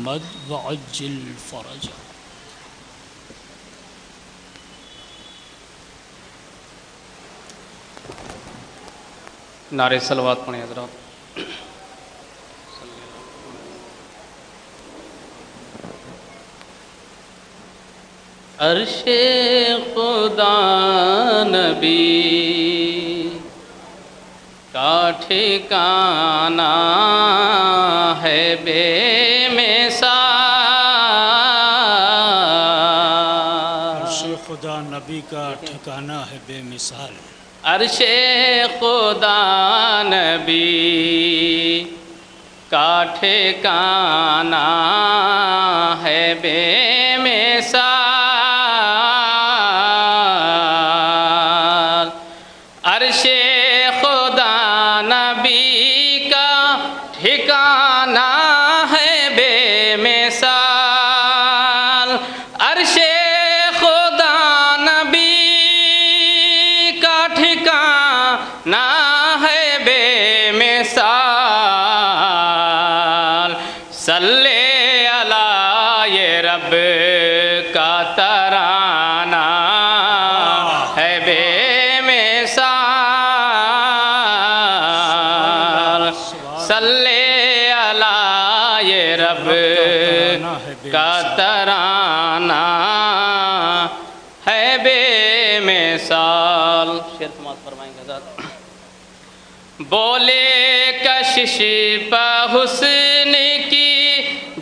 محمد وعجل فرجا۔ نعرے صلوات پڑھیں حضرات۔ عرش خدا نبی کا ٹھکانہ ہے بے مثال، عرش خدا نبی کا ٹھکانہ ہے بے مثال، عرش خدا نبی کا ٹھکانہ ہے بے مثال، عرش خدا نبی کا ٹھکانہ ہے بے مثال، عرش خدا نبی کا ٹھکانہ ہے بے مثال، صلی علی یہ رب کا ترانہ ہے بے مثال، صلی علی یہ رب کا ترانہ ہے بے مثال۔ شعر سماعت فرمائیں گے حضرات۔ بولے کشش پہ حسن کی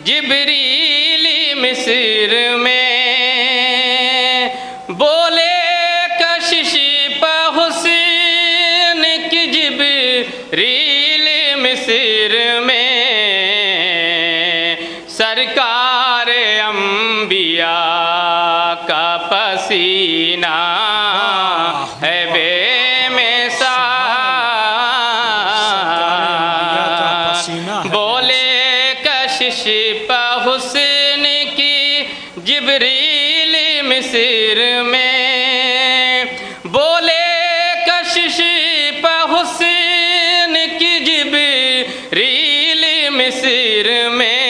جبریل مصر میں، بولے کشش پہ حسن کی جبریل مصر میں، سرکار انبیاء کا پسینہ ہے بے مثال، بولے کشش پہ حسن کی جبریل مصر میں، بولے کشش پہ حسن کی جبریل مصر میں،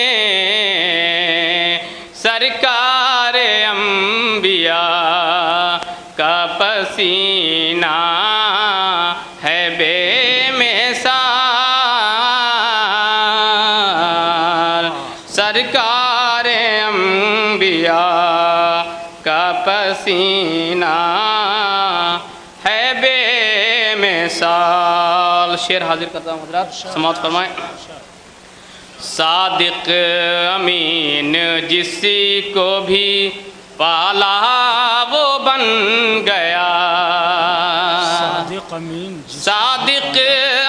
سرکار انبیاء کا پسینہ ہے بے مثال، سرکار انبیاء کا پسینہ ہے بے مثال۔ شعر حاضر کرتا ہوں حضرات، سماعت فرمائیں۔ صادق امین جس کو بھی پالا وہ بن گیا، صادق امین صادق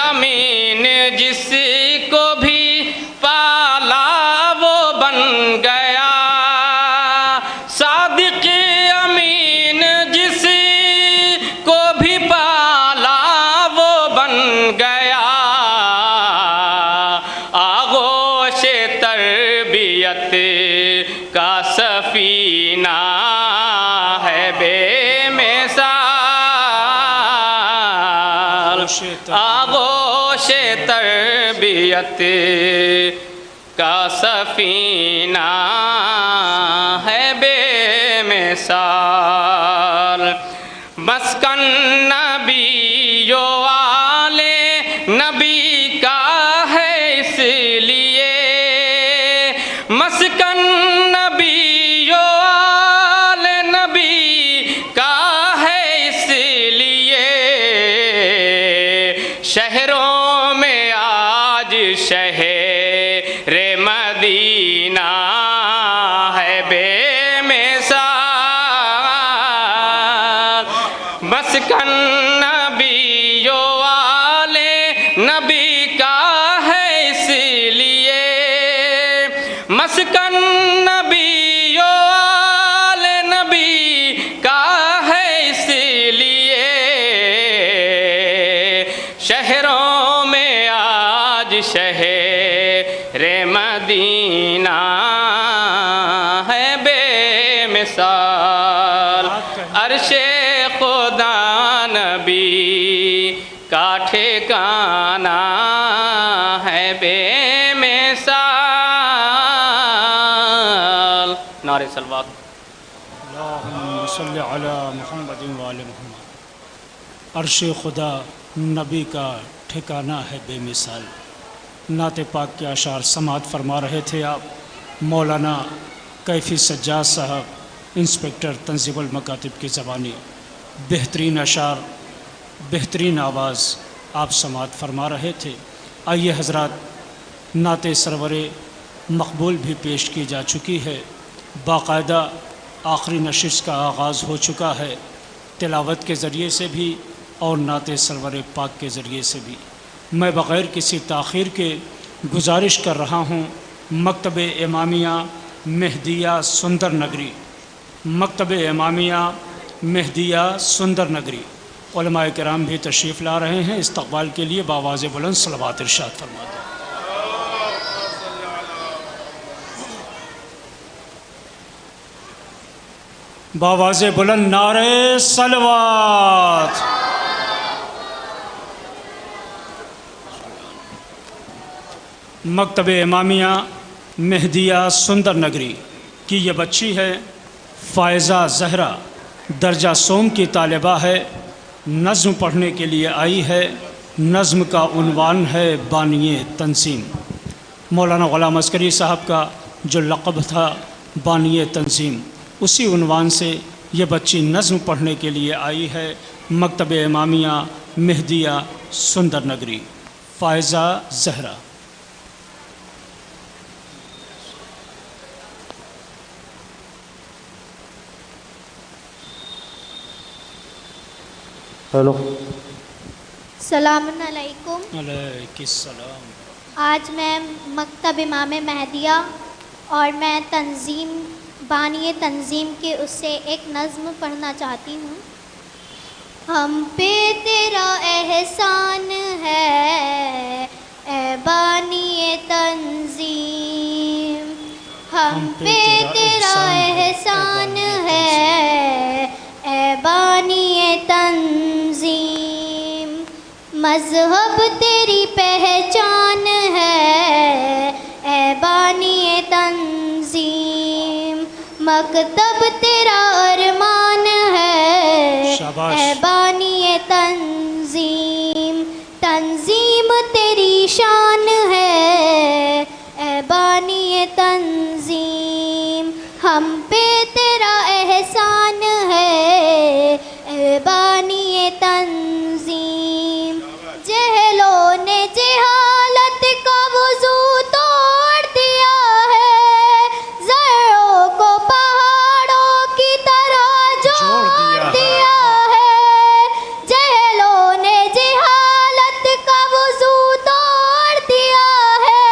امین جس کو بھی پالا وہ بن گیا، صادق امین جس کو بھی پالا وہ بن گیا، آغوش تربیت کا سفینہ ہے بے مثال، آغوش تربیت کا سفینہ ہے بے مثال، مسکن نبی والے نبی کا ہے اس لیے، مسکن نبی والے نبی کا ہے اس لیے، شہروں میں آج شہر مدینہ ہے بے مثال، مسکن نبی والے نبی کا ہے اس لیے، مسکن نبی والے نبی کا ہے اس لیے، شہروں میں آج شہر مدینہ ہے بے مثال، عرش خدا نبی کا ٹھکانہ ہے بے مثال، نعرہ صلوات۔ اللہم صلی علی محمد و آل محمد۔ عرش خدا نبی کا ٹھکانہ ہے بے مثال۔ نعت پاک کے اشعار سماعت فرما رہے تھے آپ مولانا کیفی سجاد صاحب انسپکٹر تنظیم المکاتب کی زبانی۔ بہترین اشعار، بہترین آواز آپ سماعت فرما رہے تھے۔ آئیے حضرات، نعت سرور مقبول بھی پیش کی جا چکی ہے، باقاعدہ آخری نشست کا آغاز ہو چکا ہے، تلاوت کے ذریعے سے بھی اور نعت سرور پاک کے ذریعے سے بھی۔ میں بغیر کسی تاخیر کے گزارش کر رہا ہوں مکتب امامیہ مہدیہ سندر نگری، مکتب امامیہ مہدیہ سندر نگری، علماء کرام بھی تشریف لا رہے ہیں، استقبال کے لیے بآواز بلند صلوات ارشاد فرما دیں۔ بآواز بلند نعرہ صلوات۔ مکتب امامیہ مہدیہ سندر نگری کی یہ بچی ہے فائزہ زہرا، درجہ سوم کی طالبہ ہے، نظم پڑھنے کے لیے آئی ہے۔ نظم کا عنوان ہے بانی تنظیم۔ مولانا غلام عسکری صاحب کا جو لقب تھا بانی تنظیم، اسی عنوان سے یہ بچی نظم پڑھنے کے لیے آئی ہے مکتب امامیہ مہدیہ سندر نگری۔ فائزہ زہرا۔ ہیلو، السلام علیکم۔ علیکم السلام۔ آج میں مکتب امام مہدیہ اور میں بانی تنظیم کے اس سے ایک نظم پڑھنا چاہتی ہوں۔ ہم پہ تیرا احسان ہے اے بانی تنظیم، ہم پہ تیرا احسان ہے اے بانی تنظیم، مذہب تیری پہچان ہے اے بانی تنظیم، مکتب تیرا ارمان ہے اے بانی تنظیم، تنظیم تیری شان ہے اے بانی تنظیم، ہم پہ تیرا احسان ہے اے بانی تنظیم، جہلوں نے جہالت کا وضو توڑ دیا ہے، ذروں کو پہاڑوں کی طرح جوڑ دیا ہے، جہلوں نے جہالت کا وضو توڑ دیا ہے،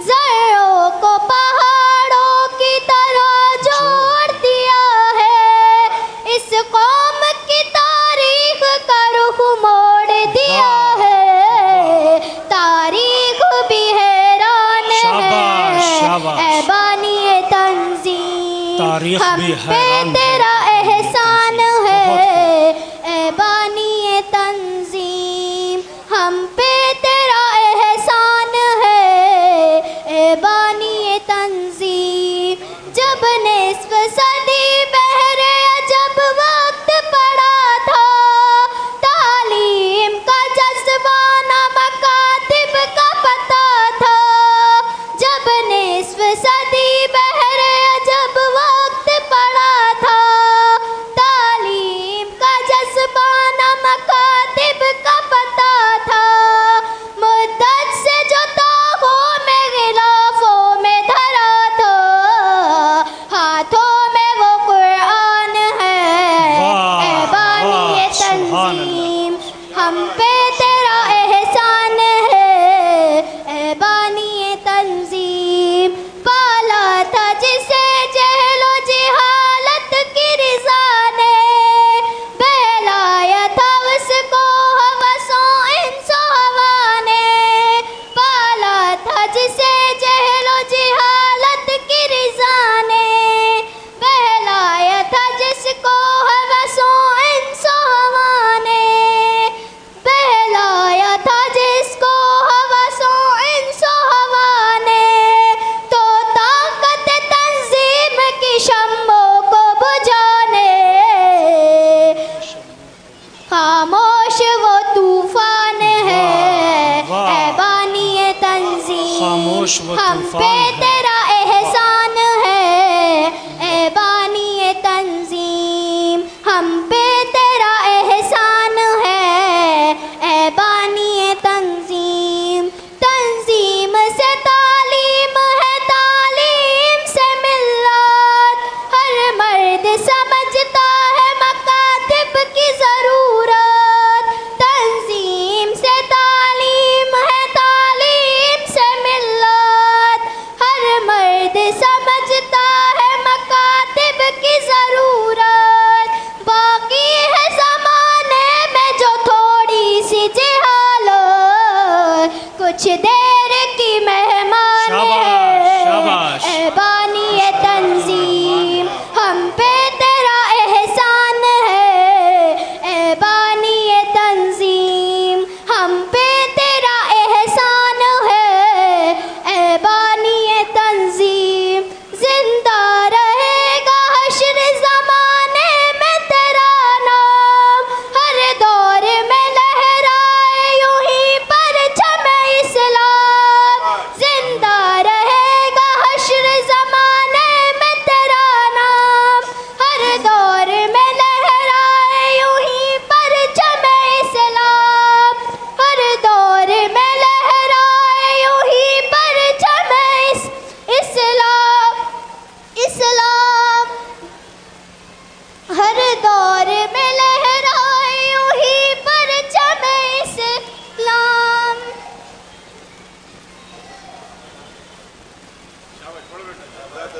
ذروں کو پہاڑوں کی طرح جوڑ دیا ہے، اس قوم کی تاریخ کا رخ موڑ دیا ہے، تاریخ بھی حیران ہے اے بانی تنظیم، ہم پہ تیرا احسان ہے اے بانی تنظیم، ہم پہ تیرا احسان ہے اے بانی تنظیم، جب نصف صدی بحر عجب وقت پڑا تھا، تعلیم کا جذبہ نہ مکاتب کا پتہ تھا، جب نصف صدی بحر عجب وقت پڑا تھا، تعلیم کا جذبہ نہ مکاتب کا پتہ تھا، مدت سے جو تاغوں میں غلافوں میں دھرا تھا، ہاتھوں میں وہ قرآن ہے اے بانی تنظیم، ہم پہ تیرا احسان ہے اے بانی تنظیم، پالا تھا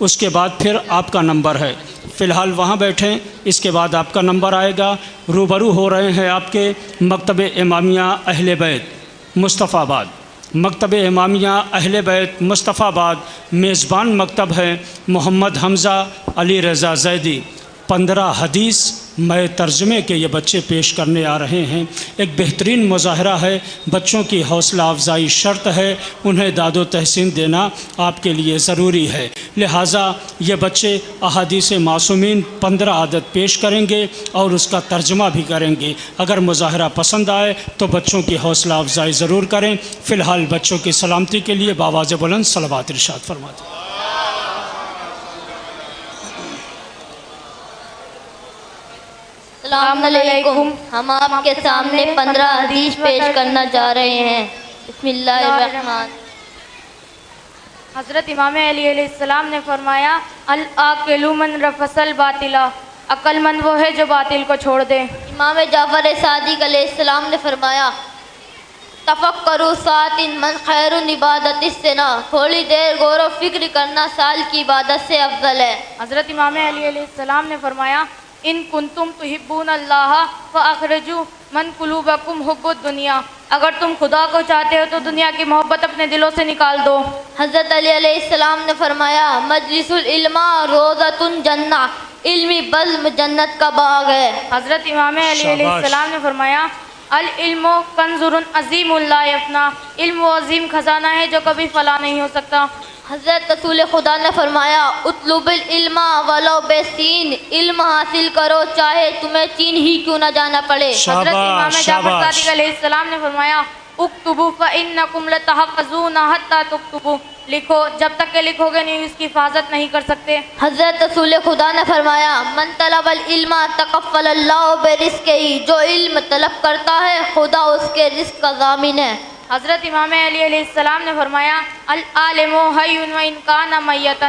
اس کے بعد پھر آپ کا نمبر ہے، فی الحال وہاں بیٹھیں، اس کے بعد آپ کا نمبر آئے گا۔ روبرو ہو رہے ہیں آپ کے مکتب امامیہ اہل بیت مصطفیٰ آباد، مکتب امامیہ اہل بیت مصطفیٰ آباد، میزبان مکتب ہے محمد حمزہ علی رضا زیدی۔ 15 حدیث میں ترجمے کے یہ بچے پیش کرنے آ رہے ہیں۔ ایک بہترین مظاہرہ ہے، بچوں کی حوصلہ افزائی شرط ہے، انہیں داد و تحسین دینا آپ کے لیے ضروری ہے، لہٰذا یہ بچے احادیث معصومین 15 عدد پیش کریں گے اور اس کا ترجمہ بھی کریں گے۔ اگر مظاہرہ پسند آئے تو بچوں کی حوصلہ افزائی ضرور کریں۔ فی الحال بچوں کی سلامتی کے لیے بآواز بلند صلوات ارشاد فرماتے ہیں۔ السلام علیکم، ہم آپ کے سامنے 15 حدیث پیش کرنا چاہ رہے ہیں۔ بسم اللہ الرحمن۔ حضرت امام علی علیہ السلام نے فرمایا العاقل من رفض الباطل، عقل مند وہ ہے جو باطل کو چھوڑ دے۔ امام جعفر صادق علیہ السلام نے فرمایا تفکروا ساعۃ من خیر عبادت السنہ، تھوڑی دیر غور و فکر کرنا سال کی عبادت سے افضل ہے۔ حضرت امام علی علیہ السلام نے فرمایا ان کنتم تحبون اللہ فاخرجوا من قلوبکم حب الدنیا، اگر تم خدا کو چاہتے ہو تو دنیا کی محبت اپنے دلوں سے نکال دو۔ حضرت علی علیہ السلام نے فرمایا مجلس العلم روضۃ جنہ، علمی بزم جنت کا باغ ہے۔ حضرت امام علی علیہ السلام نے فرمایا العلم کنز عظیم لا یفنی، علم وہ عظیم خزانہ ہے جو کبھی فنا نہیں ہو سکتا۔ حضرت رسول خدا نے فرمایا اطلب العلم ولو بسین، علم حاصل کرو چاہے تمہیں چین ہی کیوں نہ جانا پڑے۔ حضرت امام جعفر صادق علیہ السلام نے فرمایا اکتبوا فانکم لتحفظون حتی تکتبوا، لکھو جب تک کہ لکھو گے نہیں اس کی حفاظت نہیں کر سکتے۔ حضرت رسول خدا نے فرمایا من طلب العلم تکفل اللہ برزقہ، جو علم طلب کرتا ہے خدا اس کے رزق کا ضامن ہے۔ حضرت امام علی علیہ السلام نے فرمایا العالم حی وان کان میتا،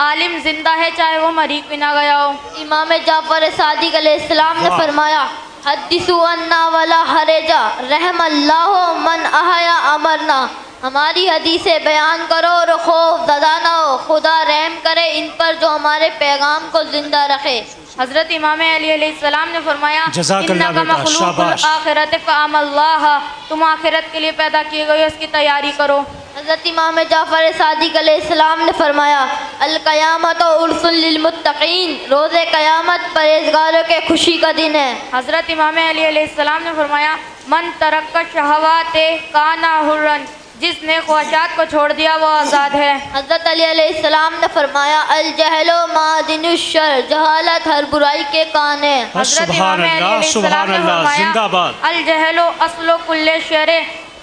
عالم زندہ ہے چاہے وہ مری بھی نہ گیا ہو۔ امام جعفر صادق علیہ السلام نے فرمایا حدثوا عنا ولا حرج، رحم اللہ من احیا امرنا، ہماری حدیثیں بیان کرو اور خوف زدہ نہ ہو، خدا رحم کرے ان پر جو ہمارے پیغام کو زندہ رکھے۔ حضرت امام علی علیہ السلام نے فرمایا جزاک اللہ انک بیٹا، مخلوق شاباش۔ الآخرۃ فعمل اللہ، تم آخرت کے لیے پیدا کیے گئے اس کی تیاری کرو۔ حضرت امام جعفر صادق علیہ السلام نے فرمایا القیامت عرس للمتقین، روز قیامت پرہیزگاروں کے خوشی کا دن ہے۔ حضرت امام علی علیہ السلام نے فرمایا من ترک شہوات کان حرا، جس نے خواہشات کو چھوڑ دیا وہ آزاد ہے۔ حضرت علی علیہ السلام نے فرمایا الجہل معدن الشر، جہالت ہر برائی کے کان ہے۔ حضرت سبحان امام علی اللہ، علیہ السلام سبحان نے اللہ، فرمایا زندہ باد۔ الجہل اصل کل شر،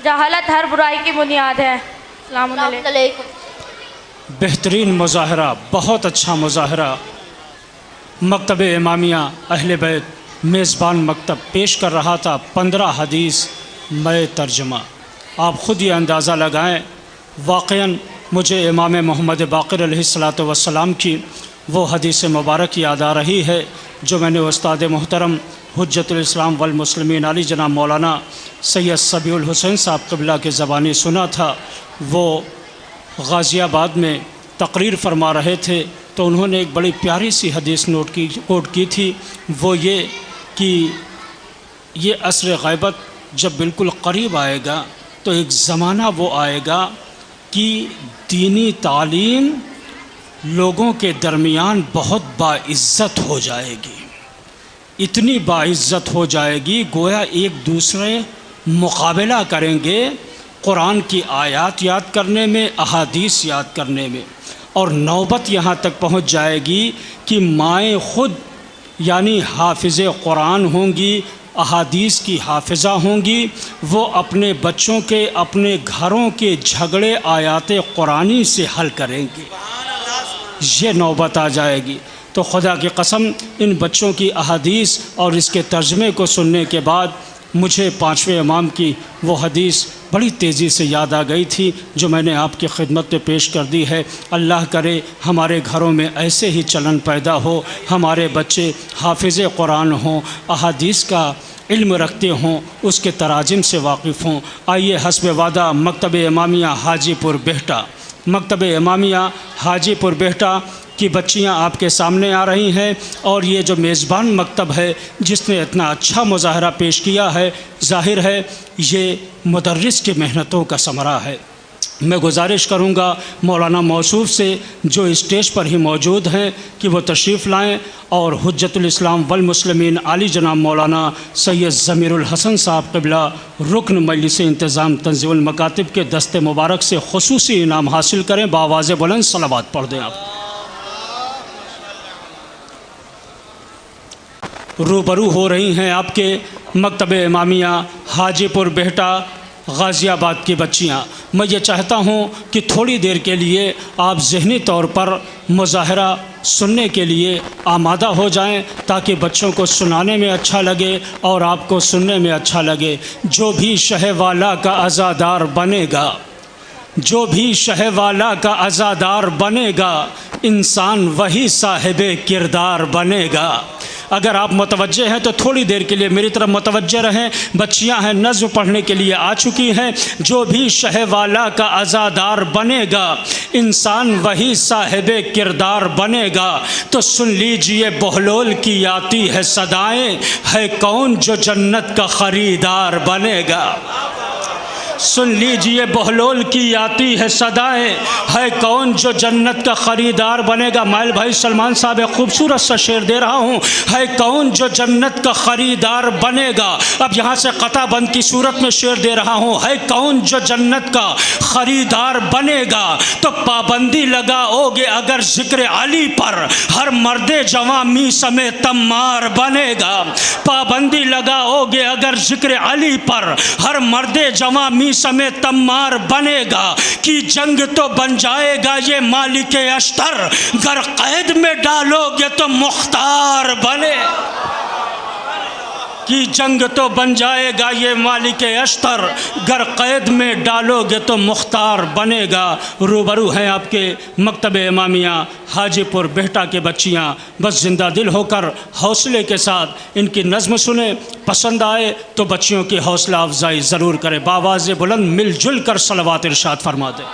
جہالت ہر برائی کی بنیاد ہے۔ السلام علیکم۔ علیکم۔ بہترین مظاہرہ، بہت اچھا مظاہرہ۔ مکتب امامیہ اہل بیت میزبان مکتب پیش کر رہا تھا 15 حدیث میں ترجمہ۔ آپ خود یہ اندازہ لگائیں، واقعاً مجھے امام محمد باقر علیہ السلام کی وہ حدیث مبارک یاد آ رہی ہے جو میں نے استاد محترم حجت الاسلام والمسلمین علی جناب مولانا سید صبیح الحسین صاحب قبلہ کے زبانی سنا تھا۔ وہ غازی آباد میں تقریر فرما رہے تھے تو انہوں نے ایک بڑی پیاری سی حدیث کوٹ کی تھی، وہ یہ کہ یہ عصر غیبت جب بالکل قریب آئے گا تو ایک زمانہ وہ آئے گا کہ دینی تعلیم لوگوں کے درمیان بہت باعزت ہو جائے گی، اتنی باعزت ہو جائے گی گویا ایک دوسرے مقابلہ کریں گے قرآن کی آیات یاد کرنے میں، احادیث یاد کرنے میں، اور نوبت یہاں تک پہنچ جائے گی کہ مائیں خود یعنی حافظ قرآن ہوں گی، احادیث کی حافظہ ہوں گی، وہ اپنے بچوں کے اپنے گھروں کے جھگڑے آیات قرآنی سے حل کریں گے۔ یہ نوبت آ جائے گی۔ تو خدا کی قسم ان بچوں کی احادیث اور اس کے ترجمے کو سننے کے بعد مجھے 5ویں امام کی وہ حدیث بڑی تیزی سے یاد آ گئی تھی جو میں نے آپ کی خدمت میں پیش کر دی ہے۔ اللہ کرے ہمارے گھروں میں ایسے ہی چلن پیدا ہو، ہمارے بچے حافظ قرآن ہوں، احادیث کا علم رکھتے ہوں، اس کے تراجم سے واقف ہوں۔ آئیے حسب وعدہ مکتب امامیہ حاجی پور بہٹا، مکتب امامیہ حاجی پور بہٹا کی بچیاں آپ کے سامنے آ رہی ہیں، اور یہ جو میزبان مکتب ہے جس نے اتنا اچھا مظاہرہ پیش کیا ہے، ظاہر ہے یہ مدرس کی محنتوں کا ثمرہ ہے۔ میں گزارش کروں گا مولانا موصوف سے جو اسٹیج پر ہی موجود ہیں کہ وہ تشریف لائیں اور حجت الاسلام والمسلمین عالی جناب مولانا سید ضمیر الحسن صاحب قبلہ رکن مجلس انتظام تنظیم المکاتب کے دست مبارک سے خصوصی انعام حاصل کریں۔ بآواز بلند صلوات پڑھ دیں۔ آپ روبرو ہو رہی ہیں آپ کے مکتب امامیہ حاجی پور بہٹا غازی آباد کی بچیاں۔ میں یہ چاہتا ہوں کہ تھوڑی دیر کے لیے آپ ذہنی طور پر مظاہرہ سننے کے لیے آمادہ ہو جائیں تاکہ بچوں کو سنانے میں اچھا لگے اور آپ کو سننے میں اچھا لگے۔ جو بھی شہ والا کا عزادار بنے گا، جو بھی شہ والا کا عزادار بنے گا، انسان وہی صاحب کردار بنے گا۔ اگر آپ متوجہ ہیں تو تھوڑی دیر کے لیے میری طرف متوجہ رہیں۔ بچیاں ہیں، نظم پڑھنے کے لیے آ چکی ہیں۔ جو بھی شہ والا کا عزادار بنے گا، انسان وہی صاحب کردار بنے گا۔ تو سن لیجئے بہلول کی آتی ہے صدائیں، ہے کون جو جنت کا خریدار بنے گا۔ سن لیجئے بہلول کی آتی ہے صدائیں، ہے کون جو جنت کا خریدار بنے گا۔ مائل بھائی سلمان صاحب ایک خوبصورت سا شعر دے رہا ہوں، ہے کون جو جنت کا خریدار بنے گا۔ اب یہاں سے قطع بند کی صورت میں شعر دے رہا ہوں، ہے کون جو جنت کا خریدار بنے گا۔ تو پابندی لگاؤ گے اگر ذکر علی پر، ہر مرد جواں میثم تمار بنے گا۔ پابندی لگاؤ گے اگر ذکر علی پر، ہر مرد جواں میثم تمار بنے گا۔ کہ جنگ تو بن جائے گا یہ مالک اشتر، گر قید میں ڈالو گے تو مختار بنے۔ کہ جنگ تو بن جائے گا یہ مالک اشتر، گر قید میں ڈالو گے تو مختار بنے گا۔ روبرو ہیں آپ کے مکتب امامیہ حاجی پور بہٹا کے بچیاں، بس زندہ دل ہو کر حوصلے کے ساتھ ان کی نظم سنیں، پسند آئے تو بچیوں کی حوصلہ افزائی ضرور کریں۔ بآواز بلند مل جل کر صلوات ارشاد فرما دیں۔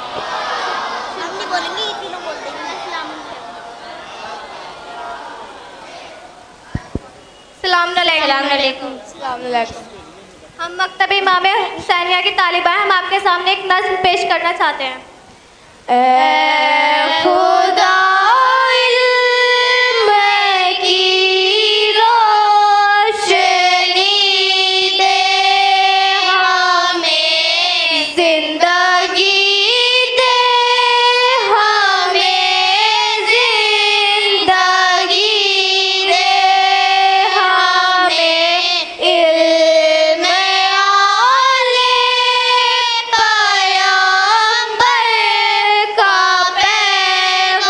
السلام علیکم۔ ہم مکتب امام حسینیہ کی طالبہ ہیں، ہم آپ کے سامنے ایک نظم پیش کرنا چاہتے ہیں۔ اے خدا علم کی روشنی دے ہمیں، زندگی دے ہمیں، زندگی دے ہمیں، علم عالم پیغمبر کا پیغام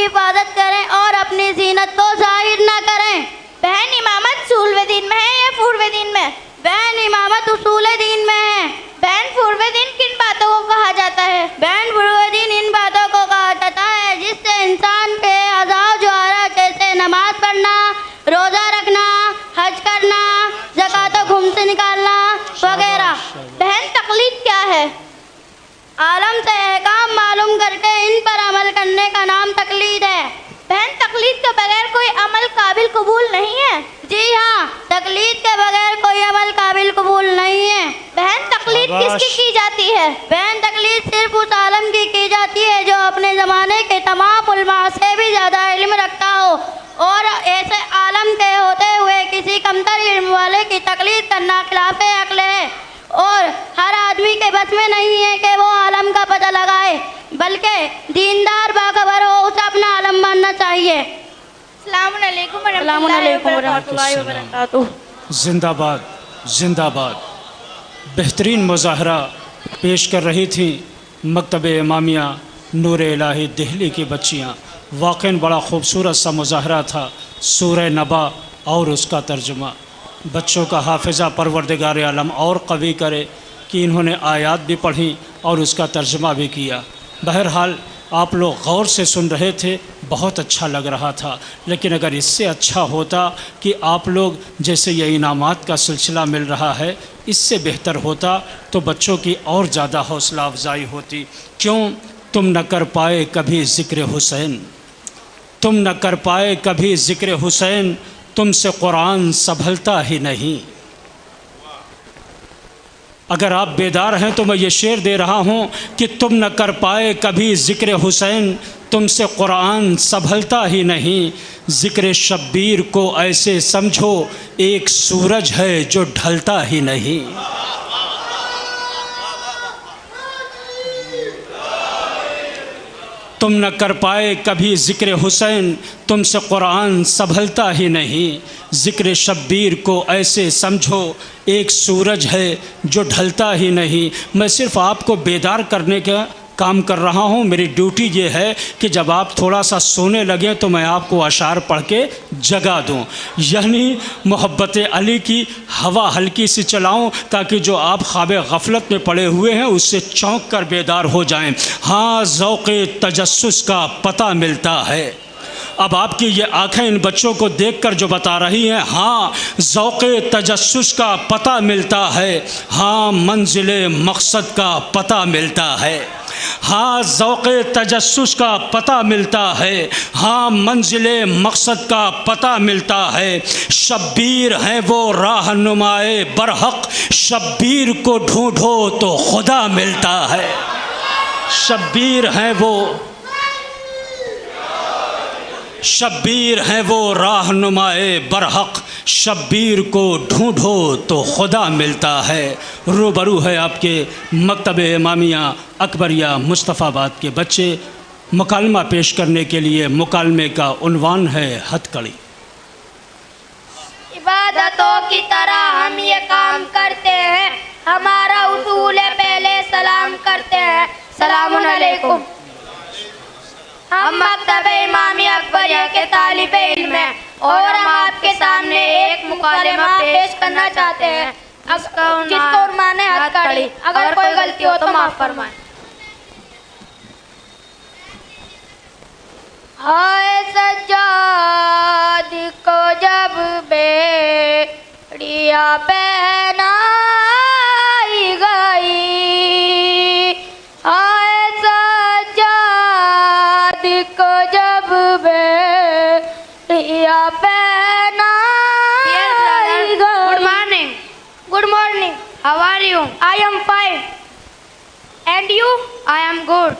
کی حفاظت کریں اور اپنی زینت کو ظاہر نہ کریں. بہن امامت سولو دین میں ہے یا پورو دین میں؟ بہن امامت اصول دین میں ہے. بہن پورو دین کن باتوں کو کہا جاتا ہے؟ بہن پورو دین ان باتوں کو کہا جاتا ہے جس سے انسان کے اعضاء و جوارح جیسے نماز پڑھنا، روزہ رکھنا، حج کرنا، زکوٰۃ و خمس نکالنا وغیرہ. بہن تقلید کیا ہے؟ عالم سے احکام معلوم کر کے ان پر عمل کرنے کا نام تقلید ہے. بہن تقلید کے بغیر کوئی عمل قابل قبول نہیں ہے. جی ہاں، تقلید کے بغیر کوئی عمل قابل قبول نہیں ہے. بہن تقلید کس کی جاتی ہے؟ بہن تقلید صرف اس عالم کی جاتی ہے جو اپنے زمانے کے تمام علماء سے بھی زیادہ علم رکھتا ہو، اور ایسے عالم کے ہوتے ہوئے کسی کمتر علم والے کی تقلید کرنا خلاف عقل ہے. اور ہر آدمی کے بس میں نہیں ہے کہ وہ عالم کا پتہ لگائے، بلکہ دیندار باخبر ہو اسے اپنا عالم ماننا چاہیے. السلام علیکم ورحمۃ اللہ وبرکاتہ. زندہ باد زندہ باد. بہترین مظاہرہ پیش کر رہی تھیں مکتب امامیہ نور الہی دہلی کی بچیاں. واقعاً بڑا خوبصورت سا مظاہرہ تھا. سورہ نبا اور اس کا ترجمہ. بچوں کا حافظہ پروردگار عالم اور قوی کرے کہ انہوں نے آیات بھی پڑھیں اور اس کا ترجمہ بھی کیا. بہرحال آپ لوگ غور سے سن رہے تھے، بہت اچھا لگ رہا تھا. لیکن اگر اس سے اچھا ہوتا کہ آپ لوگ جیسے یہ انعامات کا سلسلہ مل رہا ہے، اس سے بہتر ہوتا تو بچوں کی اور زیادہ حوصلہ افزائی ہوتی. کیوں تم نہ کر پائے کبھی ذکر حسین، تم نہ کر پائے کبھی ذکر حسین، تم سے قرآن سنبھلتا ہی نہیں. اگر آپ بیدار ہیں تو میں یہ شعر دے رہا ہوں کہ تم نہ کر پائے کبھی ذکر حسین، تم سے قرآن سنبھلتا ہی نہیں. ذکر شبیر کو ایسے سمجھو ایک سورج ہے جو ڈھلتا ہی نہیں. تم نہ کر پائے کبھی ذکر حسین، تم سے قرآن سنبھلتا ہی نہیں. ذکر شبیر کو ایسے سمجھو ایک سورج ہے جو ڈھلتا ہی نہیں. میں صرف آپ کو بیدار کرنے کا کام کر رہا ہوں. میری ڈیوٹی یہ ہے کہ جب آپ تھوڑا سا سونے لگیں تو میں آپ کو اشعار پڑھ کے جگا دوں، یعنی محبت علی کی ہوا ہلکی سی چلاؤں تاکہ جو آپ خواب غفلت میں پڑے ہوئے ہیں اس سے چونک کر بیدار ہو جائیں. ہاں ذوق تجسس کا پتہ ملتا ہے. اب آپ کی یہ آنکھیں ان بچوں کو دیکھ کر جو بتا رہی ہیں، ہاں ذوق تجسس کا پتہ ملتا ہے، ہاں منزل مقصد کا پتہ ملتا ہے. ہاں ذوق تجسس کا پتہ ملتا ہے، ہاں منزل مقصد کا پتہ ملتا ہے. شبیر ہیں وہ راہنمائے برحق، شبیر کو ڈھونڈو تو خدا ملتا ہے. شبیر ہیں وہ، شبیر ہیں وہ راہنمائے برحق، شبیر کو ڈھونڈو تو خدا ملتا ہے. روبرو ہے آپ کے مکتب امامیہ اکبریہ مصطفیٰ آباد کے بچے. مکالمہ پیش کرنے کے لیے مکالمے کا عنوان ہے ہتھ کڑی. عبادتوں کی طرح ہم یہ کام کرتے ہیں، ہمارا اصول ہے پہلے سلام کرتے ہیں. سلام علیکم. ہم مکتب امامیہ اکبریہ کے طالب علم ہیں اور ہم آپ کے سامنے ایک مکالمہ پیش کرنا چاہتے ہیں جس کو عنوان ہے ہتھ کڑی. اگر کوئی غلطی ہو تو معاف فرمائیں. ہائے سجاد کو جب بیڑیا پہنائی گئی، ہائے سجاد کو جب بیڑیا پہنائی گئی. Good morning. Good morning. How are you? I am fine. And you? I am good.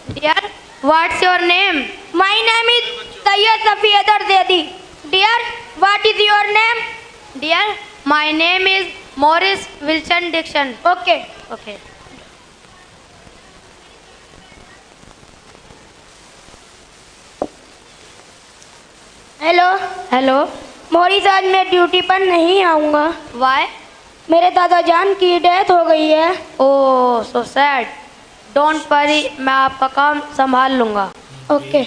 Dear, what's your name? My name is Sayyid Safi Adar Zaidi. Dear, what is your name? Dear, my name is Morris Wilson Dixon. Okay. Okay. Hello. Hello. مورس آج میں duty پر نہیں آؤں گا. Why? میرے دادا جان کی death ہو گئی ہے. Oh, so sad. Don't worry, میں آپ کا کام سنبھال لوں گا. Okay.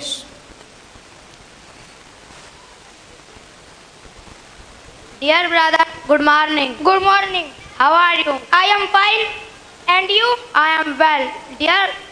Dear brother, good morning. Good morning. How are you? I am fine. And you? I am well. Dear,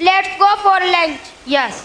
let's go for lunch. Yes.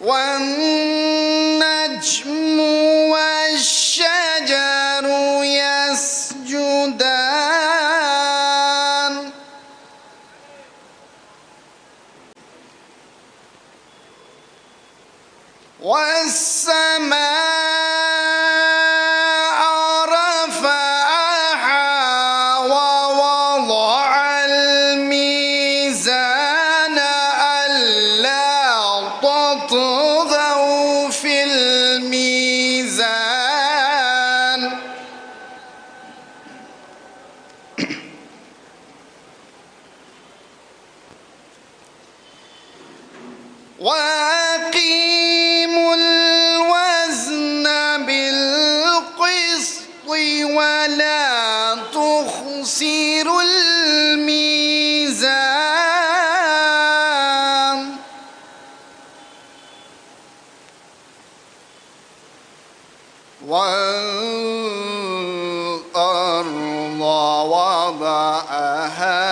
والنجم والشجر يسجدان والسماء رفعها ووضع الميزان ألا تطغوا في الميزان وَأَقِيمُوا الْوَزْنَ بِالْقِسْطِ وَلَا تُخْسِرُوا الْمِيزَانَ وَالْأَرْضَ وَضَعَهَا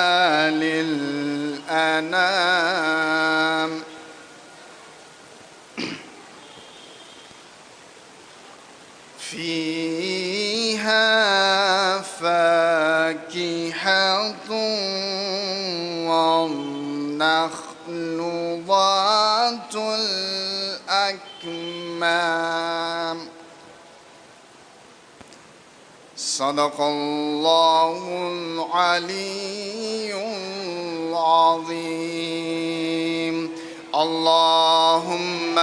لِلْأَنَامِ فِيهَا فَاكِهَةٌ وَالنَّخْلُ ذَاتُ الْأَكْمَامِ صدق الله العلي العظيم اللهم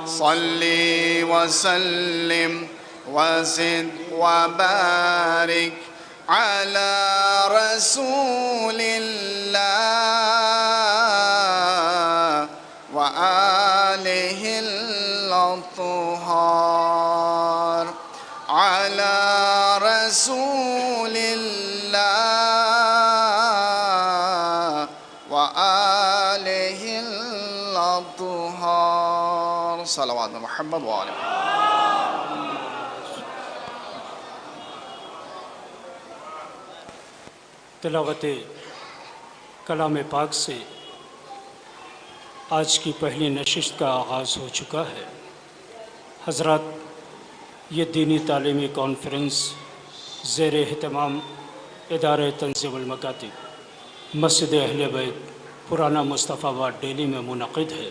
صل وسلم وزد وبارك على رسول الله وآله الأطهار على رسول الله وآله الأطهار صلوات محمد وآله تلاوت کلام پاک سے آج کی پہلی نشست کا آغاز ہو چکا ہے۔ حضرات، یہ دینی تعلیمی کانفرنس زیر اہتمام ادارہ تنظیم المکاتب مسجد اہل بیت پرانا مصطفیٰ آباد ڈیلی میں منعقد ہے۔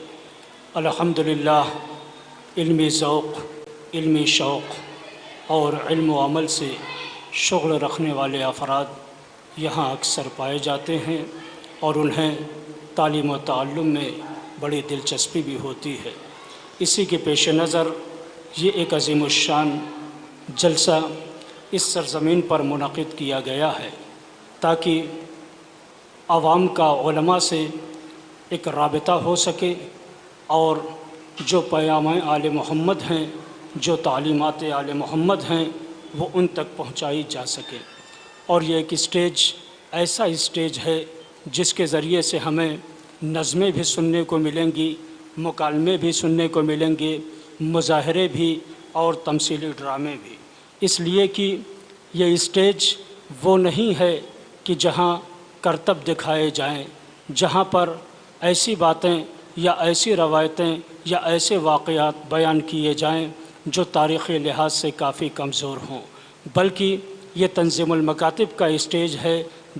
الحمدللہ علمی ذوق، علمی شوق اور علم و عمل سے شغل رکھنے والے افراد یہاں اکثر پائے جاتے ہیں اور انہیں تعلیم و تعلم میں بڑی دلچسپی بھی ہوتی ہے۔ اسی کے پیش نظر یہ ایک عظیم الشان جلسہ اس سرزمین پر منعقد کیا گیا ہے تاکہ عوام کا علماء سے ایک رابطہ ہو سکے اور جو پیام آل محمد ہیں، جو تعلیمات آل محمد ہیں، وہ ان تک پہنچائی جا سکے۔ اور یہ ایک ایسا اسٹیج ہے جس کے ذریعے سے ہمیں نظمیں بھی سننے کو ملیں گی، مکالمے بھی سننے کو ملیں گے، مظاہرے بھی اور تمثیلی ڈرامے بھی، اس لیے کہ یہ اسٹیج وہ نہیں ہے کہ جہاں کرتب دکھائے جائیں، جہاں پر ایسی باتیں یا ایسی روایتیں یا ایسے واقعات بیان کیے جائیں جو تاریخی لحاظ سے کافی کمزور ہوں، بلکہ یہ تنظیم المکاتب کا اسٹیج ہے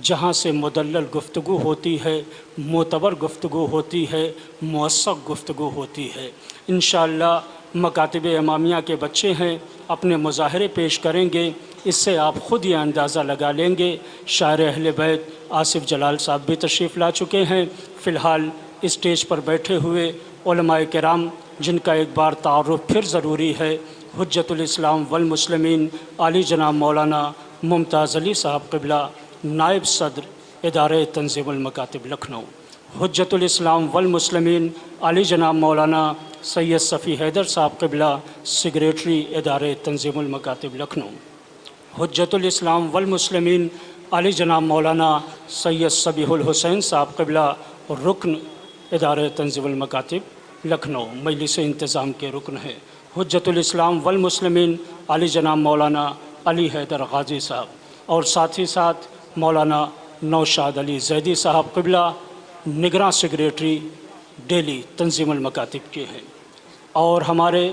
جہاں سے مدلل گفتگو ہوتی ہے، معتبر گفتگو ہوتی ہے، موثق گفتگو ہوتی ہے۔ انشاءاللہ مکاتب امامیہ کے بچے ہیں، اپنے مظاہرے پیش کریں گے، اس سے آپ خود یہ اندازہ لگا لیں گے۔ شاعر اہل بیت آصف جلال صاحب بھی تشریف لا چکے ہیں۔ فی الحال اسٹیج پر بیٹھے ہوئے علماء کرام جن کا ایک بار تعارف پھر ضروری ہے، حجت الاسلام والمسلمین علی جناب مولانا ممتاز علی صاحب قبلہ، نائب صدر ادارہ تنظیم المکاتب لکھنؤ۔ حجت الاسلام والمسلمین علی جناب مولانا سید صفی حیدر صاحب قبلہ، سیکریٹری ادارہ تنظیم المکاتب لکھنؤ۔ حجت الاسلام والمسلمین علی جناب مولانا سید صبیح الحسین صاحب قبلہ، رکن ادارہ تنظیم المکاتب لکھنؤ، مجلس انتظام کے رکن ہیں۔ حجت الاسلام والمسلمین علی جناب مولانا علی حیدر غازی صاحب، اور ساتھ ہی ساتھ مولانا نوشاد علی زیدی صاحب قبلہ نگراں سیکریٹری ڈیلی تنظیم المکاتب کے ہیں۔ اور ہمارے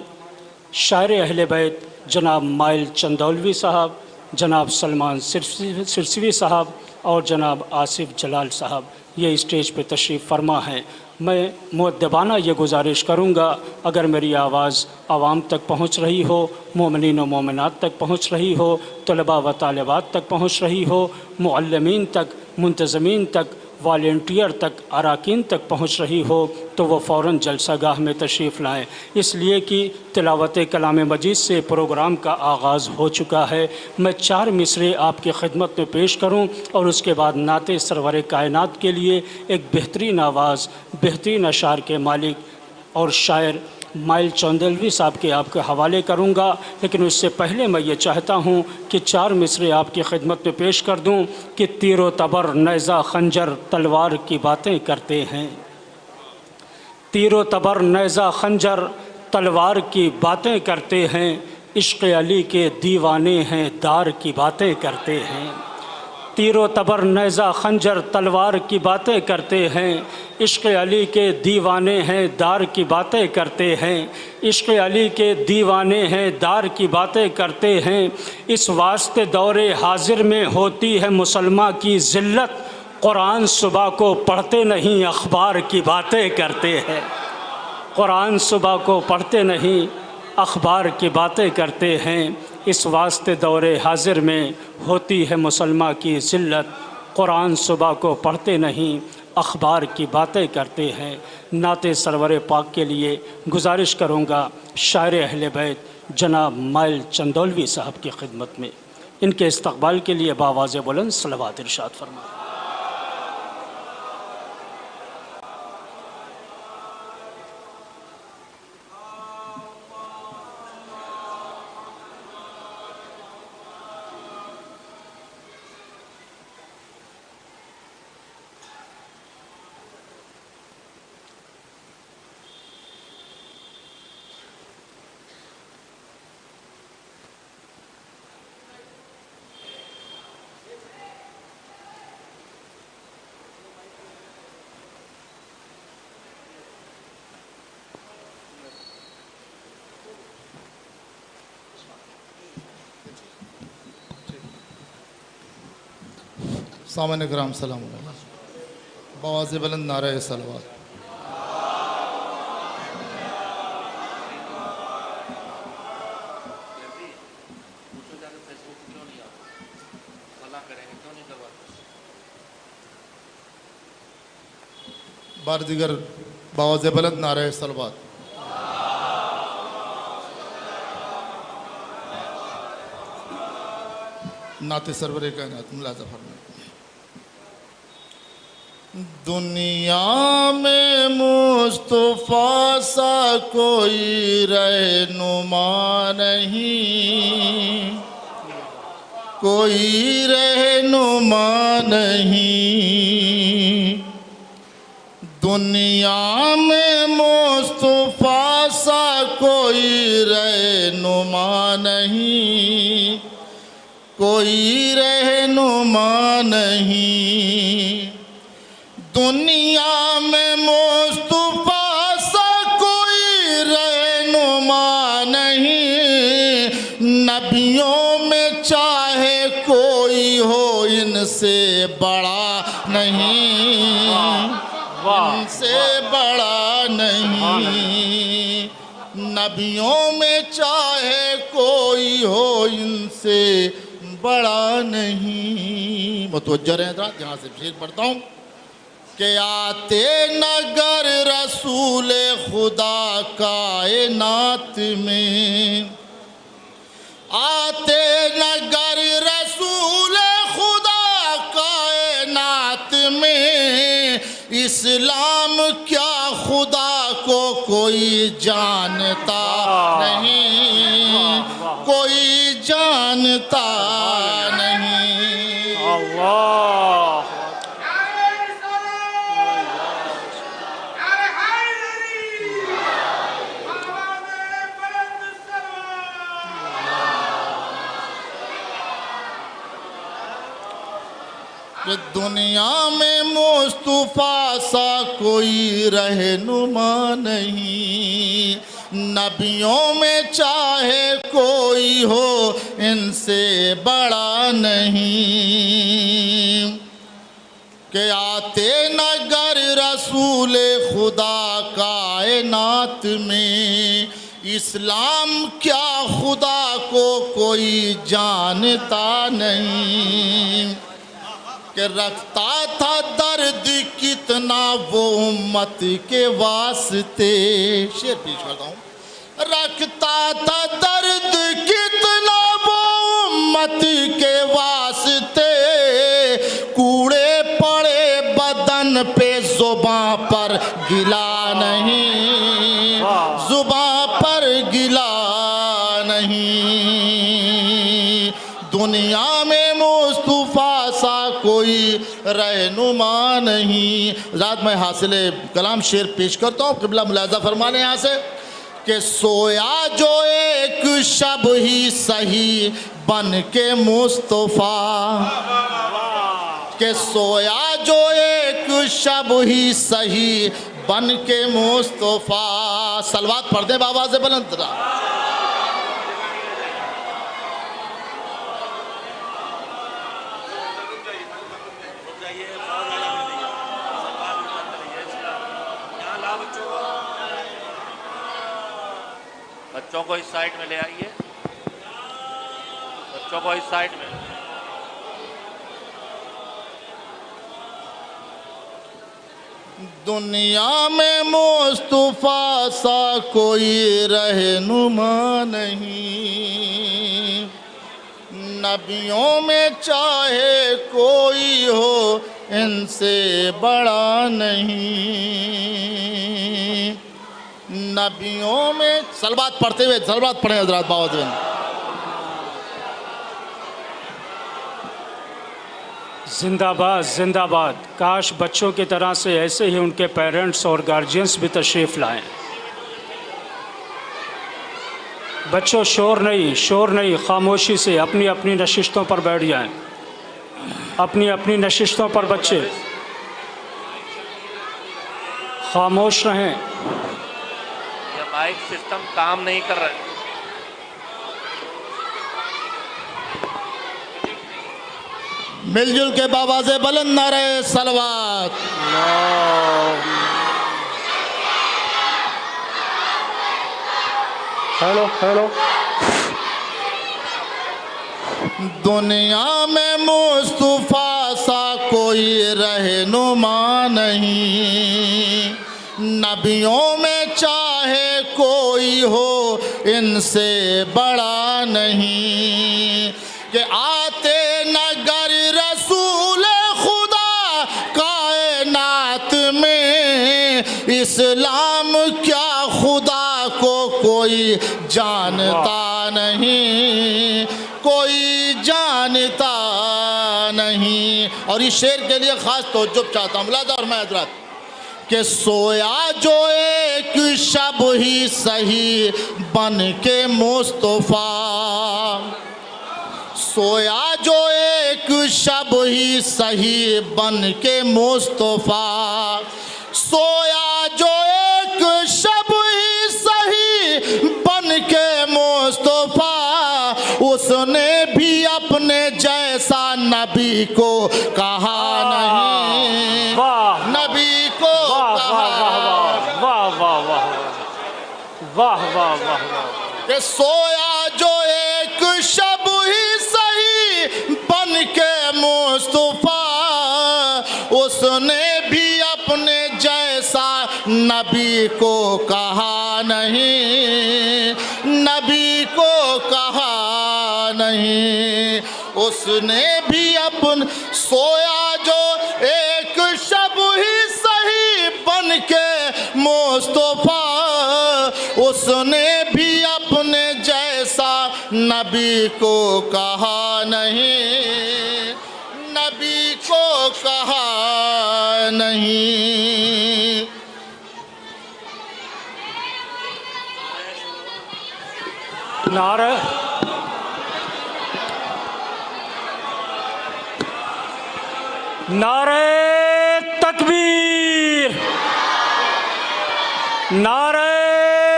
شاعر اہل بیت جناب مائل چندولوی صاحب، جناب سلمان سرسوی صاحب اور جناب آصف جلال صاحب یہ اسٹیج پہ تشریف فرما ہیں۔ میں مؤدبانہ یہ گزارش کروں گا اگر میری آواز عوام تک پہنچ رہی ہو، مومنین و مومنات تک پہنچ رہی ہو، طلباء و طالبات تک پہنچ رہی ہو، معلمین تک، منتظمین تک، والنٹیئر تک، اراکین تک پہنچ رہی ہو تو وہ فوراً جلسہ گاہ میں تشریف لائیں، اس لیے کہ تلاوت کلام مجید سے پروگرام کا آغاز ہو چکا ہے۔ میں 4 مصرعے آپ کی خدمت میں پیش کروں اور اس کے بعد نعت سرور کائنات کے لیے ایک بہترین آواز، بہترین اشعار کے مالک اور شاعر مائل چندولوی صاحب کے آپ کے حوالے کروں گا، لیکن اس سے پہلے میں یہ چاہتا ہوں کہ 4 مصرے آپ کی خدمت میں پیش کر دوں کہ تیر و تبر نیزہ خنجر تلوار کی باتیں کرتے ہیں، تیر و تبر نیزہ خنجر تلوار کی باتیں کرتے ہیں، عشق علی کے دیوانے ہیں دار کی باتیں کرتے ہیں، تیر و تبر نیزہ خنجر تلوار کی باتیں کرتے ہیں، عشق علی کے دیوانے ہیں دار کی باتیں کرتے ہیں، عشق علی کے دیوانے ہیں دار کی باتیں کرتے ہیں، اس واسطے دور حاضر میں ہوتی ہے مسلمہ کی ذلت، قرآن صبح کو پڑھتے نہیں اخبار کی باتیں کرتے ہیں، قرآن صبح کو پڑھتے نہیں اخبار کی باتیں کرتے ہیں، اس واسطے دور حاضر میں ہوتی ہے مسلمہ کی ذلت، قرآن صبح کو پڑھتے نہیں اخبار کی باتیں کرتے ہیں۔ نعت سرور پاک کے لیے گزارش کروں گا شاعر اہل بیت جناب مائل چندولوی صاحب کی خدمت میں، ان کے استقبال کے لیے بآواز بلند صلوات ارشاد فرمائیں۔ سامعین کرام سلام علیکم، بآواز بلند نعرہ صلوات۔ بار دیگر بآواز بلند نعرہ صلوات۔ نعت سرور کائنات ملاحظہ فرمائیں۔ دنیا میں مصطفیٰ سا کوئی رہنما نہیں، کوئی رہنما نہیں، دنیا میں مصطفیٰ سا کوئی رہنما نہیں، کوئی رہنما نہیں، دنیا میں مصطفیٰ سا کوئی رہنما نہیں، نبیوں میں چاہے کوئی ہو ان سے بڑا نہیں، ان سے بڑا نہیں، نبیوں میں چاہے کوئی ہو ان سے بڑا نہیں۔ متوجہ رہیں حضرات، یہاں سے شعر پڑھتا ہوں کہ آتے نگر رسول خدا کائنات میں، آتے نگر رسول خدا کائنات میں، اسلام کیا خدا کو کوئی جانتا نہیں، کوئی جانتا نہیں۔ اللہ کہ دنیا میں مصطفیٰ سا کوئی رہنما نہیں، نبیوں میں چاہے کوئی ہو ان سے بڑا نہیں، کہ آتے نگر رسول خدا کائنات میں، اسلام کیا خدا کو کوئی جانتا نہیں، کہ رکھتا تھا درد کتنا وہ امت کے واسطے، شعر پیش کرتا ہوں، رکھتا تھا درد کتنا وہ امت کے واسطے، کوڑے پڑے بدن پہ زباں پر گلا نہیں، دنیا میں مصطفیٰ سا کوئی رہنما نہیں. ذات میں حاصل کلام شعر پیش کرتا ہوں، قبلہ ملاحظہ فرمانے یہاں سے کہ سویا جو ایک شب ہی سہی بن کے مصطفیٰ، کہ سویا جو ایک شب ہی سہی بن کے مصطفیٰ. صلوات پڑھ دیں بآواز بلند. بچوں کو اس سائٹ میں لے آئیے، بچوں کو اس سائٹ میں. دنیا میں مصطفیٰ سا کوئی رہنما نہیں، نبیوں میں چاہے کوئی ہو ان سے بڑا نہیں. نبیوں میں صلوات پڑھتے ہوئے صلوات پڑھیں حضرات باوت بن. زندہ باد زندہ باد. کاش بچوں کی طرح سے ایسے ہی ان کے پیرنٹس اور گارجینس بھی تشریف لائیں. بچوں شور نہیں، خاموشی سے اپنی اپنی نشستوں پر بیٹھ جائیں. اپنی اپنی نشستوں پر بچے خاموش رہیں. یہ مائک سسٹم کام نہیں کر رہا ہے. مل جل کے بآواز بلند نعرہ صلوات. ہیلو. دنیا میں مصطفیٰ سا کوئی رہنما نہیں، نبیوں میں چاہے کوئی ہو ان سے بڑا نہیں. کہ آتے نگر رسول خدا کائنات میں، اسلام کیا خدا کو کوئی جانتا نہیں، کوئی جانتا نہیں. اور اس شعر کے لیے خاص توجہ چاہتا ہوں ملاحظہ اور میں حضرات کہ سویا جو ایک شب ہی سہی بن کے مصطفیٰ، سویا جو ایک شب ہی سہی بن کے مصطفیٰ، سویا جو ایک شب ہی سہی بن کے مصطفیٰ، اس نے بھی اپنے جیسا نبی کو کہا نہیں، نبی کو کہا. واہ کہ سویا جو ایک شب ہی سہی بن کے مصطفیٰ، اس نے بھی اپنے جیسا نبی کو کہا نہیں، نبی کو کہا نہیں. اس نے بھی سویا جو ایک شب ہی سہی بن کے مصطفیٰ، اس نے بھی اپنے جیسا نبی کو کہا نہیں، نبی کو کہا نہیں. نعرہ تکبیر، نعرہ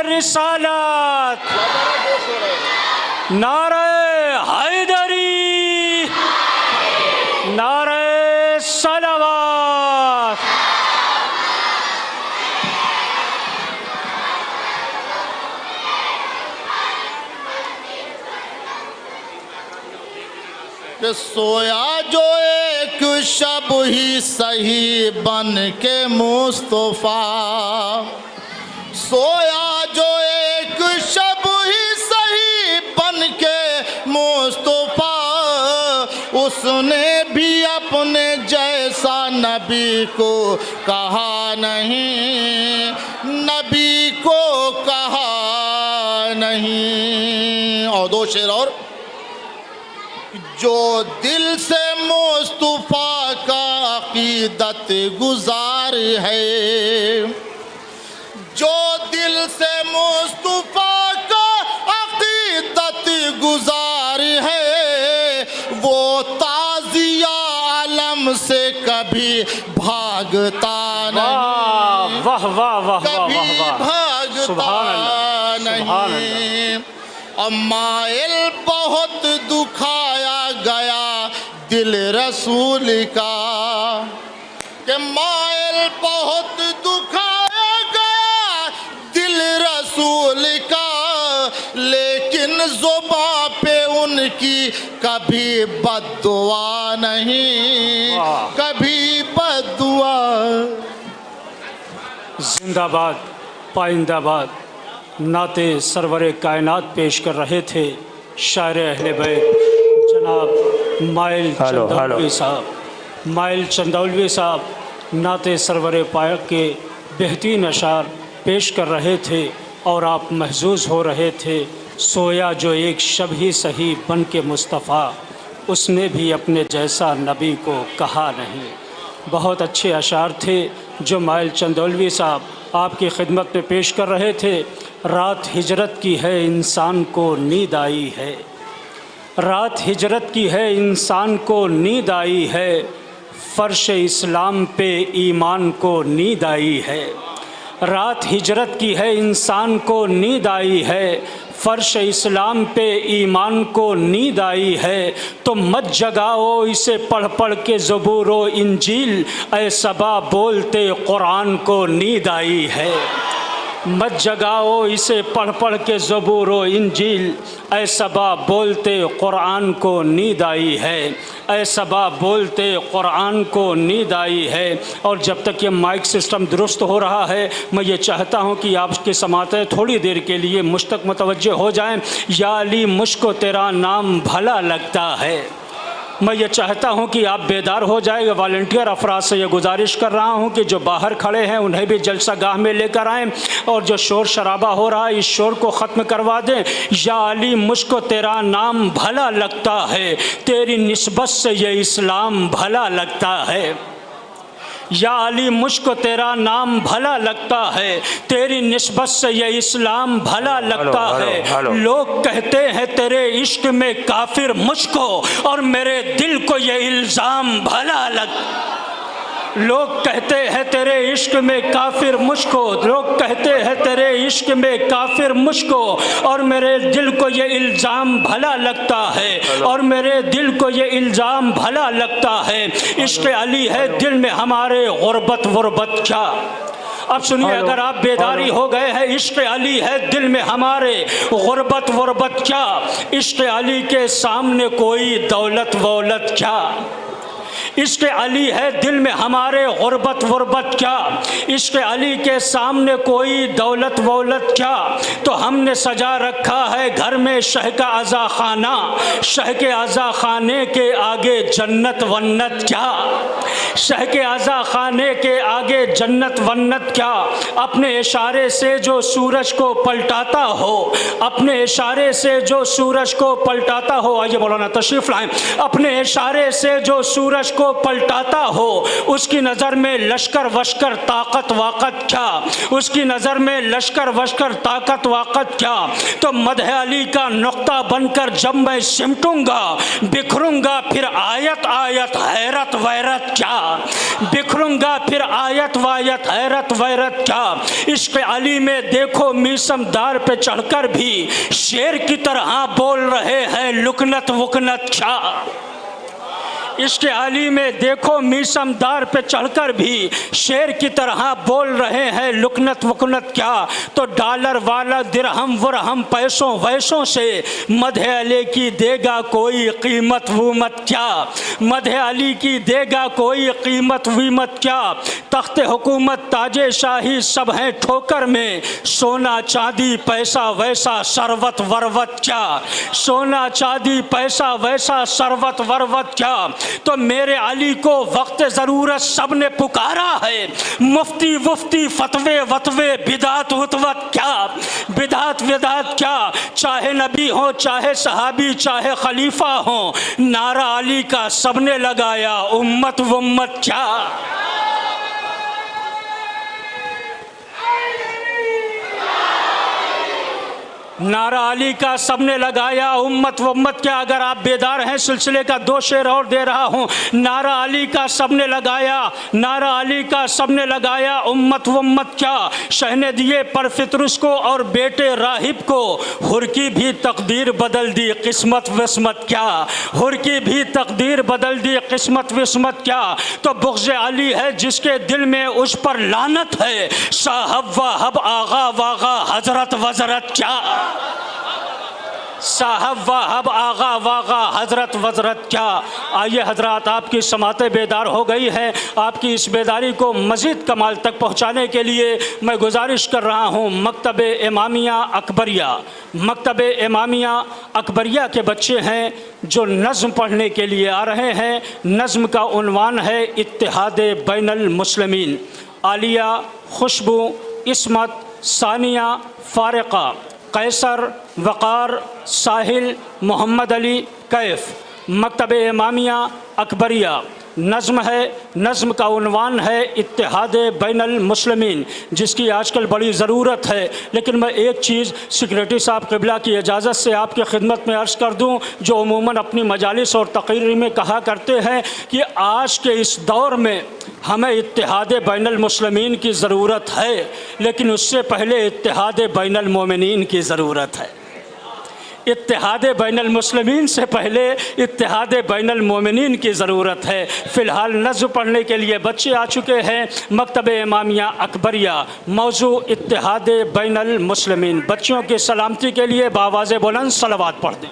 رسالت، نعرہ حیدری، نعرہ صلوات. کہ سویا جو ایک شب ہی سہی بن کے مصطفیٰ، سویا جو ایک شب ہی سہی بن کے مصطفیٰ، اس نے بھی اپنے جیسا نبی کو کہا نہیں، نبی کو کہا نہیں. اور دو شعر اور. جو دل سے مصطفیٰ کا عقیدت گزار ہے، جو دل سے مصطفیٰ کا عقیدت گزار ہے، وہ تعزیہ علم سے کبھی بھاگتا نہیں، واہ واہ واہ کبھی واہ واہ، سبحان بھاگتا اللہ، سبحان اللہ۔ نہیں۔ مائل بہت دکھایا گیا دل رسول کا، کہ مائل بہت دکھایا گیا دل رسول کا، لیکن زباں پہ ان کی کبھی بد دعا نہیں، کبھی بد دعا۔ زندہ باد، پائندہ باد، نعت سرور کائنات پیش کر رہے تھے شاعر اہل بیت جناب مائل چندولوی صاحب۔ مائل چندولوی صاحب نعت سرور پاک کے بہترین اشعار پیش کر رہے تھے اور آپ محظوظ ہو رہے تھے۔ سویا جو ایک شب ہی سہی بن کے مصطفیٰ، اس نے بھی اپنے جیسا نبی کو کہا نہیں۔ بہت اچھے اشعار تھے جو مائل چندولوی صاحب آپ کی خدمت میں پیش کر رہے تھے۔ رات ہجرت کی ہے انسان کو نیند آئی ہے، رات ہجرت کی ہے انسان کو نیند آئی ہے، فرش اسلام پہ ایمان کو نیند آئی ہے۔ رات ہجرت کی ہے انسان کو نیند آئی ہے، فرش اسلام پہ ایمان کو نیند آئی ہے، تو مت جگاؤ اسے پڑھ پڑھ کے زبور و انجیل، اے صبا بولتے قرآن کو نیند آئی ہے۔ مت جگاؤ اسے پڑھ پڑھ کے زبور و انجیل، اے صبا بولتے قرآن کو نیند آئی ہے، اے صبا بولتے قرآن کو نیند آئی ہے۔ اور جب تک یہ مائک سسٹم درست ہو رہا ہے، میں یہ چاہتا ہوں کہ آپ کی سماعتیں تھوڑی دیر کے لیے مجھ تک متوجہ ہو جائیں۔ یا علی مجھ کو تیرا نام بھلا لگتا ہے۔ میں یہ چاہتا ہوں کہ آپ بیدار ہو جائیں۔ والنٹیئر افراد سے یہ گزارش کر رہا ہوں کہ جو باہر کھڑے ہیں انہیں بھی جلسہ گاہ میں لے کر آئیں، اور جو شور شرابہ ہو رہا ہے اس شور کو ختم کروا دیں۔ یا علی مجھ کو تیرا نام بھلا لگتا ہے، تیری نسبت سے یہ اسلام بھلا لگتا ہے۔ یا علی مجھ کو تیرا نام بھلا لگتا ہے، تیری نسبت سے یہ اسلام بھلا لگتا ہے۔ لوگ کہتے ہیں تیرے عشق میں کافر مجھ کو، اور میرے دل کو یہ الزام بھلا لگتا۔ لوگ کہتے ہیں تیرے عشق میں کافر مجھ کو، لوگ کہتے ہیں تیرے عشق میں کافر مجھ کو، اور میرے دل کو یہ الزام بھلا لگتا ہے، اور میرے دل کو یہ الزام بھلا لگتا ہے۔ عشق علی ہے دل میں ہمارے غربت غربت کیا۔ اب سنیے، اگر آپ بیداری ہو گئے ہیں، عشق علی ہے دل میں ہمارے غربت غربت کیا، عشق علی کے سامنے کوئی دولت وولت کیا۔ عشق علی ہے دل میں ہمارے غربت غربت کیا، عشق علی کے سامنے کوئی دولت وولت کیا۔ تو ہم نے سجا رکھا ہے گھر میں شہ کا عزا خانہ، شہ کے عزا خانے کے آگے جنت ونت کیا، شہ کے عزا خانے کے آگے جنت ونت کیا۔ اپنے اشارے سے جو سورج کو پلٹاتا ہو، اپنے اشارے سے جو سورج کو پلٹاتا ہو، آئیے مولانا تشریف لائیں۔ اپنے اشارے سے جو سورج کو پلٹاتا ہو، اس کی نظر میں لشکر وشکر طاقت واقت کیا، اس کی نظر میں لشکر وشکر طاقت واقت کیا۔ تو مدح علی کا نقطہ بن کر جب میں سمٹوں گا، بکھروں گا پھر آیت آیت حیرت ویرت کیا، بکھروں گا پھر آیت وایت حیرت ویرت کیا۔ عشق علی میں دیکھو میسم دار پہ چڑھ کر بھی شیر کی طرح بول رہے ہیں لکنت وکنت کیا۔ عشق علی میں دیکھو میسم دار پہ چڑھ کر بھی شیر کی طرح بول رہے ہیں لکنت وکنت کیا۔ تو ڈالر والا درہم ورہم پیسوں ویسوں سے مدح علی کی دے گا کوئی قیمت ویمت کیا، مدح علی کی دے گا کوئی قیمت ویمت کیا۔ تخت حکومت تاج شاہی سب ہیں ٹھوکر میں، سونا چاندی پیسہ ویسا ثروت وروت کیا، سونا چاندی پیسہ ویسا ثروت وروت کیا۔ تو میرے علی کو وقت ضرورت سب نے پکارا ہے. مفتی وفتی فتوے وتوے بدعت وتوت کیا، بدعت ودعت کیا، چاہے نبی ہوں چاہے صحابی چاہے خلیفہ ہوں، نعرہ علی کا سب نے لگایا، امت ومت کیا. نعرہ علی کا سب نے لگایا، امت ومت کیا. اگر آپ بیدار ہیں سلسلے کا 2 شعر اور دے رہا ہوں. نعرہ علی کا سب نے لگایا، نعرہ علی کا سب نے لگایا، امت ومت کیا. شہنے دیے پر فطرس کو اور بیٹے راہب کو، حر کی بھی تقدیر بدل دی قسمت وسمت کیا، حر کی بھی تقدیر بدل دی قسمت وسمت کیا. تو بغض علی ہے جس کے دل میں اس پر لعنت ہے، صاحب واہب آغا واغا حضرت وزرت کیا، صاحب واہب آغا واغا حضرت وزرت کیا. آئیے حضرات، آپ کی سماعت بیدار ہو گئی ہے. آپ کی اس بیداری کو مزید کمال تک پہنچانے کے لیے میں گزارش کر رہا ہوں مکتب امامیہ اکبریہ، مکتب امامیہ اکبریہ کے بچے ہیں جو نظم پڑھنے کے لیے آ رہے ہیں. نظم کا عنوان ہے اتحاد بین المسلمین. عالیہ، خوشبو، عصمت، ثانیہ، فارقہ، قیصر، وقار، ساحل، محمد علی، کیف. مکتب امامیہ اکبریہ. نظم ہے، نظم کا عنوان ہے اتحاد بین المسلمین، جس کی آج کل بڑی ضرورت ہے. لیکن میں ایک چیز سیکریٹری صاحب قبلہ کی اجازت سے آپ کی خدمت میں عرض کر دوں، جو عموماً اپنی مجالس اور تقریر میں کہا کرتے ہیں کہ آج کے اس دور میں ہمیں اتحاد بین المسلمین کی ضرورت ہے، لیکن اس سے پہلے اتحاد بین المومنین کی ضرورت ہے. اتحاد بین المسلمین سے پہلے اتحاد بین المومنین کی ضرورت ہے. فی الحال نظم پڑھنے کے لیے بچے آ چکے ہیں. مکتب امامیہ اکبریہ، موضوع اتحاد بین المسلمین. بچوں کی سلامتی کے لیے بآواز بلند صلوات پڑھ دیں.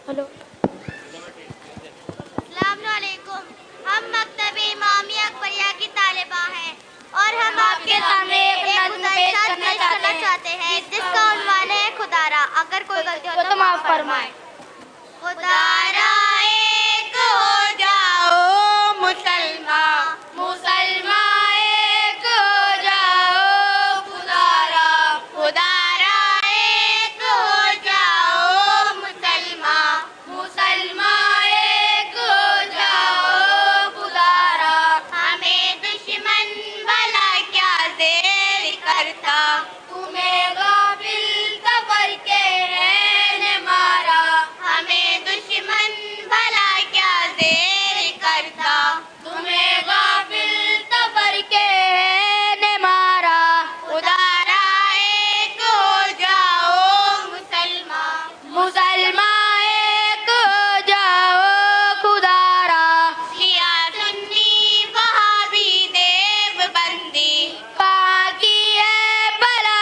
ہلو، السلام علیکم. ہم مکتب امامیہ اکبریہ کی طالبہ ہیں اور ہم آپ کے سامنے ایک نظم پیش کرنا چاہتے ہیں جس کا عنوان ہے خدا را. اگر کوئی غلطی ہو تو معاف فرمائیں. خدا را ایک ہو جاؤ مسلمان، مسلمان ایک ہو جاؤ. خدا را، خدا را ایک ہو جاؤ مسلمان، مسلمان ایک ہو جاؤ. خدا را ہمیں دشمن بھلا کیا زیر کرتا، تمہیں غافل سفر کے ہے نے مارا. ہمیں دشمن بھلا کیا زیر کرتا، تمہیں غافل سفر کے ہے نے مارا. خدا را ایک ہو جاؤ مسلمان، مسلمان ایک ہو جاؤ. خدا را شیعہ سنی وہابی دیوبندی کہاں کی ہے بلا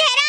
13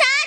7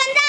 15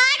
8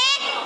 1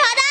14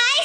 22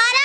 12,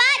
5,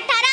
18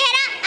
13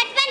55,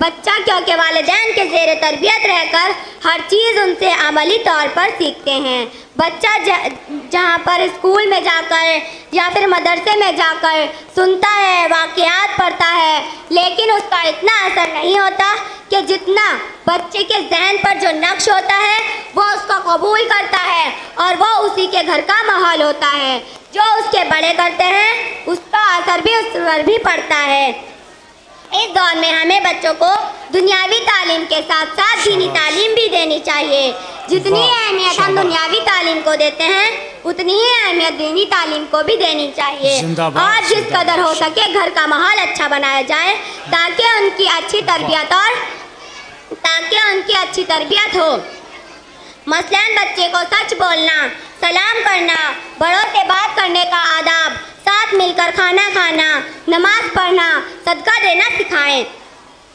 بچہ کیونکہ والدین کے زیر تربیت رہ کر ہر چیز ان سے عملی طور پر سیکھتے ہیں۔ بچہ جہاں پر اسکول میں جا کر یا پھر مدرسے میں جا کر سنتا ہے، واقعات پڑھتا ہے، لیکن اس کا اتنا اثر نہیں ہوتا کہ جتنا بچے کے ذہن پر جو نقش ہوتا ہے وہ اس کو قبول کرتا ہے اور وہ اسی کے گھر کا ماحول ہوتا ہے۔ جو اس کے بڑے کرتے ہیں اس کا اثر بھی اس پر بھی پڑتا ہے۔ اس دور میں ہمیں بچوں کو دنیاوی تعلیم کے ساتھ ساتھ دینی تعلیم بھی دینی چاہیے۔ جتنی اہمیت ہم دنیاوی تعلیم کو دیتے ہیں اتنی ہی اہمیت دینی تعلیم کو بھی دینی چاہیے، اور جس قدر ہو سکے گھر کا ماحول اچھا بنایا جائے تاکہ ان کی اچھی تربیت ہو۔ مثلاً بچے کو سچ بولنا، سلام کرنا، بڑوں سے بات کرنے کا آداب، ساتھ مل کر کھانا کھانا، نماز پڑھنا، صدقہ دینا سکھائیں۔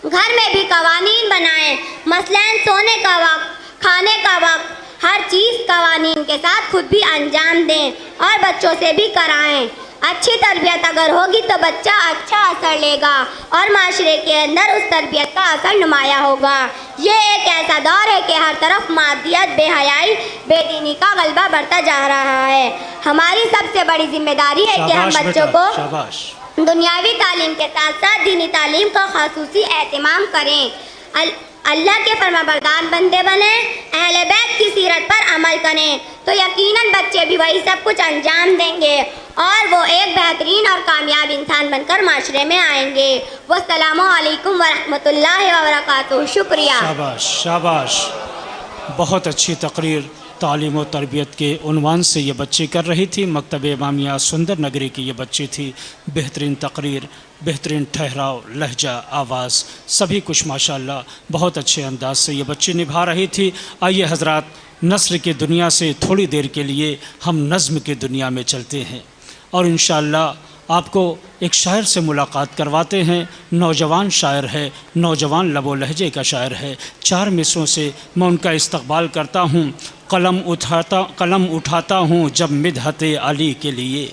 گھر میں بھی قوانین بنائیں، مثلاً سونے کا وقت، کھانے کا وقت، ہر چیز قوانین کے ساتھ خود بھی انجام دیں اور بچوں سے بھی کرائیں۔ اچھی تربیت اگر ہوگی تو بچہ اچھا اثر لے گا اور معاشرے کے اندر اس تربیت کا اثر نمایاں ہوگا۔ یہ ایک ایسا دور ہے کہ ہر طرف مادیت، بے حیائی، بے دینی کا غلبہ بڑھتا جا رہا ہے۔ ہماری سب سے بڑی ذمہ داری ہے کہ ہم بچوں کو دنیاوی تعلیم کے ساتھ ساتھ دینی تعلیم کا خصوصی اہتمام کریں، اللہ کے فرمانبردار بندے بنیں، اہل بیت کی سیرت پر عمل کریں تو یقیناً بچے بھی وہی سب کچھ انجام دیں گے اور وہ ایک بہترین اور کامیاب انسان بن کر معاشرے میں آئیں گے۔ والسلام علیکم ورحمۃ اللہ وبرکاتہ۔ شکریہ۔ شاباش شاباش، بہت اچھی تقریر تعلیم و تربیت کے عنوان سے یہ بچی کر رہی تھی۔ مکتب امامیہ سندر نگری کی یہ بچی تھی۔ بہترین تقریر، بہترین ٹھہراؤ، لہجہ، آواز، سبھی کچھ ماشاءاللہ بہت اچھے انداز سے یہ بچی نبھا رہی تھی۔ آئیے حضرات، نثر کی دنیا سے تھوڑی دیر کے لیے ہم نظم کی دنیا میں چلتے ہیں اور انشاءاللہ آپ کو ایک شاعر سے ملاقات کرواتے ہیں۔ نوجوان شاعر ہے، نوجوان لب و لہجے کا شاعر ہے۔ 4 مصروں سے میں ان کا استقبال کرتا ہوں۔ قلم اٹھاتا ہوں جب مدحت علی کے لیے،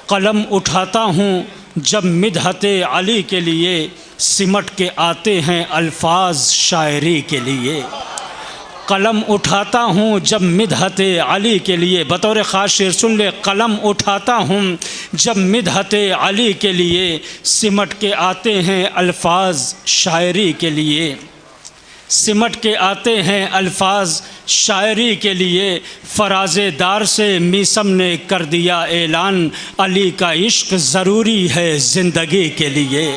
قلم اٹھاتا ہوں جب مدحت علی کے لیے، سمٹ کے آتے ہیں الفاظ شاعری کے لیے۔ قلم اٹھاتا ہوں جب مدحت علی کے لیے، بطور خاص شعر سن لے۔ قلم اٹھاتا ہوں جب مدحت علی کے لیے، سمٹ کے آتے ہیں الفاظ شاعری کے لیے، سمٹ کے آتے ہیں الفاظ شاعری کے لیے۔ فراز دار سے میسم نے کر دیا اعلان، علی کا عشق ضروری ہے زندگی کے لیے۔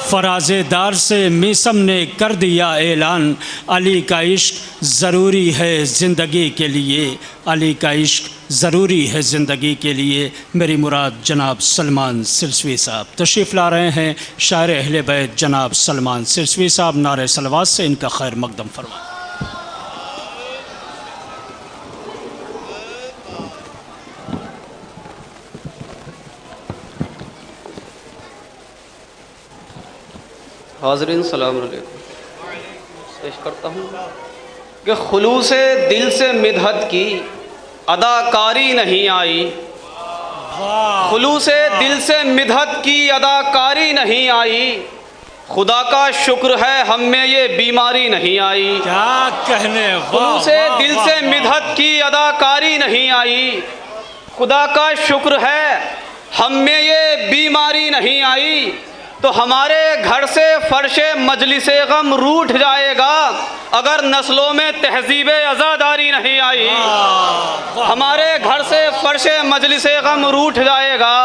فراز دار سے میسم نے کر دیا اعلان، علی کا عشق ضروری ہے زندگی کے لیے، علی کا عشق ضروری ہے زندگی کے لیے۔ میری مراد جناب سلمان سلسوی صاحب تشریف لا رہے ہیں۔ شاعر اہل بیت جناب سلمان سلسوی صاحب نعرہ صلوات سے ان کا خیر مقدم فرمائیں۔ حاضرین السلام علیکم۔ پیش کرتا ہوں کہ خلوص دل سے مدحت کی اداکاری نہیں آئی، خلوص دل سے مدحت کی اداکاری نہیں آئی، خدا کا شکر ہے ہم میں یہ بیماری نہیں آئی۔ کیا کہنے، خلوص دل سے مدحت کی اداکاری نہیں آئی، خدا کا شکر ہے ہم میں یہ بیماری نہیں آئی، تو ہمارے گھر سے فرش مجلس غم روٹھ جائے گا اگر نسلوں میں تہذیب عزاداری نہیں آئی۔ ہمارے گھر سے فرش مجلس غم روٹھ جائے گا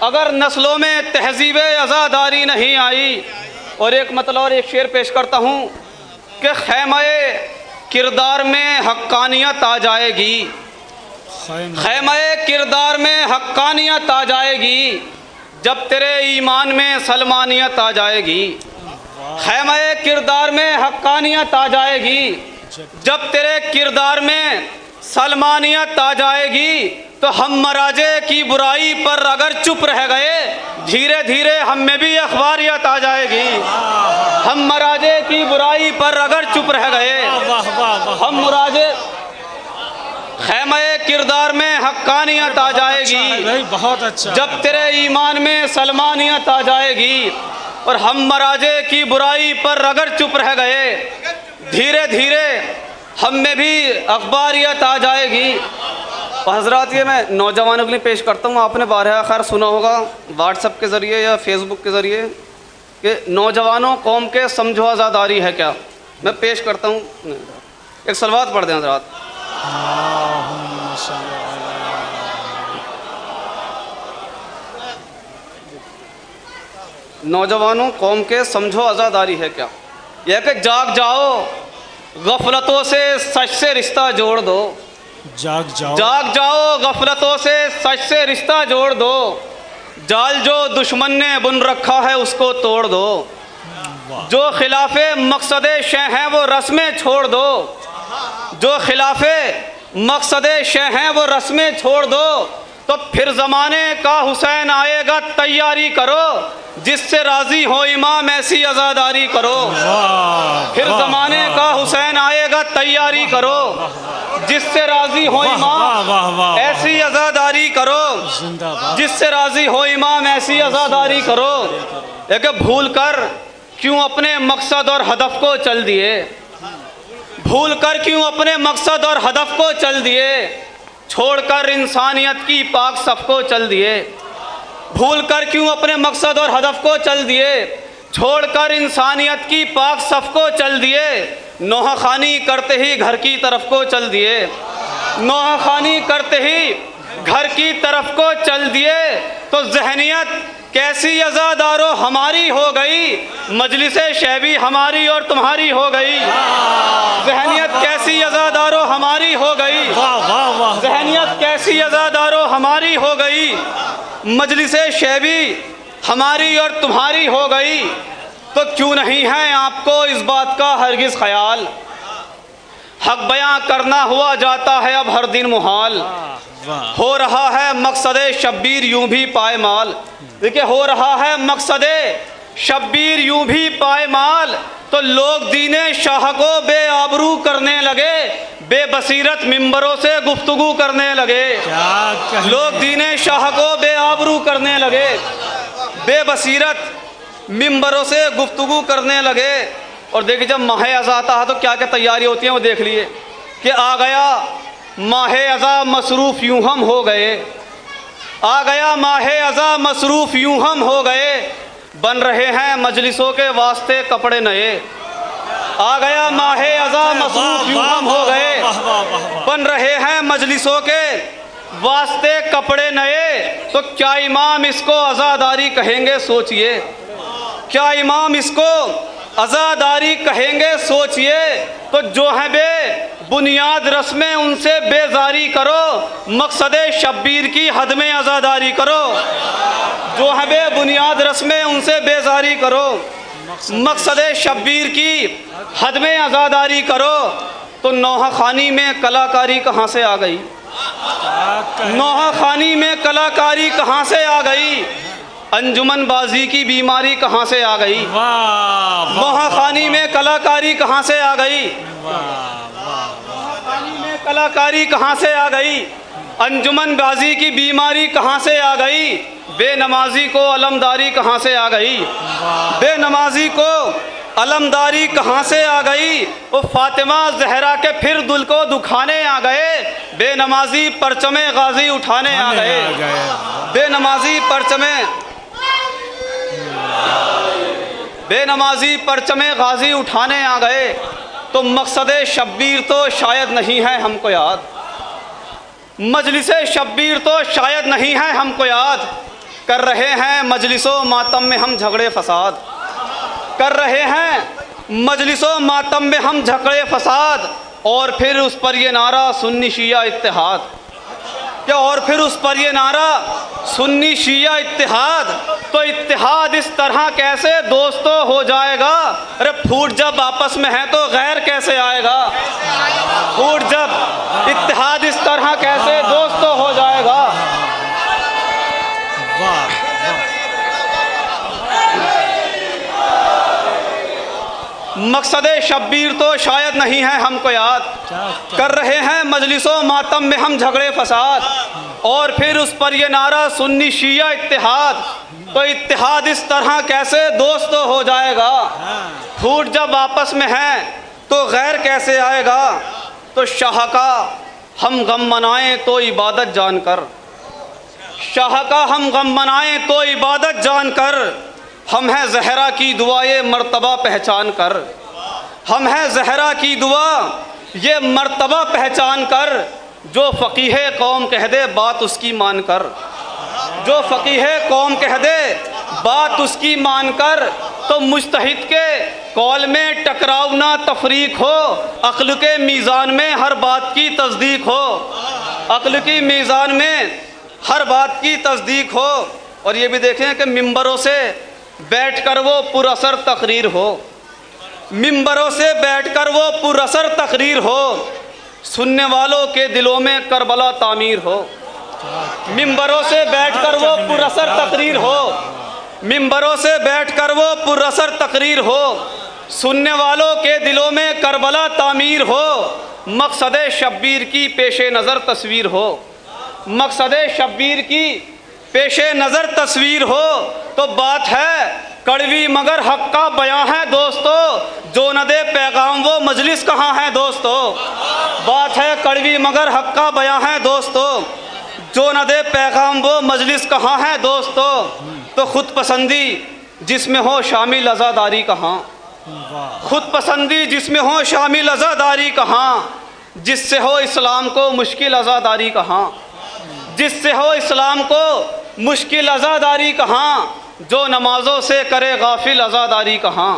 اگر نسلوں میں تہذیب عزاداری نہیں آئی۔ اور ایک مطلب اور ایک شعر پیش کرتا ہوں کہ خیمہ کردار میں حقانیت آ جائے گی، خیمہ کردار میں حقانیت آ جائے گی جب تیرے ایمان میں سلمانیت آ جائے گی، خیمہ کردار میں حقانیت آ جائے گی جب تیرے کردار میں سلمانیت آ جائے گی، تو ہم مراجع کی برائی پر اگر چپ رہ گئے دھیرے دھیرے ہم میں بھی اخباریت آ جائے گی۔ ہم مراجع کی برائی پر اگر چپ رہ گئے، ہم مراجع خیمہ کردار میں حقانیت آ جائے گی بہت اچھا، جب تیرے ایمان میں سلمانیت آ جائے گی۔ اور ہم مراجے کی برائی پر اگر چپ رہ گئے، دھیرے دھیرے ہم میں بھی اخباریت آ جائے گی۔ حضرات یہ میں نوجوانوں کے لیے پیش کرتا ہوں، آپ نے بارہا خیر سنا ہوگا واٹس ایپ کے ذریعے یا فیس بک کے ذریعے کہ نوجوانوں قوم کے سمجھو آزاداری ہے کیا۔ میں پیش کرتا ہوں، ایک صلوات پڑھ دیں حضرات۔ نوجوانوں قوم کے سمجھو آزاداری ہے کیا، یہ کہ جاگ جاؤ غفلتوں سے سچ سے رشتہ جوڑ دو، جاگ جاؤ غفلتوں سے سچ سے رشتہ جوڑ دو، جال جو دشمن نے بن رکھا ہے اس کو توڑ دو، جو خلاف مقصد شے ہیں وہ رسمیں چھوڑ دو، جو خلاف مقصد شے ہیں وہ رسمیں چھوڑ دو، تو پھر زمانے کا حسین آئے گا تیاری کرو، جس سے راضی ہو امام ایسی عزاداری کرو، پھر زمانے کا حسین آئے گا تیاری کرو، جس سے راضی ہو امام ایسی عزاداری کرو، جس سے راضی ہو امام ایسی عزاداری کرو۔ کہ بھول کر کیوں اپنے مقصد اور ہدف کو چل دیے، بھول کر کیوں اپنے مقصد اور ہدف کو چل دیے، چھوڑ کر انسانیت کی پاک صف کو چل دیے، بھول کر کیوں اپنے مقصد اور ہدف کو چل دیے، چھوڑ کر انسانیت کی پاک صف کو چل دیے، نوحہ خوانی کرتے ہی گھر کی طرف کو چل دیے، نوحہ خوانی کرتے ہی گھر کی طرف کو چل دیے، تو ذہنیت کیسی عزادارو ہماری ہو گئی، مجلس شیبی ہماری اور تمہاری ہو گئی، ذہنیت کیسی عزادارو ہماری ہو گئی، ذہنیت کیسی عزادارو ہماری ہو گئی، مجلس شیبی ہماری اور تمہاری ہو گئی، تو کیوں نہیں ہے آپ کو اس بات کا ہرگز خیال، حق بیاں کرنا ہوا جاتا ہے اب ہر دن محال، ہو رہا ہے مقصد شبیر یوں بھی پائمال، دیکھیں ہو رہا ہے مقصد شبیر یوں بھی پائمال، تو لوگ دین شاہ کو بے آبرو کرنے لگے، بے بصیرت ممبروں سے گفتگو کرنے لگے، لوگ دین شاہ کو بے آبرو کرنے لگے، بے بصیرت ممبروں سے گفتگو کرنے لگے۔ اور دیکھیں جب ماہ ازاں آتا ہے تو کیا کیا تیاری ہوتی ہیں وہ دیکھ لیے کہ آ گیا ماہ ازاں مصروف یوں ہم ہو گئے، آ گیا ماہ ازاں مصروف یوں ہم ہو گئے، بن رہے ہیں مجلسوں کے واسطے کپڑے نئے، آ گیا ماہ ازاں مصروف یوں ہم ہو گئے، بن رہے ہیں مجلسوں کے واسطے کپڑے نئے، تو کیا امام اس کو عزاداری کہیں گے سوچئے، کیا امام اس کو عزاداری کہیں گے سوچئے، تو جو ہیں بے بنیاد رسمیں ان سے بیزاری کرو، مقصد شبیر کی حد میں عزاداری کرو، جو ہیں بے بنیاد رسمیں ان سے بیزاری کرو، مقصد شبیر کی حد میں عزاداری کرو۔ تو نوحہ خوانی میں کلاکاری کہاں سے آ گئی، نوحہ خوانی میں کلاکاری کہاں سے آ گئی، انجمن بازی کی بیماری کہاں سے آ گئی، نوحہ خوانی میں کلاکاری کہاں سے آ گئی، کلاکاری کہاں سے آ گئی، انجمن بازی کی بیماری کہاں سے آ گئی، بے نمازی کو علمداری کہاں سے آ گئی، بے نمازی کو علمداری کہاں سے آ گئی، وہ فاطمہ زہرا کے پھر دل کو دکھانے آ گئے، بے نمازی پرچم غازی اٹھانے آ گئے، بے نمازی پرچم غازی اٹھانے آ گئے، تو مقصد شبیر تو شاید نہیں ہے ہم کو یاد، مجلس شبیر تو شاید نہیں ہے ہم کو یاد، کر رہے ہیں مجلس و ماتم میں ہم جھگڑے فساد، کر رہے ہیں مجلس و ماتم میں ہم جھگڑے فساد، اور پھر اس پر یہ نعرہ سنی شیعہ اتحاد، کیا اور پھر اس پر یہ نعرہ سنی شیعہ اتحاد، تو اتحاد اس طرح کیسے دوستوں ہو جائے گا، ارے پھوٹ جب آپس میں ہے تو غیر کیسے آئے گا، پھوٹ جب اتحاد اس طرح کیسے دوستوں ہو جائے گا۔ مقصد شبیر تو شاید نہیں ہے ہم کو یاد، کر رہے ہیں مجلس و ماتم میں ہم جھگڑے فساد، اور پھر اس پر یہ نعرہ سنی شیعہ اتحاد، تو اتحاد اس طرح کیسے دوست ہو جائے گا؟ پھوٹ جب آپس میں ہے تو غیر کیسے آئے گا؟ تو شاہ کا ہم غم منائیں تو عبادت جان کر، شاہ کا ہم غم منائیں تو عبادت جان کر، ہم ہیں زہرا کی دعا یہ مرتبہ پہچان کر، ہم ہیں زہرا کی دعا یہ مرتبہ پہچان کر، جو فقیہ قوم کہہ دے بات اس کی مان کر، جو فقیہ قوم کہہ دے بات اس کی مان کر، تو مجتہد کے قول میں ٹکراؤ نہ تفریق ہو، عقل کے میزان میں ہر بات کی تصدیق ہو، عقل کی میزان میں ہر بات کی تصدیق ہو۔ اور یہ بھی دیکھیں کہ ممبروں سے بیٹھ کر وہ پر اثر تقریر ہو، ممبروں سے بیٹھ کر وہ پر اثر تقریر ہو، سننے والوں کے دلوں میں کربلا تعمیر ہو، ممبروں سے بیٹھ کر وہ پر اثر تقریر ہو، ممبروں سے بیٹھ کر وہ پر اثر تقریر ہو، سننے والوں کے دلوں میں کربلا تعمیر ہو، مقصد شبیر کی پیش نظر تصویر ہو، مقصد شبیر کی پیش نظر تصویر ہو۔ تو بات ہے کڑوی مگر حق کا بیاں ہے دوستو، جو نہ دے پیغام وہ مجلس کہاں ہے دوستو، بات ہے کڑوی مگر حق کا بیاں ہے دوستو، جو نہ دے پیغام وہ مجلس کہاں ہے دوستو۔ تو خود پسندی جس میں ہو شامل عزاداری کہاں، خود پسندی جس میں ہو شامل عزاداری کہاں، جس سے ہو اسلام کو مشکل عزاداری کہاں، جس سے ہو اسلام کو مشکل عزاداری کہاں، جو نمازوں سے کرے غافل عزاداری کہاں،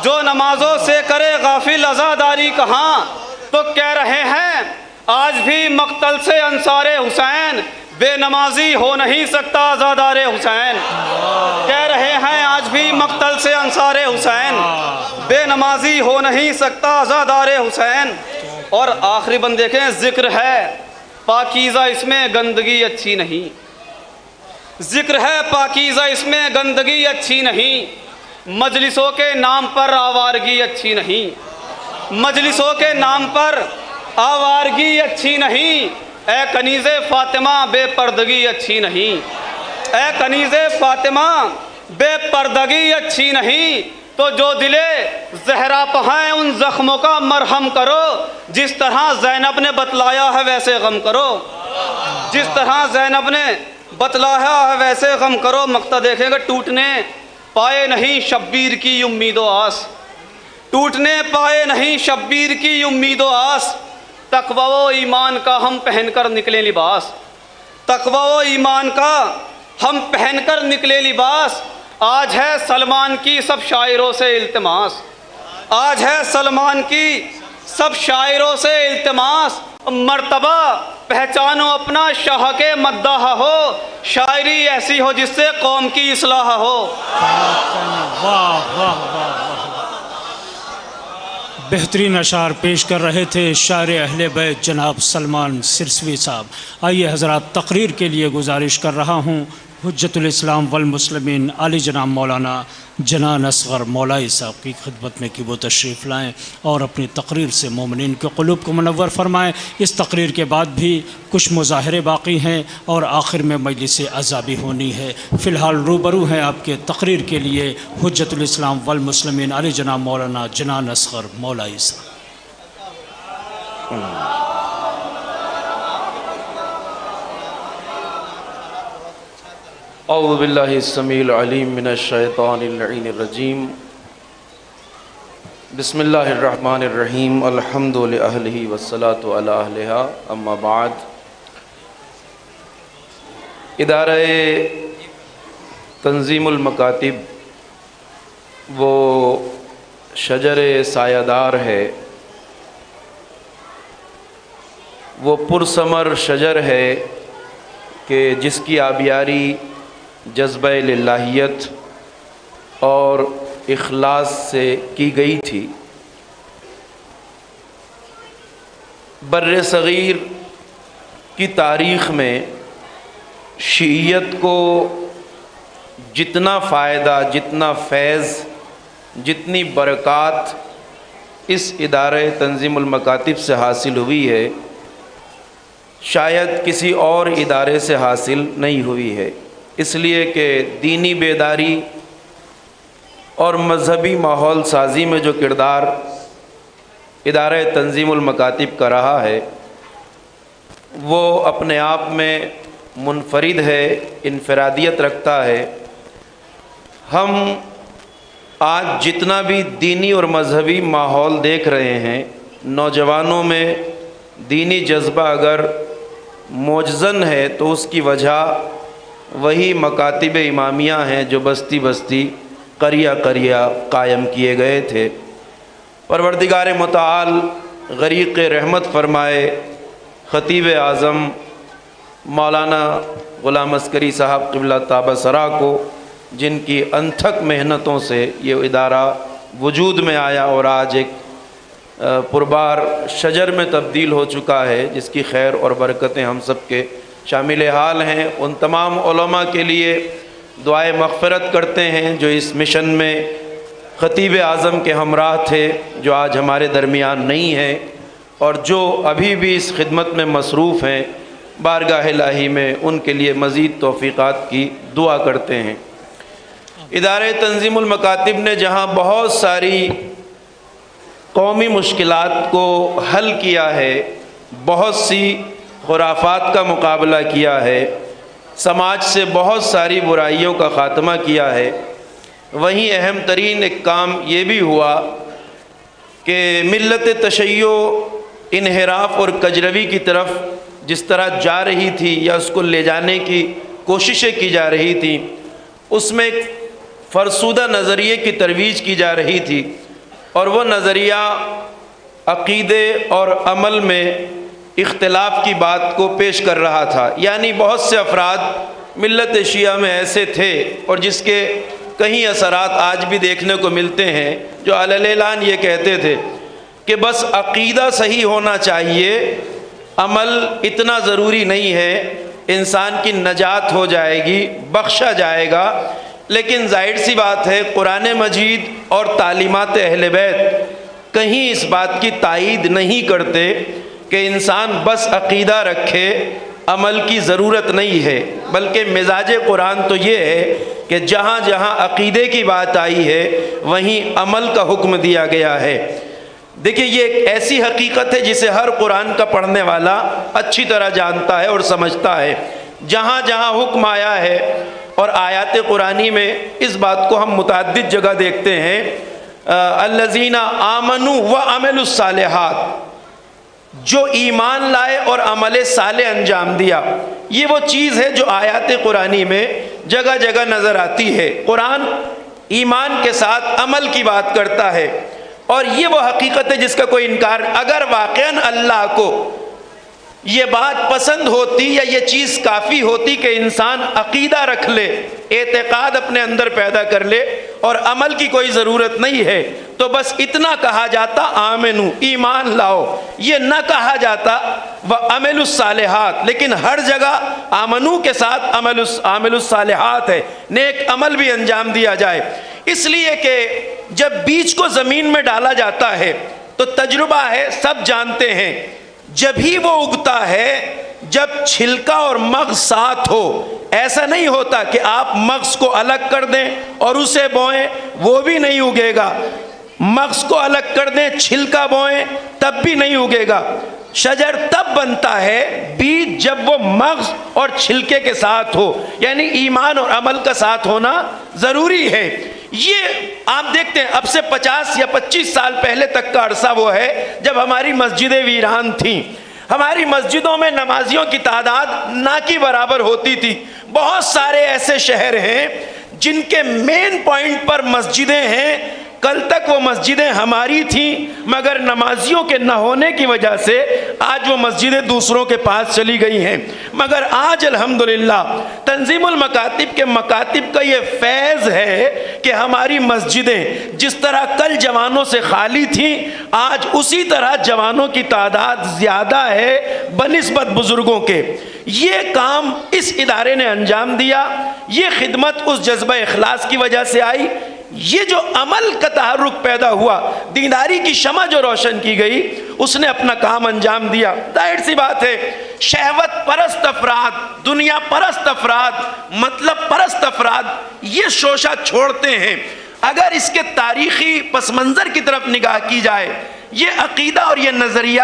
جو نمازوں سے کرے غافل عزاداری کہاں۔ تو کہہ رہے ہیں آج بھی مقتل سے انصار حسین، بے نمازی ہو نہیں سکتا عزادار حسین، کہہ رہے ہیں آج بھی مقتل سے انصار حسین، بے نمازی ہو نہیں سکتا عزادار حسین۔ اور آخری بند دیکھیں، ذکر ہے پاکیزہ اس میں گندگی اچھی نہیں، ذکر ہے پاکیزہ اس میں گندگی اچھی نہیں، مجلسوں کے نام پر آوارگی اچھی نہیں، مجلسوں کے نام پر آوارگی اچھی نہیں، اے کنیز فاطمہ بے پردگی اچھی نہیں، اے کنیز فاطمہ بے پردگی اچھی نہیں۔ تو جو دلے زہرا پہائیں ان زخموں کا مرہم کرو، جس طرح زینب نے بتلایا ہے ویسے غم کرو، جس طرح زینب نے بتلایا ہے ویسے غم کرو۔ مقطع دیکھیں گے، ٹوٹنے پائے نہیں شبیر کی امید و آس، ٹوٹنے پائے نہیں شبیر کی امید و آس، تقوی و ایمان کا ہم پہن کر نکلے لباس، تقوی و ایمان کا ہم پہن کر نکلے لباس۔ آج ہے سلمان کی سب شاعروں سے التماس، آج ہے سلمان کی سب شاعروں سے التماس، مرتبہ پہچانو اپنا شاہ کے مداح ہو، شاعری ایسی ہو جس سے قوم کی اصلاح ہو۔ واہ واہ واہ، بہترین اشعار پیش کر رہے تھے شاعر اہل بیت جناب سلمان سرسوی صاحب۔ آئیے حضرات، تقریر کے لیے گزارش کر رہا ہوں حجت الاسلام والمسلمین علی جناب مولانا جنان اصغر مولائی صاحب کی خدمت میں کہ وہ تشریف لائیں اور اپنی تقریر سے مومنین کے قلوب کو منور فرمائیں۔ اس تقریر کے بعد بھی کچھ مظاہرے باقی ہیں اور آخر میں مجلس عزا بھی ہونی ہے۔ فی الحال روبرو ہیں آپ کے تقریر کے لیے حجت الاسلام والمسلمین علی جناب مولانا جنان اصغر مولائی صاحب۔ اعوذ باللہ السمیع العلیم من الشیطان اللعین الرجیم، بسم اللہ الرحمن الرحیم، الحمد لأہلہ والصلاة علی اہلہا، اما بعد۔ ادارہ تنظیم المکاتب وہ شجر سایہ دار ہے، وہ پرثمر شجر ہے کہ جس کی آبیاری جذبہ للہیت اور اخلاص سے کی گئی تھی۔ بر صغیر کی تاریخ میں شیعیت کو جتنا فائدہ، جتنا فیض، جتنی برکات اس ادارہ تنظیم المکاتب سے حاصل ہوئی ہے، شاید کسی اور ادارے سے حاصل نہیں ہوئی ہے۔ اس لیے کہ دینی بیداری اور مذہبی ماحول سازی میں جو کردار ادارہ تنظیم المکاتب کا رہا ہے وہ اپنے آپ میں منفرد ہے، انفرادیت رکھتا ہے۔ ہم آج جتنا بھی دینی اور مذہبی ماحول دیکھ رہے ہیں، نوجوانوں میں دینی جذبہ اگر موجزن ہے تو اس کی وجہ وہی مکاتب امامیہ ہیں جو بستی بستی قریہ قریہ قائم کیے گئے تھے۔ پروردگار متعال غریق رحمت فرمائے خطیب اعظم مولانا غلام عسکری صاحب قبلہ تابہ سرا کو، جن کی انتھک محنتوں سے یہ ادارہ وجود میں آیا اور آج ایک پربار شجر میں تبدیل ہو چکا ہے، جس کی خیر اور برکتیں ہم سب کے شامل حال ہیں۔ ان تمام علماء کے لیے دعائے مغفرت کرتے ہیں جو اس مشن میں خطیب اعظم کے ہمراہ تھے، جو آج ہمارے درمیان نہیں ہیں اور جو ابھی بھی اس خدمت میں مصروف ہیں۔ بارگاہ الہی میں ان کے لیے مزید توفیقات کی دعا کرتے ہیں۔ ادارہ تنظیم المکاتب نے جہاں بہت ساری قومی مشکلات کو حل کیا ہے، بہت سی خرافات کا مقابلہ کیا ہے، سماج سے بہت ساری برائیوں کا خاتمہ کیا ہے، وہیں اہم ترین ایک کام یہ بھی ہوا کہ ملت تشیع انحراف اور کجروی کی طرف جس طرح جا رہی تھی یا اس کو لے جانے کی کوششیں کی جا رہی تھیں، اس میں ایک فرسودہ نظریے کی ترویج کی جا رہی تھی، اور وہ نظریہ عقیدے اور عمل میں اختلاف کی بات کو پیش کر رہا تھا۔ یعنی بہت سے افراد ملت شیعہ میں ایسے تھے اور جس کے کئی اثرات آج بھی دیکھنے کو ملتے ہیں، جو علی اعلان یہ کہتے تھے کہ بس عقیدہ صحیح ہونا چاہیے، عمل اتنا ضروری نہیں ہے، انسان کی نجات ہو جائے گی، بخشا جائے گا۔ لیکن ظاہر سی بات ہے قرآن مجید اور تعلیمات اہل بیت کہیں اس بات کی تائید نہیں کرتے کہ انسان بس عقیدہ رکھے، عمل کی ضرورت نہیں ہے، بلکہ مزاج قرآن تو یہ ہے کہ جہاں جہاں عقیدے کی بات آئی ہے وہیں عمل کا حکم دیا گیا ہے۔ دیکھیے یہ ایک ایسی حقیقت ہے جسے ہر قرآن کا پڑھنے والا اچھی طرح جانتا ہے اور سمجھتا ہے۔ جہاں جہاں حکم آیا ہے، اور آیات قرآنی میں اس بات کو ہم متعدد جگہ دیکھتے ہیں، الذین آمنوا وعملوا الصالحات، جو ایمان لائے اور عمل صالح انجام دیا، یہ وہ چیز ہے جو آیات قرآنی میں جگہ جگہ نظر آتی ہے۔ قرآن ایمان کے ساتھ عمل کی بات کرتا ہے، اور یہ وہ حقیقت ہے جس کا کوئی انکار، اگر واقعاً اللہ کو یہ بات پسند ہوتی یا یہ چیز کافی ہوتی کہ انسان عقیدہ رکھ لے، اعتقاد اپنے اندر پیدا کر لے اور عمل کی کوئی ضرورت نہیں ہے، تو بس اتنا کہا جاتا آمنو، ایمان لاؤ، یہ نہ کہا جاتا وعملوا الصالحات۔ لیکن ہر جگہ آمنو کے ساتھ عمل الصالحات ہے، نیک عمل بھی انجام دیا جائے، اس لیے کہ جب بیج کو زمین میں ڈالا جاتا ہے تو تجربہ ہے، سب جانتے ہیں، جب ہی وہ اگتا ہے جب چھلکا اور مغز ساتھ ہو۔ ایسا نہیں ہوتا کہ آپ مغز کو الگ کر دیں اور اسے بوئیں، وہ بھی نہیں اگے گا۔ مغز کو الگ کر دیں، چھلکا بوئیں، تب بھی نہیں اگے گا۔ شجر تب بنتا ہے بیج جب وہ مغز اور چھلکے کے ساتھ ہو، یعنی ایمان اور عمل کا ساتھ ہونا ضروری ہے۔ یہ آپ دیکھتے ہیں اب سے 50 یا 25 سال پہلے تک کا عرصہ وہ ہے جب ہماری مسجدیں ویران تھیں۔ ہماری مسجدوں میں نمازیوں کی تعداد نہ کی برابر ہوتی تھی۔ بہت سارے ایسے شہر ہیں جن کے مین پوائنٹ پر مسجدیں ہیں، کل تک وہ مسجدیں ہماری تھیں، مگر نمازیوں کے نہ ہونے کی وجہ سے آج وہ مسجدیں دوسروں کے پاس چلی گئی ہیں۔ مگر آج الحمدللہ تنظیم المکاتب کے مکاتب کا یہ فیض ہے کہ ہماری مسجدیں جس طرح کل جوانوں سے خالی تھیں، آج اسی طرح جوانوں کی تعداد زیادہ ہے بنسبت بزرگوں کے۔ یہ کام اس ادارے نے انجام دیا، یہ خدمت اس جذبہ اخلاص کی وجہ سے آئی، یہ جو عمل کا تحرک پیدا ہوا، دینداری کی شمع جو روشن کی گئی، اس نے اپنا کام انجام دیا۔ ظاہر سی بات ہے شہوت پرست افراد، دنیا پرست افراد، مطلب پرست افراد یہ شوشہ چھوڑتے ہیں۔ اگر اس کے تاریخی پس منظر کی طرف نگاہ کی جائے، یہ عقیدہ اور یہ نظریہ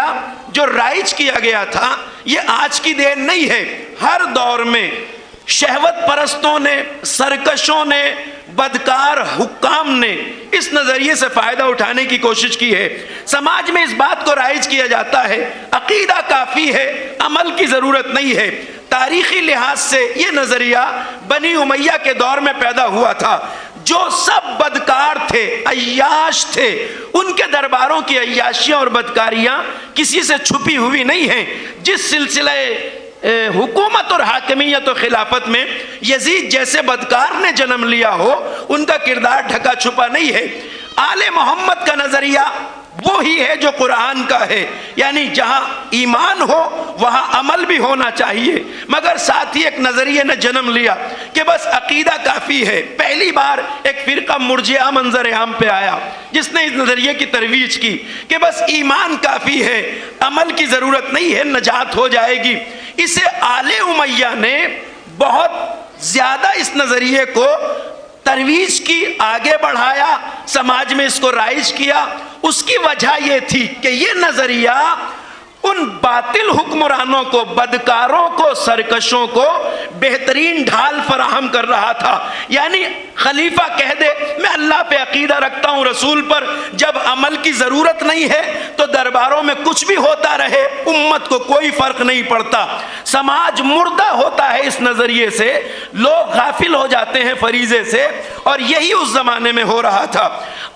جو رائج کیا گیا تھا یہ آج کی دیر نہیں ہے، ہر دور میں شہوت پرستوں نے، سرکشوں نے، بدکار حکام نے اس نظریے سے فائدہ اٹھانے کی کوشش کی ہے۔ سماج میں اس بات کو رائج کیا جاتا ہے عقیدہ کافی ہے، عمل کی ضرورت نہیں ہے۔ تاریخی لحاظ سے یہ نظریہ بنی امیہ کے دور میں پیدا ہوا تھا۔ جو سب بدکار تھے، عیاش تھے، ان کے درباروں کی عیاشیاں اور بدکاریاں کسی سے چھپی ہوئی نہیں ہیں۔ جس سلسلہ حکومت اور حاکمیت و خلافت میں یزید جیسے بدکار نے جنم لیا ہو، ان کا کردار ڈھکا چھپا نہیں ہے۔ آل محمد کا نظریہ وہی ہے جو قرآن کا ہے، یعنی جہاں ایمان ہو وہاں عمل بھی ہونا چاہیے، مگر ساتھ ہی ایک نظریے نے جنم لیا کہ بس عقیدہ کافی ہے۔ پہلی بار ایک فرقہ مرجئہ منظر عام پہ آیا جس نے اس نظریے کی ترویج کی کہ بس ایمان کافی ہے، عمل کی ضرورت نہیں ہے، نجات ہو جائے گی۔ اسے آل امیہ نے بہت زیادہ اس نظریے کو ترویج کی، آگے بڑھایا، سماج میں اس کو رائج کیا۔ اس کی وجہ یہ تھی کہ یہ نظریہ ان باطل حکمرانوں کو، بدکاروں کو، سرکشوں کو بہترین ڈھال فراہم کر رہا تھا۔ یعنی خلیفہ کہہ دے میں اللہ پہ عقیدہ رکھتا ہوں، رسول پر، جب عمل کی ضرورت نہیں ہے تو درباروں میں کچھ بھی ہوتا رہے، امت کو کوئی فرق نہیں پڑتا۔ سماج مردہ ہوتا ہے اس نظریے سے، لوگ غافل ہو جاتے ہیں فریضے سے، اور یہی اس زمانے میں ہو رہا تھا۔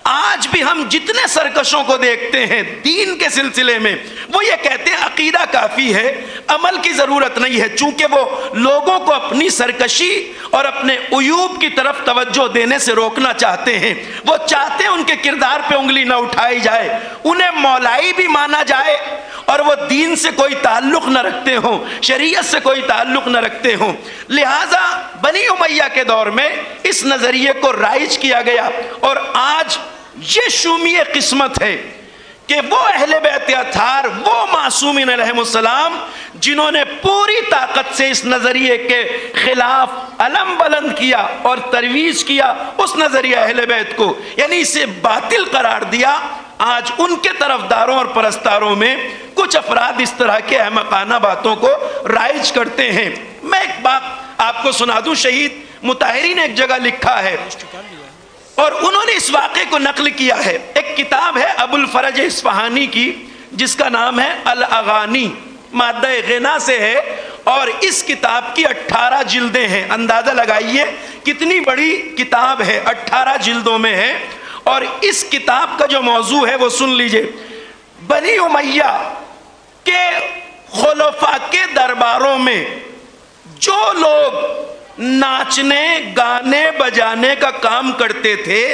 آج بھی ہم جتنے سرکشوں کو دیکھتے ہیں دین کے سلسلے میں، وہ یہ کہتے ہیں عقیدہ کافی ہے، عمل کی ضرورت نہیں ہے، چونکہ وہ لوگوں کو اپنی سرکشی اور اپنے عیوب کی طرف توجہ دینے سے روکنا چاہتے ہیں۔ وہ چاہتے ہیں ان کے کردار پہ انگلی نہ اٹھائی جائے، انہیں مولائی بھی مانا جائے اور وہ دین سے کوئی تعلق نہ رکھتے ہوں، شریعت سے کوئی تعلق نہ رکھتے ہوں۔ لہٰذا بنی امیہ کے دور میں اس نظریے کو رائج کیا گیا، اور آج یہ شومی قسمت ہے کہ وہ اہل بیت اطہار، وہ معصومین علیہم السلام جنہوں نے پوری طاقت سے اس نظریے کے خلاف علم بلند کیا اور ترویج کیا اس نظریہ اہل بیت کو، یعنی اسے باطل قرار دیا، آج ان کے طرفداروں اور پرستاروں میں کچھ افراد اس طرح کے احمقانہ باتوں کو رائج کرتے ہیں۔ میں ایک بات آپ کو سنا دوں، شہید مطہری نے ایک جگہ لکھا ہے اور انہوں نے اس واقعے کو نقل کیا ہے۔ ایک کتاب ہے ابو الفرج اصفہانی کی جس کا نام ہے الاغانی، مادہ غنا سے ہے، اور اس کتاب کی 18 جلدیں ہیں۔ اندازہ لگائیے کتنی بڑی کتاب ہے، 18 جلدوں میں ہے۔ اور اس کتاب کا جو موضوع ہے وہ سن لیجئے۔ بنی امیہ کے خلفاء کے درباروں میں جو لوگ ناچنے، گانے، بجانے کا کام کرتے تھے،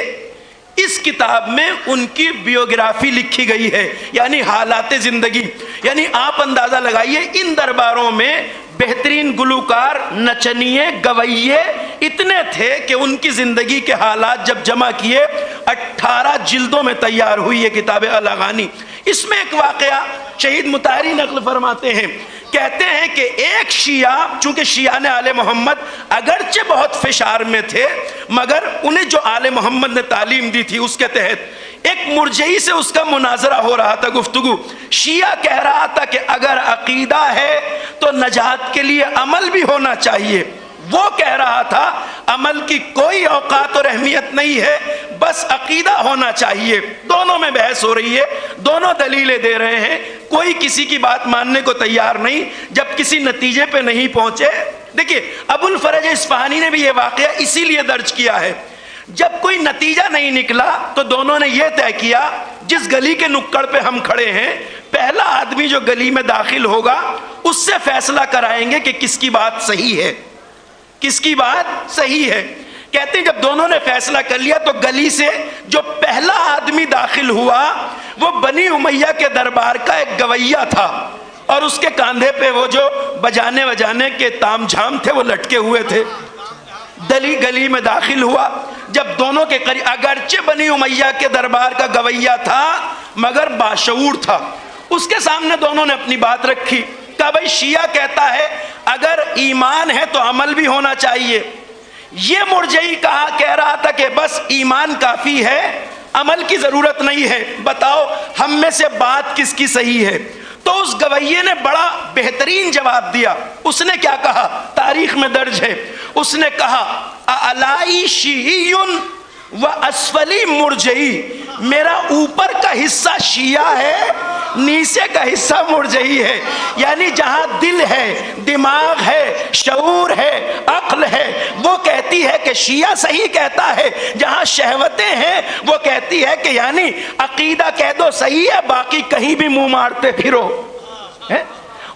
اس کتاب میں ان کی بیوگرافی لکھی گئی ہے، یعنی حالات زندگی۔ یعنی آپ اندازہ لگائیے ان درباروں میں بہترین گلوکار، نچنیے، گویے اتنے تھے کہ ان کی زندگی کے حالات جب جمع کیے 18 جلدوں میں تیار ہوئی یہ کتاب الاغانی۔ اس میں ایک واقعہ شہید مطہری نقل فرماتے ہیں، کہتے ہیں کہ ایک شیعہ، چونکہ شیعہ نے آل محمد اگرچہ بہت فشار میں تھے مگر انہیں جو آل محمد نے تعلیم دی تھی اس کے تحت ایک مرجئی سے اس کا مناظرہ ہو رہا تھا، گفتگو۔ شیعہ کہہ رہا تھا کہ اگر عقیدہ ہے تو نجات کے لیے عمل بھی ہونا چاہیے، وہ کہہ رہا تھا عمل کی کوئی اوقات اور اہمیت نہیں ہے، بس عقیدہ ہونا چاہیے۔ دونوں میں بحث ہو رہی ہے، دونوں دلیلیں دے رہے ہیں، کوئی کسی کی بات ماننے کو تیار نہیں۔ جب کسی نتیجے پہ نہیں پہنچے، دیکھیے ابو الفرج اصفہانی نے بھی یہ واقعہ اسی لیے درج کیا ہے، جب کوئی نتیجہ نہیں نکلا تو دونوں نے یہ طے کیا جس گلی کے نکڑ پہ ہم کھڑے ہیں، پہلا آدمی جو گلی میں داخل ہوگا اس سے فیصلہ کرائیں گے کہ کس کی بات صحیح ہے، کس کی بات صحیح ہے۔ کہتے ہیں جب دونوں نے فیصلہ کر لیا تو گلی سے جو پہلا آدمی داخل ہوا وہ بنی امیہ کے دربار کا ایک گویہ تھا، اور اس کے کاندھے پہ وہ جو بجانے وجانے کے تام جھام تھے وہ لٹکے ہوئے تھے۔ گلی میں داخل ہوا، جب دونوں کے قریب، اگرچہ بنی امیہ کے دربار کا گویہ تھا مگر باشعور تھا، اس کے سامنے دونوں نے اپنی بات رکھی. کہا بھائی شیعہ کہتا ہے اگر ایمان ہے تو عمل بھی ہونا چاہیے. یہ مرجئی کہہ رہا تھا کہ بس ایمان کافی ہے, عمل کی ضرورت نہیں ہے, بتاؤ ہم میں سے بات کس کی صحیح ہے. تو اس گویے نے بڑا بہترین جواب دیا. اس نے کیا کہا, تاریخ میں درج ہے, اس نے کہا اعلائی شیعی و اسفلی مرجئی, میرا اوپر کا حصہ شیعہ ہے, نیچے کا حصہ مرجئی ہے. یعنی جہاں دل ہے, دماغ ہے, شعور ہے, عقل ہے, وہ کہتی ہے کہ شیعہ صحیح کہتا ہے. جہاں شہوتیں ہیں وہ کہتی ہے کہ یعنی عقیدہ کہہ دو صحیح ہے, باقی کہیں بھی منہ مارتے پھرو.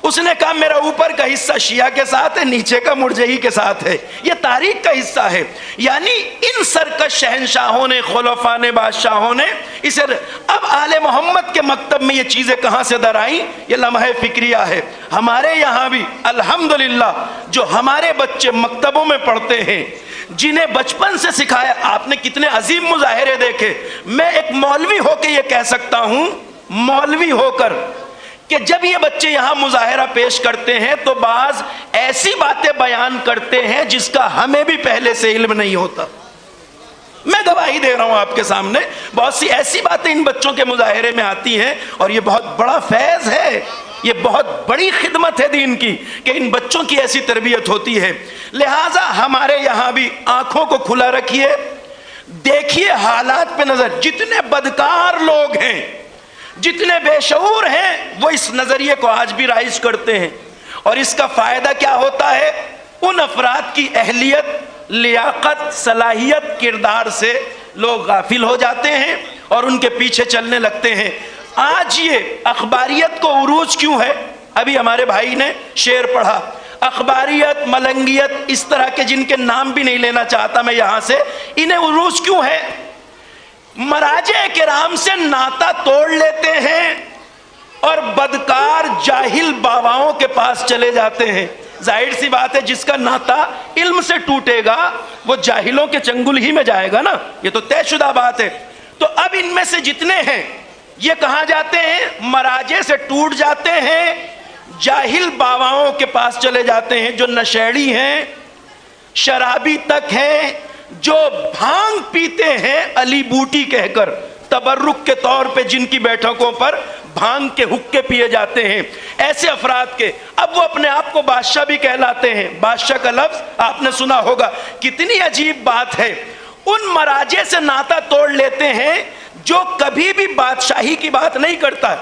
اس نے کہا میرا اوپر کا حصہ شیعہ کے ساتھ ہے, نیچے کا مرجئی کے ساتھ ہے. یہ تاریخ کا حصہ ہے. یعنی ان سرکش شہنشاہوں نے, خلفاء نے, بادشاہوں نے اسے. اب آل محمد کے مکتب میں یہ چیزیں کہاں سے در آئیں؟ یہ لمحہ فکریہ ہے. ہمارے یہاں بھی الحمدللہ جو ہمارے بچے مکتبوں میں پڑھتے ہیں, جنہیں بچپن سے سکھایا, آپ نے کتنے عظیم مظاہرے دیکھے. میں ایک مولوی ہو کے یہ کہہ سکتا ہوں, مولوی ہو کر, کہ جب یہ بچے یہاں مظاہرہ پیش کرتے ہیں تو بعض ایسی باتیں بیان کرتے ہیں جس کا ہمیں بھی پہلے سے علم نہیں ہوتا. میں گواہی دے رہا ہوں آپ کے سامنے, بہت سی ایسی باتیں ان بچوں کے مظاہرے میں آتی ہیں, اور یہ بہت بڑا فیض ہے, یہ بہت بڑی خدمت ہے دین کی کہ ان بچوں کی ایسی تربیت ہوتی ہے. لہٰذا ہمارے یہاں بھی آنکھوں کو کھلا رکھیے, دیکھیے حالات پہ نظر. جتنے بدکار لوگ ہیں, جتنے بے شعور ہیں, وہ اس نظریے کو آج بھی رائج کرتے ہیں. اور اس کا فائدہ کیا ہوتا ہے؟ ان افراد کی اہلیت, لیاقت, صلاحیت, کردار سے لوگ غافل ہو جاتے ہیں اور ان کے پیچھے چلنے لگتے ہیں. آج یہ اخباریت کو عروج کیوں ہے؟ ابھی ہمارے بھائی نے شعر پڑھا. اخباریت, ملنگیت, اس طرح کے جن کے نام بھی نہیں لینا چاہتا میں یہاں سے, انہیں عروج کیوں ہے؟ مراجع کرام سے ناتا توڑ لیتے ہیں اور بدکار جاہل باباؤں کے پاس چلے جاتے ہیں. ظاہر سی بات ہے, جس کا ناتا علم سے ٹوٹے گا وہ جاہلوں کے چنگل ہی میں جائے گا نا, یہ تو طے شدہ بات ہے. تو اب ان میں سے جتنے ہیں یہ کہاں جاتے ہیں؟ مراجع سے ٹوٹ جاتے ہیں, جاہل باباؤں کے پاس چلے جاتے ہیں, جو نشیڑی ہیں, شرابی تک ہیں, جو بھانگ پیتے ہیں علی بوٹی کہہ کر, تبرک کے طور پہ جن کی بیٹھکوں پر بھانگ کے حقے پیے جاتے ہیں, ایسے افراد کے اب وہ اپنے آپ کو بادشاہ بھی کہلاتے ہیں. بادشاہ کا لفظ آپ نے سنا ہوگا, کتنی عجیب بات ہے. ان مراجع سے ناتا توڑ لیتے ہیں جو کبھی بھی بادشاہی کی بات نہیں کرتا,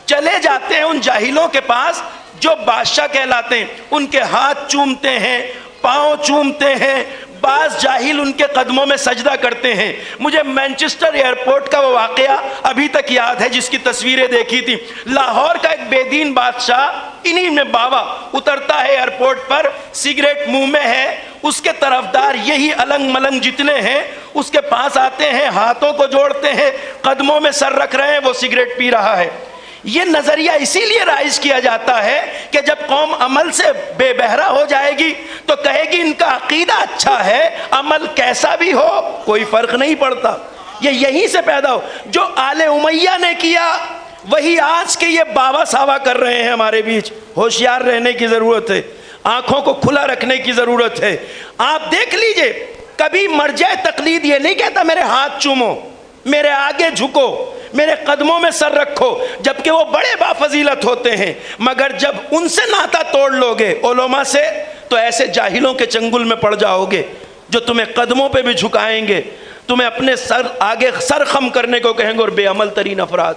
چلے جاتے ہیں ان جاہلوں کے پاس جو بادشاہ کہلاتے ہیں, ان کے ہاتھ چومتے ہیں, پاؤں چومتے ہیں, بعض جاہل ان کے قدموں میں سجدہ کرتے ہیں. مجھے مینچسٹر ایئرپورٹ کا وہ واقعہ ابھی تک یاد ہے جس کی تصویریں دیکھی تھی. لاہور کا ایک بے دین بادشاہ انہی میں باوا اترتا ہے ایئرپورٹ پر, سگریٹ منہ میں ہے, اس کے طرفدار یہی النگ ملنگ جتنے ہیں اس کے پاس آتے ہیں, ہاتھوں کو جوڑتے ہیں, قدموں میں سر رکھ رہے ہیں, وہ سگریٹ پی رہا ہے. یہ نظریہ اسی لیے رائج کیا جاتا ہے کہ جب قوم عمل سے بے بہرا ہو جائے گی تو کہے گی ان کا عقیدہ اچھا ہے, عمل کیسا بھی ہو کوئی فرق نہیں پڑتا. یہ یہیں سے پیدا ہو. جو آل امیہ نے کیا وہی آج کے یہ باوا ساوا کر رہے ہیں ہمارے بیچ. ہوشیار رہنے کی ضرورت ہے, آنکھوں کو کھلا رکھنے کی ضرورت ہے. آپ دیکھ لیجئے, کبھی مرجع تقلید یہ نہیں کہتا میرے ہاتھ چومو, میرے آگے جھکو, میرے قدموں میں سر رکھو, جبکہ وہ بڑے بافضیلت ہوتے ہیں. مگر جب ان سے ناتا توڑ لوگے علماء سے تو ایسے جاہلوں کے چنگل میں پڑ جاؤ گے جو تمہیں قدموں پہ بھی جھکائیں گے, تمہیں اپنے سر آگے سر خم کرنے کو کہیں گے, اور بے عمل ترین افراد.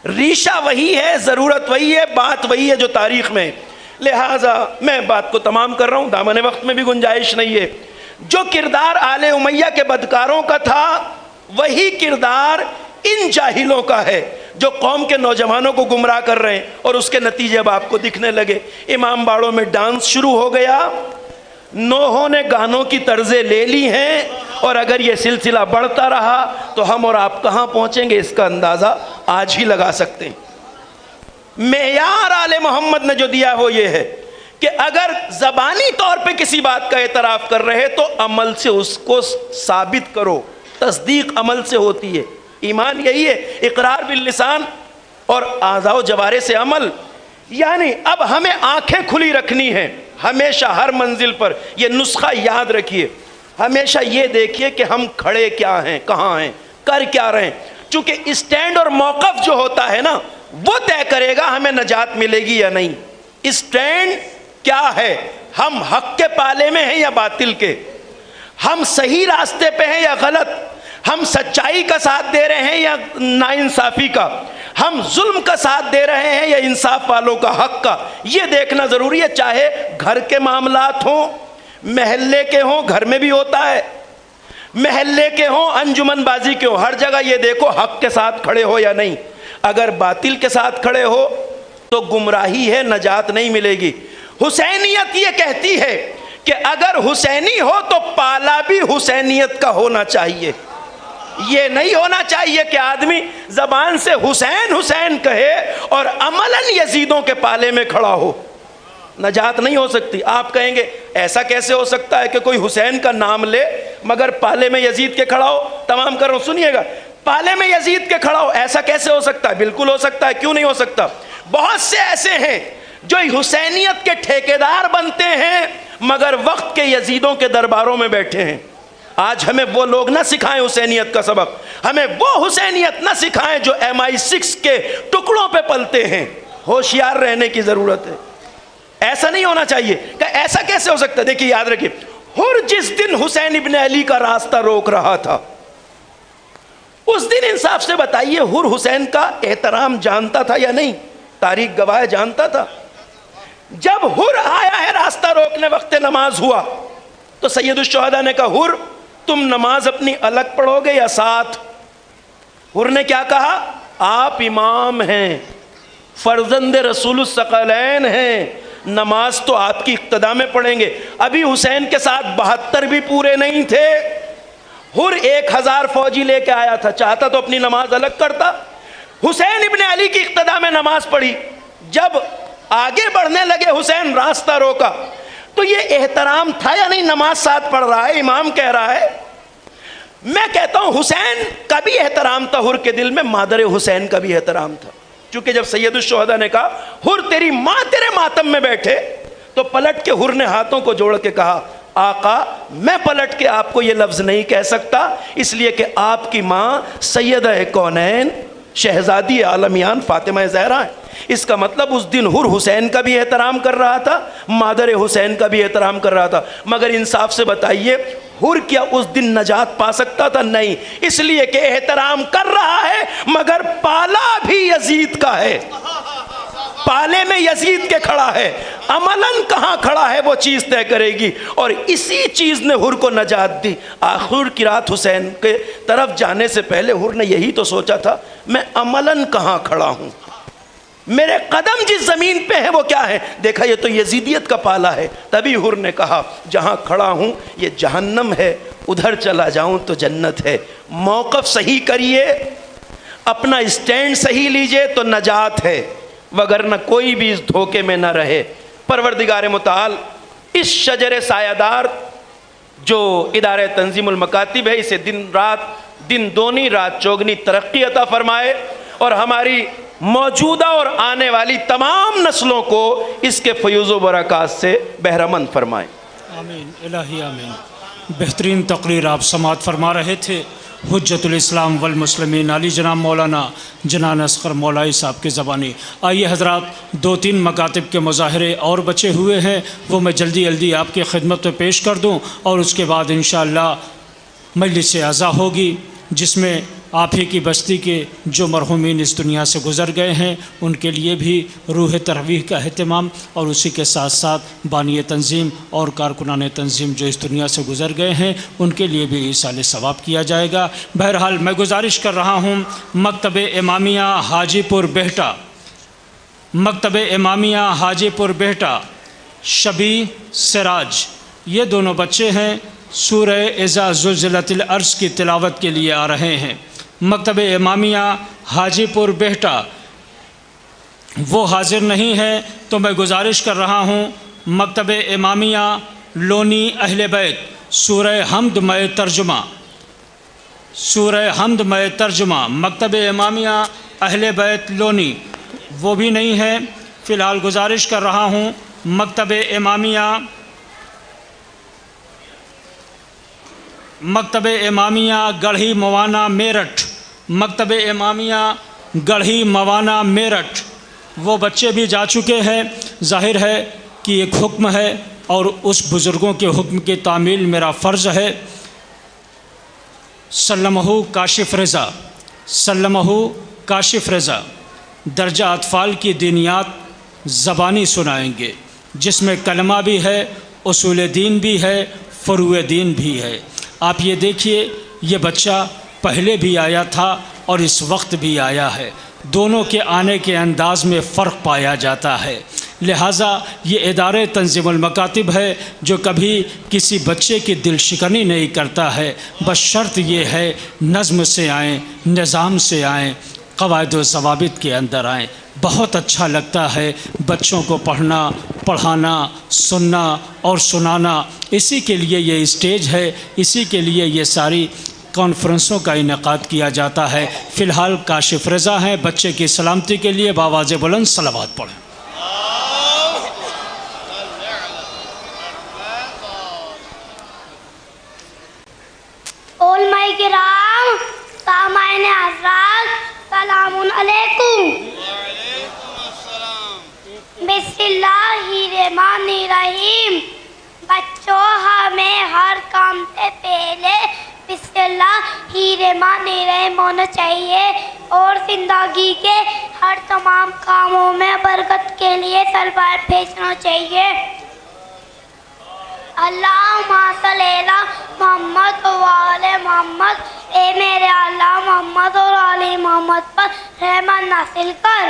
ریشہ وہی ہے, ضرورت وہی ہے, بات وہی ہے جو تاریخ میں. لہٰذا میں بات کو تمام کر رہا ہوں, دامن وقت میں بھی گنجائش نہیں ہے. جو کردار آل امیہ کے بدکاروں کا تھا وہی کردار ان جاہلوں کا ہے جو قوم کے نوجوانوں کو گمراہ کر رہے ہیں, اور اس کے نتیجے اب آپ کو دکھنے لگے. امام باڑوں میں ڈانس شروع ہو گیا, نوحوں نے گانوں کی طرزیں لے لی ہیں, اور اگر یہ سلسلہ بڑھتا رہا تو ہم اور آپ کہاں پہنچیں گے اس کا اندازہ آج ہی لگا سکتے ہیں. معیار آل محمد نے جو دیا وہ یہ ہے کہ اگر زبانی طور پہ کسی بات کا اعتراف کر رہے تو عمل سے اس کو ثابت کرو. تصدیق عمل سے ہوتی ہے, ایمان یہی ہے. اقرار باللسان اور اعضاء و جوارے سے عمل. یعنی اب ہمیں آنکھیں کھلی رکھنی ہیں ہمیشہ ہر منزل پر. یہ نسخہ یاد رکھیے, ہمیشہ یہ دیکھیے کہ ہم کھڑے کیا ہیں, کہاں ہیں, کر کیا رہے ہیں. چونکہ اسٹینڈ اور موقف جو ہوتا ہے نا وہ طے کرے گا ہمیں نجات ملے گی یا نہیں. اسٹینڈ کیا ہے, ہم حق کے پالے میں ہیں یا باطل کے, ہم صحیح راستے پہ ہیں یا غلط, ہم سچائی کا ساتھ دے رہے ہیں یا ناانصافی کا, ہم ظلم کا ساتھ دے رہے ہیں یا انصاف والوں کا, حق کا. یہ دیکھنا ضروری ہے. چاہے گھر کے معاملات ہوں, محلے کے ہوں, گھر میں بھی ہوتا ہے, محلے کے ہوں, انجمن بازی کے ہوں, ہر جگہ یہ دیکھو حق کے ساتھ کھڑے ہو یا نہیں. اگر باطل کے ساتھ کھڑے ہو تو گمراہی ہے, نجات نہیں ملے گی. حسینیت یہ کہتی ہے کہ اگر حسینی ہو تو پالا بھی حسینیت کا ہونا چاہیے. یہ نہیں ہونا چاہیے کہ آدمی زبان سے حسین حسین کہے اور عملاً یزیدوں کے پالے میں کھڑا ہو. نجات نہیں ہو سکتی. آپ کہیں گے ایسا کیسے ہو سکتا ہے کہ کوئی حسین کا نام لے مگر پالے میں یزید کے کھڑا ہو. تمام کر رہا ہوں, سنیے گا, پالے میں یزید کے کھڑا ہو, ایسا کیسے ہو سکتا ہے؟ بالکل ہو سکتا ہے, کیوں نہیں ہو سکتا؟ بہت سے ایسے ہیں جو حسینیت کے ٹھیکیدار بنتے ہیں مگر وقت کے یزیدوں کے درباروں میں بیٹھے ہیں. آج ہمیں وہ لوگ نہ سکھائیں حسینیت کا سبق, ہمیں وہ حسینیت نہ سکھائیں جو MI6 کے ٹکڑوں پہ پلتے ہیں. ہوشیار رہنے کی ضرورت ہے. ایسا نہیں ہونا چاہیے. کہ ایسا کیسے ہو سکتا ہے؟ دیکھیے یاد رکھیے, ہر جس دن حسین ابن علی کا راستہ روک رہا تھا اس دن انصاف سے بتائیے ہر حسین کا احترام جانتا تھا یا نہیں؟ تاریخ گواہ جانتا تھا. جب ہر آیا ہے راستہ روکنے, وقت نماز ہوا تو سید الشہداء نے کہا ہر تم نماز اپنی الگ پڑھو گے یا ساتھ؟ ہر نے کیا کہا؟ آپ امام ہیں, فرزند رسول الثقلین ہیں, نماز تو آپ کی اقتدا میں پڑھیں گے. ابھی حسین کے ساتھ 72 بھی پورے نہیں تھے. ہر 1000 فوجی لے کے آیا تھا, چاہتا تو اپنی نماز الگ کرتا. حسین ابن علی کی اقتدا میں نماز پڑھی. جب آگے بڑھنے لگے حسین, راستہ روکا, تو یہ احترام تھا یا نہیں؟ نماز ساتھ پڑھ رہا ہے, امام کہہ رہا ہے. میں کہتا ہوں حسین کا بھی احترام تھا ہر کے دل میں, مادر حسین کا بھی احترام تھا. چونکہ جب سید الشہداء نے کہا ہر تیری ماں تیرے ماتم میں بیٹھے, تو پلٹ کے ہر نے ہاتھوں کو جوڑ کے کہا آقا میں پلٹ کے آپ کو یہ لفظ نہیں کہہ سکتا, اس لیے کہ آپ کی ماں سیدہ کونین شہزادی عالمیان فاطمہ زہرا ہے. اس کا مطلب اس دن ہر حسین کا بھی احترام کر رہا تھا, مادر حسین کا بھی احترام کر رہا تھا. مگر انصاف سے بتائیے ہر کیا اس دن نجات پا سکتا تھا؟ نہیں. اس لیے کہ احترام کر رہا ہے مگر پالا بھی یزید کا ہے, پالے میں یزید کے کھڑا ہے, عملاً کہاں کھڑا ہے وہ چیز طے کرے گی. اور اسی چیز نے ہر کو نجات دی. آخر کی رات حسین کے طرف جانے سے پہلے ہر نے یہی تو سوچا تھا میں عملاً کہاں کھڑا ہوں, میرے قدم جس زمین پہ ہے وہ کیا ہے؟ دیکھا یہ تو یزیدیت کا پالا ہے. تبھی ہر نے کہا جہاں کھڑا ہوں یہ جہنم ہے, ادھر چلا جاؤں تو جنت ہے. موقف صحیح کریے, اپنا اسٹینڈ صحیح لیجئے تو نجات ہے, وگرنہ کوئی بھی اس دھوکے میں نہ رہے. پروردگار متعال اس شجر سایہ دار جو ادارہ تنظیم المکاتب ہے اسے دن دونی رات چوگنی ترقی عطا فرمائے, اور ہماری موجودہ اور آنے والی تمام نسلوں کو اس کے فیوز و برکات سے بہرمند فرمائے. آمین الہی آمین. بہترین تقریر آپ سماعت فرما رہے تھے حجت الاسلام والمسلمین علی جناب مولانا جنان اصغر مولائی صاحب کی زبانی. آئیے حضرات 2-3 مکاتب کے مظاہرے اور بچے ہوئے ہیں, وہ میں جلدی آپ کی خدمت میں پیش کر دوں, اور اس کے بعد انشاءاللہ مجلس عزا ہوگی جس میں آپ ہی کی بستی کے جو مرحومین اس دنیا سے گزر گئے ہیں ان کے لیے بھی روح ترویح کا اہتمام, اور اسی کے ساتھ ساتھ بانی تنظیم اور کارکنان تنظیم جو اس دنیا سے گزر گئے ہیں ان کے لیے بھی ایصال ثواب کیا جائے گا. بہرحال میں گزارش کر رہا ہوں مکتب امامیہ حاجی پور بہٹا, مکتب امامیہ حاجی پور بہٹا شبی سراج, یہ دونوں بچے ہیں, سورہ اذا زلزلت الارض کی تلاوت کے لیے آ رہے ہیں. مکتب امامیہ حاجی پور بہٹا وہ حاضر نہیں ہے تو میں گزارش کر رہا ہوں مکتب امامیہ لونی اہل بیت سورہ حمد میں ترجمہ, سورہ حمد میں ترجمہ, مکتب امامیہ اہل بیت لونی وہ بھی نہیں ہے۔ فی الحال گزارش کر رہا ہوں مکتب امامیہ گڑھی موانا میرٹھ، مکتب امامیہ گڑھی موانا میرٹھ وہ بچے بھی جا چکے ہیں۔ ظاہر ہے کہ ایک حکم ہے اور اس بزرگوں کے حکم کی تعمیل میرا فرض ہے۔ سلمہ کاشف رضا درجہ اطفال کی دینیات زبانی سنائیں گے، جس میں کلمہ بھی ہے، اصول دین بھی ہے، فروع دین بھی ہے۔ آپ یہ دیکھیے، یہ بچہ پہلے بھی آیا تھا اور اس وقت بھی آیا ہے، دونوں کے آنے کے انداز میں فرق پایا جاتا ہے۔ لہٰذا یہ ادارے تنظیم المکاتب ہے جو کبھی کسی بچے کی دل شکنی نہیں کرتا ہے، بس شرط یہ ہے نظم سے آئیں، نظام سے آئیں، قواعد و ضوابط کے اندر آئیں۔ بہت اچھا لگتا ہے بچوں کو پڑھنا، پڑھانا، سننا اور سنانا۔ اسی کے لیے یہ اسٹیج ہے، اسی کے لیے یہ ساری کانفرنسوں کا انعقاد کیا جاتا ہے۔ فی الحال کاشف رضا ہیں، بچے کی سلامتی کے لیے بآواز بلند صلوات پڑھیں۔ علماء کرام، سامعین حضرات، سلام علیکم۔ بسم اللہ الرحمن الرحیم۔ بچوں، ہمیں ہر کام سے پہلے بسم اللہ الرحمن الرحیم ہونا چاہیے اور زندگی کے ہر تمام کاموں میں برکت کے لیے تلوار بھیجنا چاہیے۔ اللہم صلی علی محمد و آل محمد، اے میرے اللہ محمد اور آل محمد پر رحمت نازل کر۔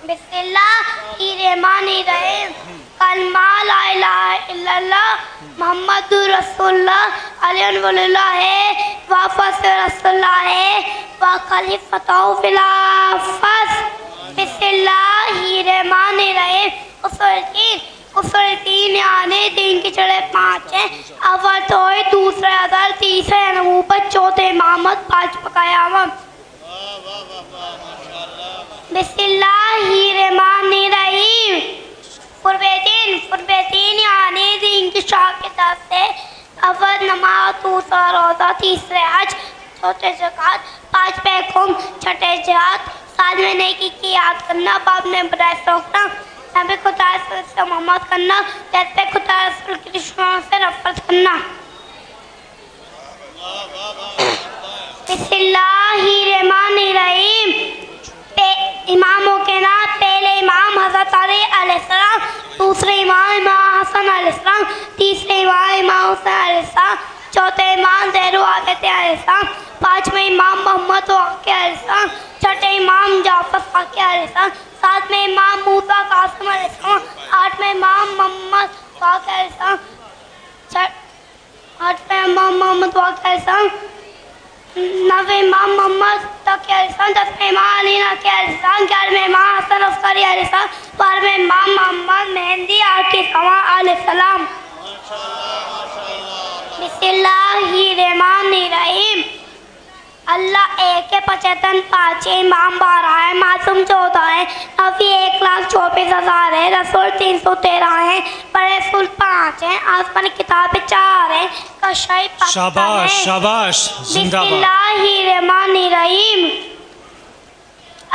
بسم اللہ الرحمن الرحیم۔ کلمہ لا الہ الا اللہ محمد رسول اللہ علیہ وسلم ہے، واپس رسول اللہ ہے، وخلیفتہ فی الارض۔ بسم اللہ الرحمن الرحیم۔ اصول دین یعنی دین کی جڑیں 5 ہیں۔ اول توحید، دوسرے عدل، تیسرے نبوت، چوتھے امامت، پانچواں قیامت۔ بسم اللہ الرحمن الرحیم۔ قرب دین یعنی دین کی شاخ کے 10 ہے۔ اول نماز، دوسرا روزہ، تیسرے حج، چوتھے زکوٰۃ، پانچویں حکم، چھٹے جہاد، ساتویں نیکی کی یاد کرنا، باب نے برائی سے روکنا، نبی خدا رسول سے محمد کرنا، جیسے خدا رسول کی دشمنوں سے نفرت کرنا۔ بسم اللہ الرحمن الرحیم۔ اماموں کے نام: پہلے امام حضرت علی علیہ السلام، دوسرے امام امام حسن علیہ السلام، تیسرے امام امام حسین علیہ السلام، چوتھے امام زید العابدین علیہ السلام، پانچویں امام محمد واقع علیہ السلام، چھٹے امام جعفر واقع علیہ السلام، ساتویں امام موسیٰ قاسم علیہ السلام، آٹھویں امام محمد واقع علیہ السلام، آٹھویں امام محمد واقع علیہ السلام، نویں امام محمد تقی علیہ السلام، دسویں امام علی نقی علیہ السلام، گیارہویں امام حسن عسکری علیہ السلام، بارہویں امام محمد مہندی آقی سواں علیہ السلام۔ بسم اللہ الرحمن الرحیم۔ اللہ ایک ہے، 55 5 ہے، امام 12 ہے، معصوم 14 ہے، نبی 1,24,000 ہے، رسول 313 ہے، بڑے رسول 5 ہیں، آسمانی کتاب 4 ہیں، کشائی 5 ہے۔ شاباش، زندہ باد۔ بسم اللہ الرحمن الرحیم۔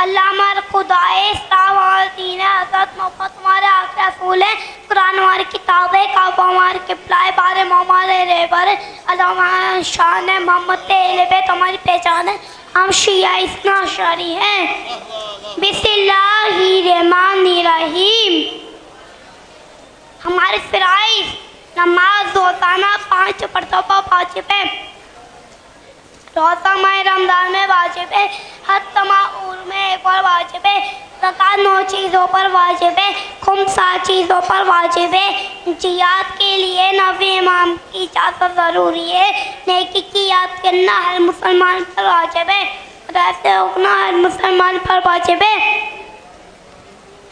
اللہ ہمارا خدا ہے، اسلام ہمارا دین ہے، حضرت محمد ہمارے آخری رسول ہے، قرآن ہماری کتاب ہے، کعبہ ہماری قبلہ ہے، بارے محمد رہبر ہے، اللہ ہمارا شان ہے، محمد اہل بیت ہماری پہچان ہے، ہم شیعہ اثنا عشری ہیں۔ بسم اللہ الرحمن الرحیم۔ ہمارے فرائض: نماز روزانہ 5 مرتبہ واجب ہے، روزہ ماہ رمضان میں واجب ہے، حج تمام میں ایک بار واجب ہے، زکوٰۃ 9 چیزوں پر واجب ہے، خمس 7 چیزوں پر واجب ہے، جہاد کے لیے نبی امام کی اجازت ضروری ہے، نیکی کی یاد کرنا ہر مسلمان پر واجب ہے، خدا سے روکنا ہر مسلمان پر واجب ہے۔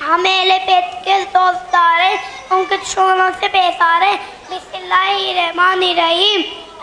ہم اہل بیت کے دوستدار ہیں، ان کے دشمنوں سے بیزار ہیں۔ بسم اللہ الرحمن الرحیم۔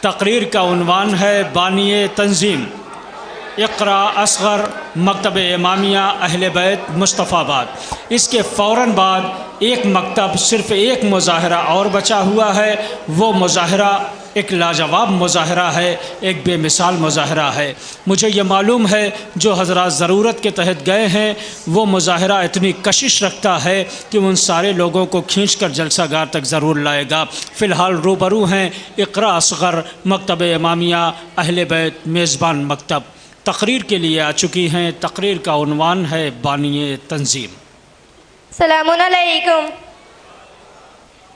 تقریر کا عنوان ہے بانی تنظیم اقرا اصغر مکتب امامیہ اہل بیت مصطفیٰ آباد۔ اس کے فوراً بعد ایک مکتب صرف ایک مظاہرہ اور بچا ہوا ہے، وہ مظاہرہ ایک لاجواب مظاہرہ ہے، ایک بے مثال مظاہرہ ہے۔ مجھے یہ معلوم ہے جو حضرات ضرورت کے تحت گئے ہیں وہ مظاہرہ اتنی کشش رکھتا ہے کہ ان سارے لوگوں کو کھینچ کر جلسہ گاہ تک ضرور لائے گا۔ فی الحال روبرو ہیں اقرا اصغر مکتب امامیہ اہل بیت میزبان مکتب، تقریر کے لیے آ چکی ہیں۔ تقریر کا عنوان ہے بانی تنظیم۔ السلام علیکم،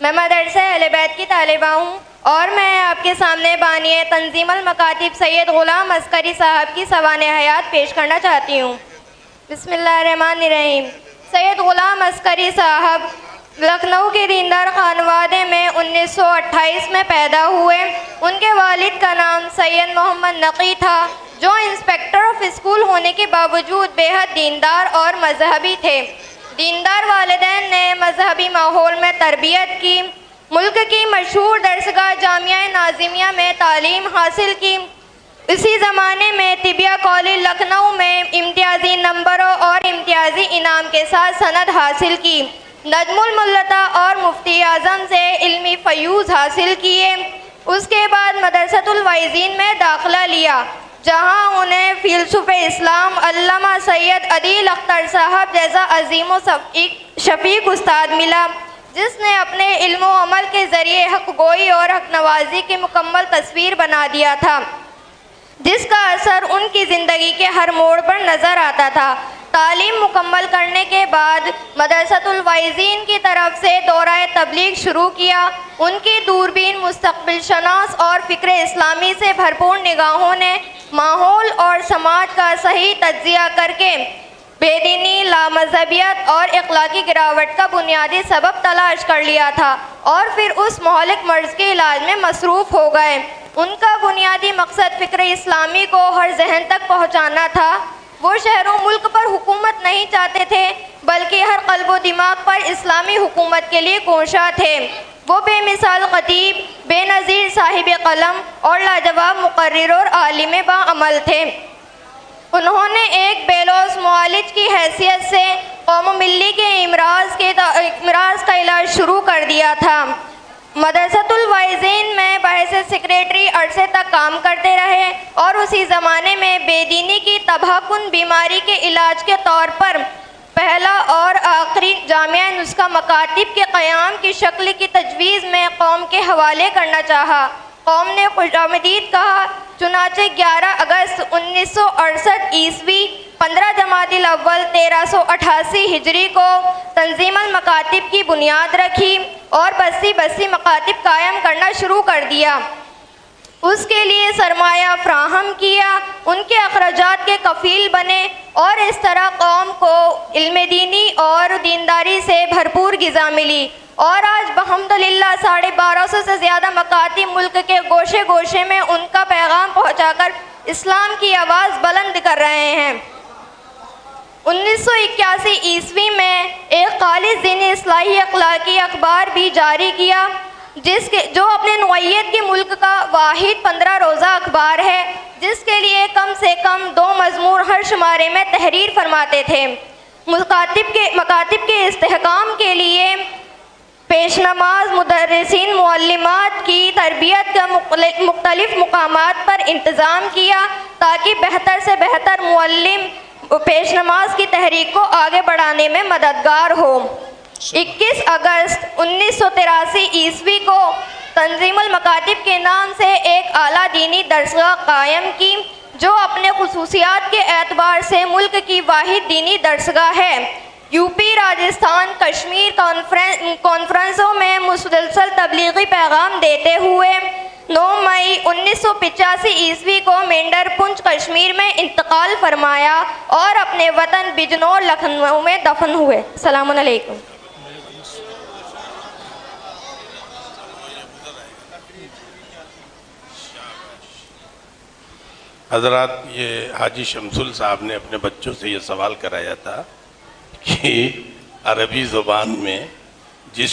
میں مدرسہ اہل بیت کی طالبہ ہوں اور میں آپ کے سامنے بانی تنظیم المکاتب سید غلام عسکری صاحب کی سوانح حیات پیش کرنا چاہتی ہوں۔ بسم اللہ الرحمن الرحیم۔ سید غلام عسکری صاحب لکھنؤ کے دیندار خانوادے میں 1928 میں پیدا ہوئے۔ ان کے والد کا نام سید محمد نقی تھا، جو انسپیکٹر آف اسکول ہونے کے باوجود بے حد دیندار اور مذہبی تھے۔ دیندار والدین نے مذہبی ماحول میں تربیت کی، ملک کی مشہور درسگاہ جامعہ ناظمیہ میں تعلیم حاصل کی۔ اسی زمانے میں طبیہ کالج لکھنؤ میں امتیازی نمبروں اور امتیازی انعام کے ساتھ سند حاصل کی۔ نجم الملتہ اور مفتی اعظم سے علمی فیوض حاصل کیے۔ اس کے بعد مدرسۃ الواعظین میں داخلہ لیا، جہاں انہیں فیلسوف اسلام علامہ سید عدیل اختر صاحب جیسا عظیم و شفیق استاد ملا، جس نے اپنے علم و عمل کے ذریعے حق گوئی اور حق نوازی کی مکمل تصویر بنا دیا تھا، جس کا اثر ان کی زندگی کے ہر موڑ پر نظر آتا تھا۔ تعلیم مکمل کرنے کے بعد مدرسۃ الواعظین کی طرف سے دورہ تبلیغ شروع کیا۔ ان کی دوربین مستقبل شناس اور فکر اسلامی سے بھرپور نگاہوں نے ماحول اور سماج کا صحیح تجزیہ کر کے بے دینی، لامذہبیت اور اخلاقی گراوٹ کا بنیادی سبب تلاش کر لیا تھا اور پھر اس مہلک مرض کے علاج میں مصروف ہو گئے۔ ان کا بنیادی مقصد فکر اسلامی کو ہر ذہن تک پہنچانا تھا۔ وہ شہر و ملک پر حکومت نہیں چاہتے تھے، بلکہ ہر قلب و دماغ پر اسلامی حکومت کے لیے کوشاں تھے۔ وہ بے مثال خطیب، بے نظیر صاحب قلم اور لاجواب مقرر اور عالم باعمل تھے۔ انہوں نے ایک بے لوث معالج کی حیثیت سے قوم و ملی کے امراض کا علاج شروع کر دیا تھا۔ مدرسۃ الواعظین میں بحیثیت سیکریٹری عرصے تک کام کرتے رہے اور اسی زمانے میں بے دینی کی تباہ کن بیماری کے علاج کے طور پر پہلا اور آخری جامعہ نسخہ مکاتب کے قیام کی شکل کی تجویز میں قوم کے حوالے کرنا چاہا۔ قوم نے خوش آمدید کہا، چنانچہ 11 اگست 1968 عیسوی 15 جمادی الاول 1388 ہجری کو تنظیم المکاتب کی بنیاد رکھی اور بستی بستی مکاتب قائم کرنا شروع کر دیا۔ اس کے لیے سرمایہ فراہم کیا، ان کے اخراجات کے کفیل بنے اور اس طرح قوم کو علم دینی اور دینداری سے بھرپور غذا ملی۔ اور آج بحمدللہ 1250 سے زیادہ مکاتب ملک کے گوشے گوشے میں ان کا پیغام پہنچا کر اسلام کی آواز بلند کر رہے ہیں۔ 1981 عیسوی میں ایک خالص دینی اصلاحی اخلاقی اخبار بھی جاری کیا، جو اپنے نوعیت کے ملک کا واحد 15 روزہ اخبار ہے، جس کے لیے کم سے کم 2 مضمون ہر شمارے میں تحریر فرماتے تھے۔ مکاتب کے استحکام کے لیے پیش نماز مدرسین معلمات کی تربیت کا مختلف مقامات پر انتظام کیا، تاکہ بہتر سے بہتر معلم پیش نماز کی تحریک کو آگے بڑھانے میں مددگار ہو۔ 21 اگست 1983 عیسوی کو تنظیم المکاتب کے نام سے ایک اعلیٰ دینی درسگاہ قائم کی، جو اپنے خصوصیات کے اعتبار سے ملک کی واحد دینی درسگاہ ہے۔ یو پی، راجستھان، کشمیر کانفرنسوں میں مسلسل تبلیغی پیغام دیتے ہوئے 9 مئی 1985 عیسوی کو مینڈر پنچ کشمیر میں انتقال فرمایا اور اپنے وطن بجنور لکھنؤ میں دفن ہوئے۔ السلام علیکم۔ حضرات، یہ حاجی شمسل صاحب نے اپنے بچوں سے یہ سوال کرایا تھا کہ عربی زبان میں جس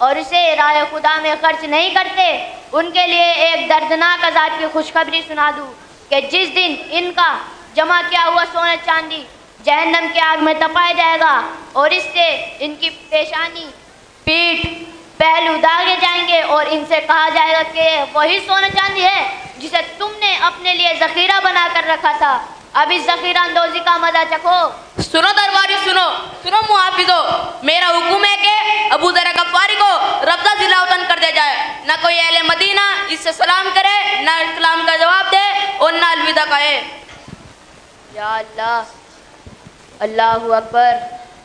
اور اسے راہ خدا میں خرچ نہیں کرتے، ان کے لیے ایک دردناک عذاب کی خوشخبری سنا دوں کہ جس دن ان کا جمع کیا ہوا سونا چاندی جہنم کی آگ میں تپایا جائے گا اور اس سے ان کی پیشانی، پیٹھ، پہلو داغے جائیں گے اور ان سے کہا جائے گا کہ وہی سونا چاندی ہے جسے تم نے اپنے لیے ذخیرہ بنا کر رکھا تھا، اب اس ذخیرہ اندوزی کا مزہ چکھو۔ سنو درباری، سنو سنو محافظو، میرا حکم ہے کہ ابو ذر غفاری کو ربضہ ضلع وطن کر دیا جائے، نہ کوئی اہل مدینہ اس سے سلام کرے، نہ اسلام کا جواب دے اور نہ الوداع کہے۔ یا اللہ، اللہ اکبر۔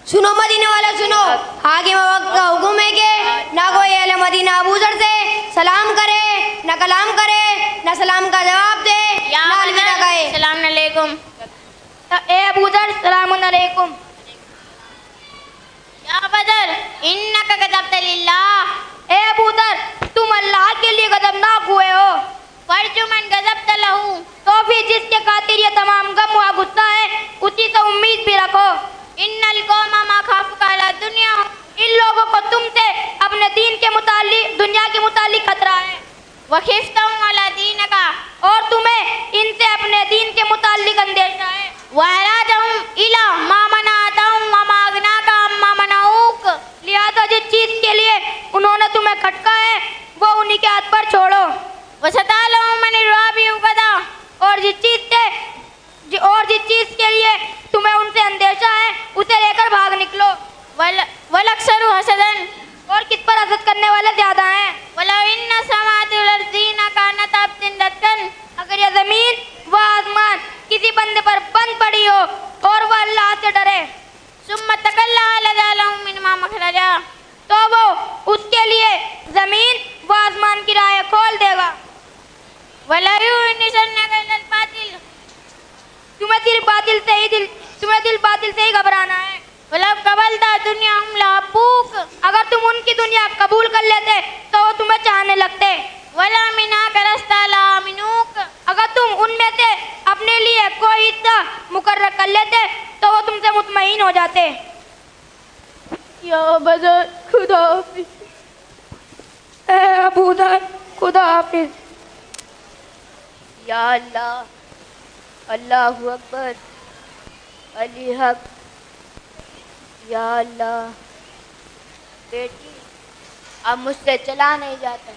سنو مدینے والا سنو، حاکم وقت کا حکم ہے کہ نہ کوئی اہل مدینہ ابو ذر سے سلام کرے، نہ کلام کرے، نہ سلام کا جواب دے، نہ الوداع کہے۔ السلام علیکم۔ اے ابو ذر سلام علیکم۔ یا بدر انک غضبت للہ، اے ابو ذر تم اللہ کے لیے غضبناک ہوئے ہو۔ فرجو من غضبت لہو، تو پھر جس کے خاطر یہ تمام غم ہوا غصہ ہے اسی سے امید بھی رکھو۔ ان القوم ما خافک علی الدنیا، ان لوگوں کو تم سے اپنے دین کے متعلق، دنیا کے متعلق خطرہ ہے۔ وخفتہم علی دینک، اور تمہیں ان سے اپنے دین کے متعلق اندیشہ ہے۔ وَأَرَادَهُمْ إِلَىٰ مَا مَنَعْتَهُمْ وَمَا أَغْنَاكَ عَمَّا مَنَعُوكَ، لہذا جس چیز کے لیے انہوں نے تمہیں کھٹکا ہے وہ انہی کے ہاتھ پر چھوڑو۔ وَسَتَعْلَمُ مَنِ الرَّابِعُ غَدًا، اور جس چیز کے لیے تمہیں ان سے اندیشہ ہے اسے لے کر بھاگ نکلو۔ وَالْأَكْثَرُ حَسَدًا، اور کس پر حسد کرنے والے زیادہ ہیں۔ وَلَوْ إِنَّ السَّمَاوَاتِ وَالْأَرْضَ كَانَتَا رَتْقًا، اگر یہ زمین و آسمان کسی بندے پر بند پڑی ہو اور وہ اللہ سے ڈرے، ثُمَّ اتَّقَى لَجَعَلَهُ مِنْهُمَا مَخْرَجًا، تو وہ اس کے لیے زمین و آسمان کی راہیں کھول دے گا۔ وَلَا يُنِّشَنَّكَ إِلَى الْبَاطِلِ، تمہیں دل باطل سے ہی گھبرانا ہے۔ وَلَوْ قَبَلْتَ دُنْيَاهُمْ لَحَبُّوكَ، اگر تم ان کی دنیا قبول کر لیتے تو وہ تمہیں چاہنے لگتے۔ وَلَا مِنْهَا لَسْتَ لَآمِنُوكَ، اگر تم ان میں سے اپنے لیے کوئی حصہ مقرر کر لیتے تو وہ تم سے مطمئن ہو جاتے۔ یا بدر خدا حافظ، اے ابو ذر خدا حافظ۔ یا اللہ، اللہ اکبر، علی حق۔ یا اللہ، بیٹی اب مجھ سے چلا نہیں جاتا،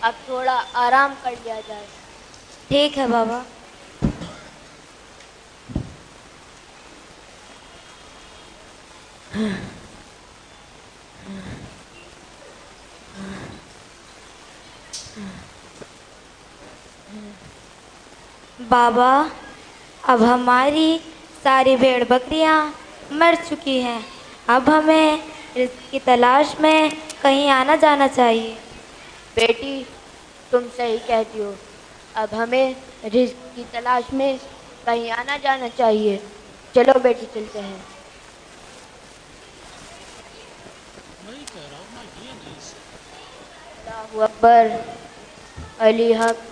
اب تھوڑا آرام کر لیا جائے۔ ٹھیک ہے بابا۔ بابا اب ہماری ساری بھیڑ بکریاں مر چکی ہیں، اب ہمیں رزق کی تلاش میں کہیں آنا جانا چاہیے۔ بیٹی تم صحیح کہتی ہو، اب ہمیں رزق کی تلاش میں کہیں آنا جانا چاہیے۔ چلو بیٹی چلتے ہیں۔ اللہ اکبر، علی حق۔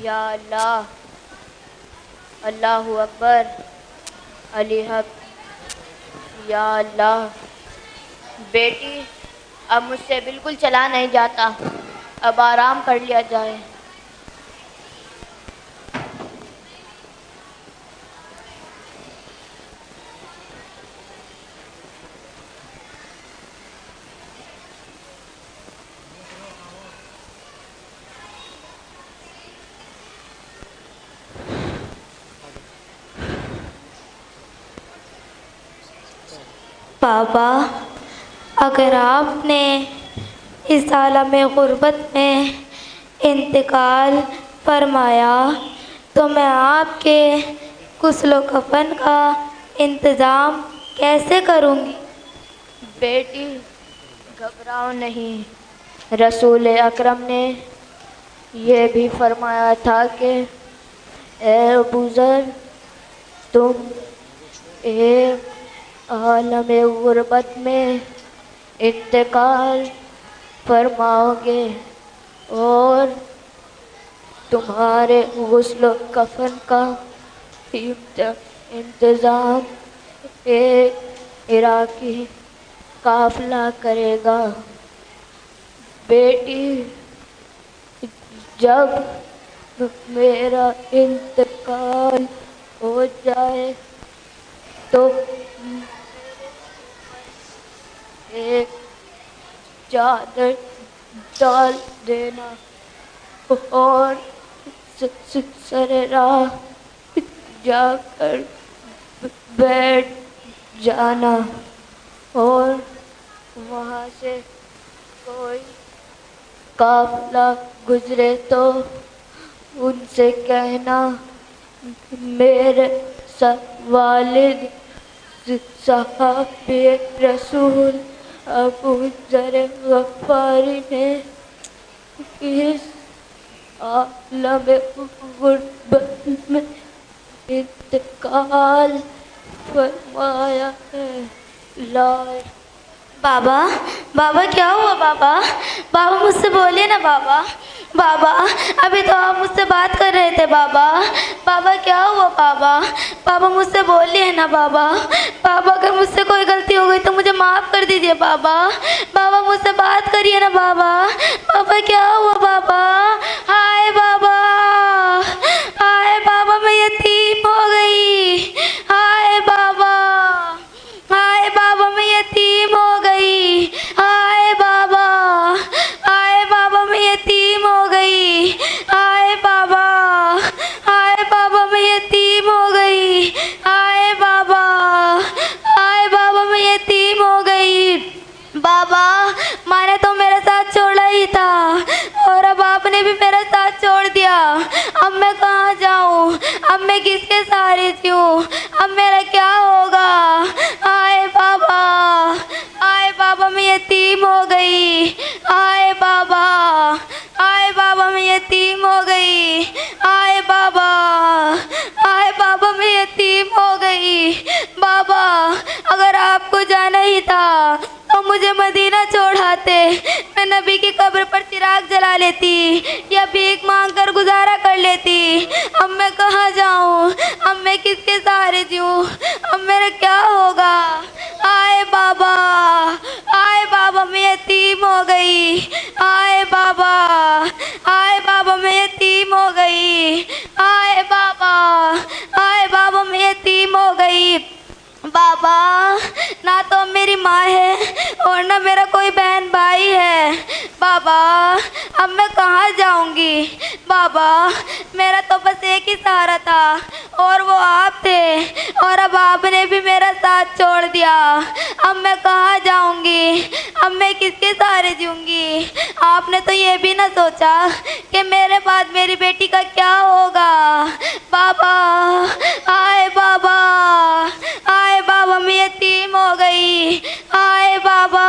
یا اللہ، اللہ اکبر، علی حق۔ یا اللہ، بیٹی اب مجھ سے بالکل چلا نہیں جاتا، اب آرام کر لیا جائے۔ بابا اگر آپ نے اس عالم غربت میں انتقال فرمایا تو میں آپ کے غسل و کفن کا انتظام کیسے کروں گی؟ بیٹی گھبراؤ نہیں، رسول اکرم نے یہ بھی فرمایا تھا کہ اے ابو ذر تم ایک عالم غربت میں انتقال فرماؤ گے اور تمہارے غسل و کفن کا انتظام ایک عراقی قافلہ کرے گا. بیٹی جب میرا انتقال ہو جائے تو ایک چادر ڈال دینا اور سر راہ جا کر بیٹھ جانا اور وہاں سے کوئی قافلہ گزرے تو ان سے کہنا میرے والد صحابی رسول ابو ذر غفاری نے اس عالم غربت میں انتقال فرمایا ہے. بابا بابا کیا ہوا بابا؟ بابا مجھ سے بولے نا بابا. بابا ابھی تو آپ مجھ سے بات کر رہے تھے بابا. بابا کیا ہوا بابا؟ بابا مجھ سے بولیے نا بابا. بابا اگر مجھ سے کوئی غلطی ہو گئی تو مجھے معاف کر دیجیے بابا. بابا مجھ سے بات کریے نا بابا. بابا کیا ہوا بابا؟ ہائے بابا، ہائے بابا میں یتیم ہو گئی. ہائے بابا، ہائے بابا میں یتیم ہو گئی. ہائے بابا، ہائے بابا میں یتیم ہو گئی. ہائے بابا، ہائے بابا میں یتیم ہو گئی. ہائے بابا، ہائے بابا میں یتیم ہو گئی. بابا ماں نے تو میرے ساتھ چھوڑا ہی تھا اور اب آپ نے بھی میرا ساتھ چھوڑ دیا. اب میں کہاں جاؤں؟ اب میں کس کے سہارے جیوں؟ اب میرا کیا ہوگا؟ آئے بابا، آئے بابا میں یتیم ہو گئی. آئے بابا، آئے بابا میں یتیم ہو گئی. آئے بابا، آئے بابا میں یتیم ہو گئی. بابا اگر آپ کو جانا ہی تھا تو مجھے مدینہ چھوڑاتے، میں نبی کی قبر پر چراغ جلا لیتی یا بھیک مانگ کر گزارا کر لیتی. اب میں کہاں جاؤں؟ اب میں کس کے سہارے جیوں؟ اب میرا کیا ہوگا؟ آئے بابا، آئے بابا میں یتیم ہو گئی. آئے بابا، آئے بابا میں یتیم ہو گئی. آئے بابا، آئے بابا میں یتیم ہو گئی. بابا نہ تو میری ماں ہے اور نہ میرا کوئی بہن بھائی ہے. بابا اب میں کہاں جاؤں گی؟ بابا میرا تو بس ایک ہی سہارا تھا اور وہ آپ تھے اور اب آپ نے بھی میرا ساتھ چھوڑ دیا. اب میں کہاں جاؤں گی؟ اب میں کس کے سہارے جیوں گی؟ آپ نے تو یہ بھی نہ سوچا کہ میرے بعد میری بیٹی کا کیا ہوگا. بابا، آئے بابا، آئے بابا میں یتیم ہو گئی. آئے بابا،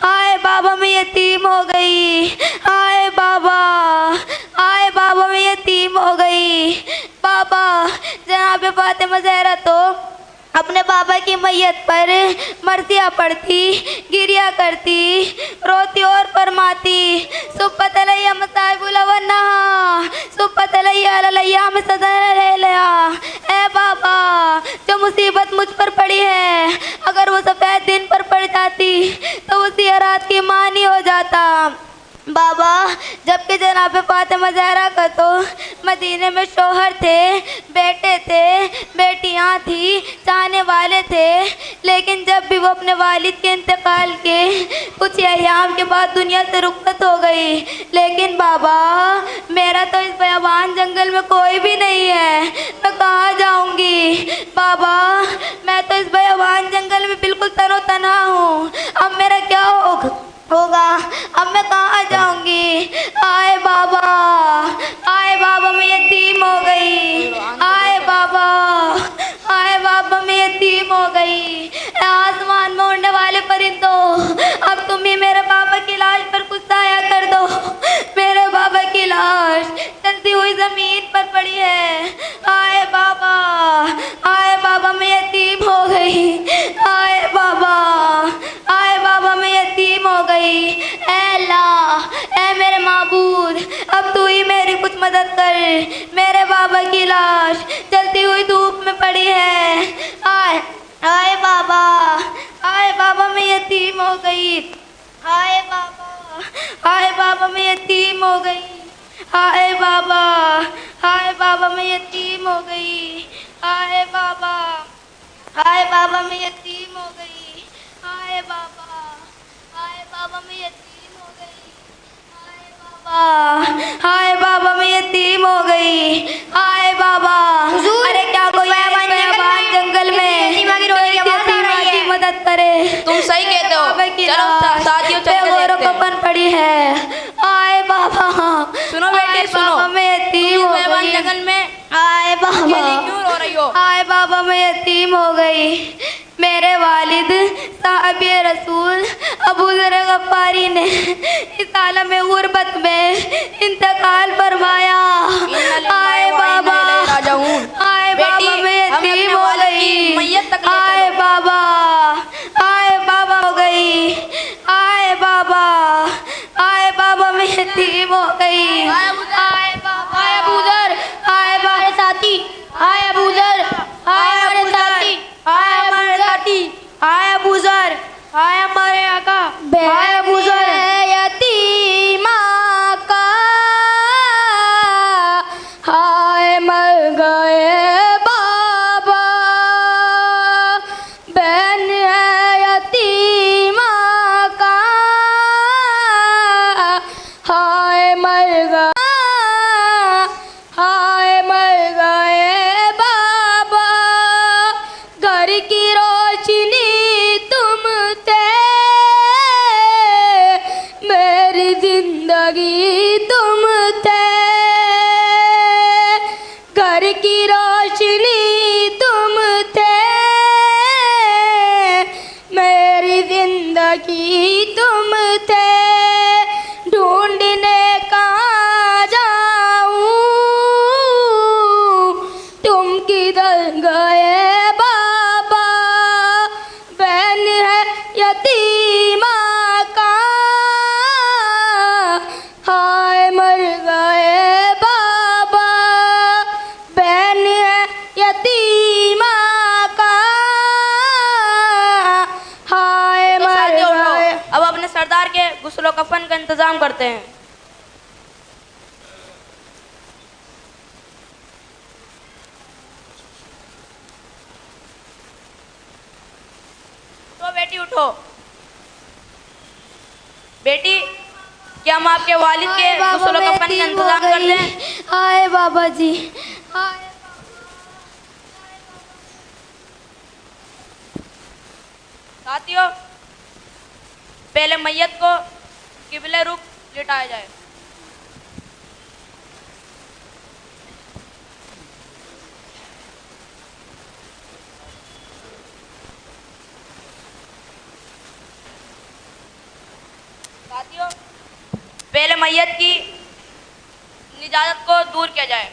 آئے بابا میں یتیم ہو گئی. آئے بابا، آئے بابا میں یتیم ہو گئی. بابا جناب فاطمہ زہرا تو اپنے بابا کی میت پر مرثیہ پڑھتی، گریا کرتی، روتی اور فرماتی سبت علیہ مصائب الونہا سبت علیہ الایام صدر لیا. اے بابا جو مصیبت مجھ پر پڑی ہے اگر وہ سفید دن پر پڑ جاتی تو اسی رات کی معنی ہو جاتا. بابا جبکہ جناب فاطمہ زہرا کا تو مدینے میں شوہر تھے، بیٹے تھے، بیٹیاں تھیں، چاہنے والے تھے، لیکن جب بھی وہ اپنے والد کے انتقال کے کچھ ایام کے بعد دنیا سے رخصت ہو گئی. لیکن بابا میرا تو اس بیابان جنگل میں کوئی بھی نہیں ہے، میں کہاں جاؤں گی؟ بابا میں تو اس بیابان جنگل میں بالکل تن و تنہا ہوں. اب میرا کیا ہوگا؟ اب میں کہاں جاؤں گی؟ آئے بابا، آئے بابا میں یتیم ہو گئی. آئے بابا، آئے بابا میں یتیم ہو گئی. اے آسمان میں اڑنے والے پرندوں اب تم ہی میرے بابا کی لاش پر کچھ سایہ کر دو. میرے بابا کی لاش جلتی ہوئی زمین پر پڑی ہے. آئے بابا، آئے بابا میں یتیم ہو گئی. آئے بابا، آئے بابا میں یتیم ہو گئی. اے اللہ، اے میرے معبود اب تو ہی میری کچھ مدد کر. میرے بابا کی لاش جلتی ہوئی دھوپ میں پڑی ہے. آئے ہائے بابا، ہائے بابا میں یتیم ہو گئی، ہائے بابا، ہائے بابا میں یتیم ہو گئی، ہائے بابا، ہائے بابا میں یتیم ہو گئی، ہائے بابا، ہائے بابا میں یتیم ہو گئی، ہائے بابا، ہائے بابا میں یتیم ہو گئی، ہائے بابا میں یتیم ہو گئی، ہائے بابا، ارے کیا کوئی بیابان جنگل میں کی مدد کرے؟ تم صحیح کہتے ہو، چلو ساتھیوں چل کے دیکھتے ہیں۔ بن پڑی ہے، آئے بابا، سنو بیٹی سنو، میں یتیم ہو گئی، جنگل میں آئے بابا، کیوں رو رہی ہو؟ آئے بابا میں یتیم ہو گئی، میرے والد صاحب رسول ابو ذر غفاری نے اس عالم غربت میں انتقال فرمایا، آئے بابا، آئے بابا میں یتیم ہو گئی، آئے بابا، آئے بابا ہو گئی، آئے بابا، آئے بابا میں یتیم ہو گئی، آئے بابا، آئے ابو ذر، آئے بابا ساتھی، آئے ابو ذر، آئے ابو ساتھی، آئے ہمارے ساتھی، آئے ابو ذر، آئے ہمارے آقا، آئے ابو ذر، یتیم آقا، ہائے مر گئے بابا، بہن ہے یتیم آقا، ہائے مر گئے، ہائے مر گئے بابا، گھر کی روشنی تم تھے، میری زندگی تم تھے، گھر کی روشنی تم تھے، میری زندگی تم تھے، ڈھونڈنے کہاں جاؤں، تم کدھر گئے بابا، بہن ہے یتیم آقا، ہائے مر گئے بابا، بہن ہے یتیم آقا، ہائے مر گئے۔ اب اپنے سردار کے غسل و کفن کا انتظام کرتے ہیں۔ تو بیٹی اٹھو، بیٹی کیا ہم آپ کے والد کے غسل و کفن کا انتظام کر دیں؟ آئے بابا جی، ساتھیوں پہلے میت کو قبلہ رخ لٹایا جائے۔ ساتھیوں پہلے میت کی نجات کو دور کیا جائے۔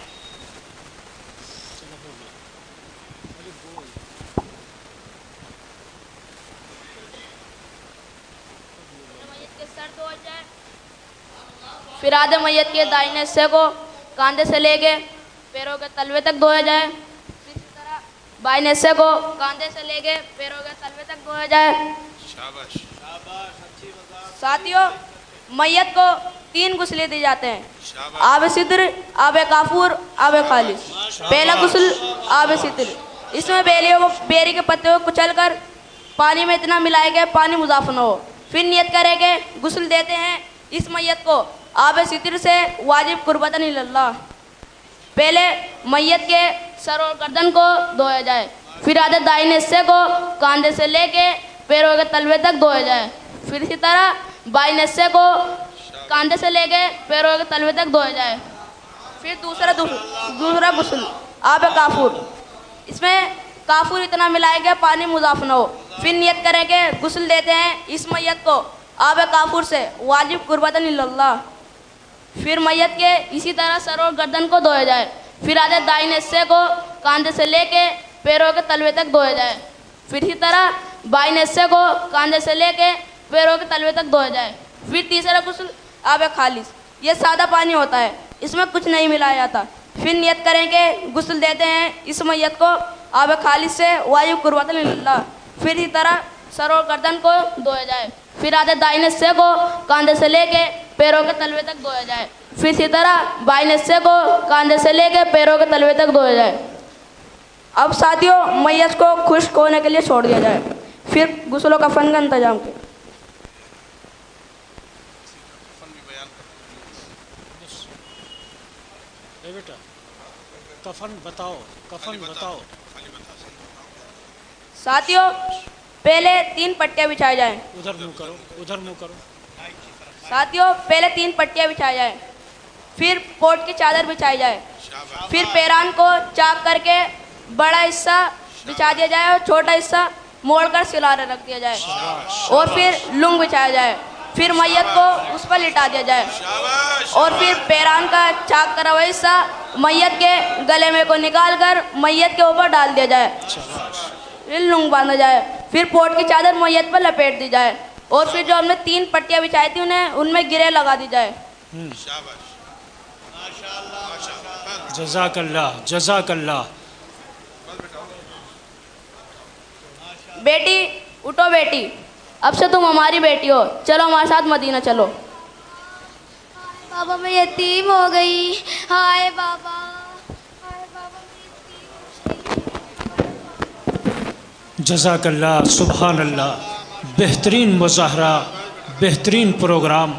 پھر آدھے میت کے دائیں حصے کو کاندھے سے لے کے پیروں کے تلوے تک دھویا جائے، پھر اسی طرح بائیں حصے کو کاندھے سے لے کے پیروں کے تلوے تک دھویا جائے۔ ساتھیوں میت کو 3 غسلیں دی جاتے ہیں، آب سدر، آب کافور، آب خالص۔ پہلا غسل آب سدر، اس میں بیری کے پتے کو کچل کر پانی میں اتنا ملائے کہ پانی مضاف نہ ہو، پھر نیت کرے کہ غسل دیتے ہیں اس میت کو آب سدر سے واجب قربتاً اللہ۔ پہلے میت کے سر اور گردن کو دھویا جائے، پھر آدھے دائیں حصے کو کاندھے سے لے کے پیروں کے تلوے تک دھویا جائے، پھر اسی طرح بائیں حصے کو کاندھے سے لے کے پیروں کے تلوے تک دھویا جائے۔ پھر دوسرا غسل آب کافور، اس میں کافور اتنا ملائے کہ پانی مضاف نہ ہو، پھر نیت کریں کہ غسل دیتے ہیں اس میت کو آب کافور سے واجب قربتاً اللہ۔ پھر میت کے اسی طرح سر اور گردن کو دھویا جائے، پھر آدھے دائیں حصے کو کاندھے سے لے کے پیروں کے تلوے تک دھویا جائے، پھر اسی طرح بائیں حصے کو کاندھے سے لے کے پیروں کے تلوے تک دھویا جائے۔ پھر تیسرا غسل آب خالص، یہ سادہ پانی ہوتا ہے، اس میں کچھ نہیں ملایا جاتا۔ پھر نیت کریں کہ غسل دیتے ہیں اس میت کو آب خالص سے وایو قربتن للہ. پھر اسی طرح سر اور گردن کو دھویا جائے. پھر آدھے دائیں حصے کو کاندھے سے لے کے پیروں کے تلوے تک دھویا جائے. پھر اسی طرح بائیں حصے کو کاندھے سے لے کے پیروں کے تلوے تک دھویا جائے. اب ساتھیوں میت کو خشک ہونے کے لیے چھوڑ دیا جائے. پھر غسل و کفن کا انتظام کیا. بیٹا کفن بتاؤ، کفن بتاؤ. ساتھیوں پہلے 3 پٹیاں بچھائی جائیں. ادھر منہ کرو، ادھر منہ کرو. ساتھیوں پہلے 3 پٹیاں بچھائی جائیں. پھر پوٹ کی چادر بچھائی جائے. پھر پیران کو چاک کر کے بڑا حصہ بچھا دیا جائے اور چھوٹا حصہ موڑ کر سلارے رکھ دیا جائے. اور پھر لنگ بچھایا جائے. پھر میت کو اس پر لٹا دیا جائے. اور پھر پیران کا چاک کرا ہوا حصہ میت کے گلے میں کو نکال کر میت کے اوپر ڈال دیا جائے. پھر لنگ باندھا جائے. پھر پوٹ کی چادر میت پر لپیٹ دی جائے. اور پھر جو ہم نے 3 پٹیاں بچھائی تھی ان میں گرے لگا دی جائے. جزاک اللہ، جزاک اللہ. بیٹی اٹھو بیٹی، اب سے تم ہماری بیٹی ہو. چلو ہمارے ساتھ مدینہ چلو. بابا میں یتیم ہو گئی. ہائے بابا. جزاک اللہ، سبحان اللہ. بہترین مظاہرہ، بہترین پروگرام،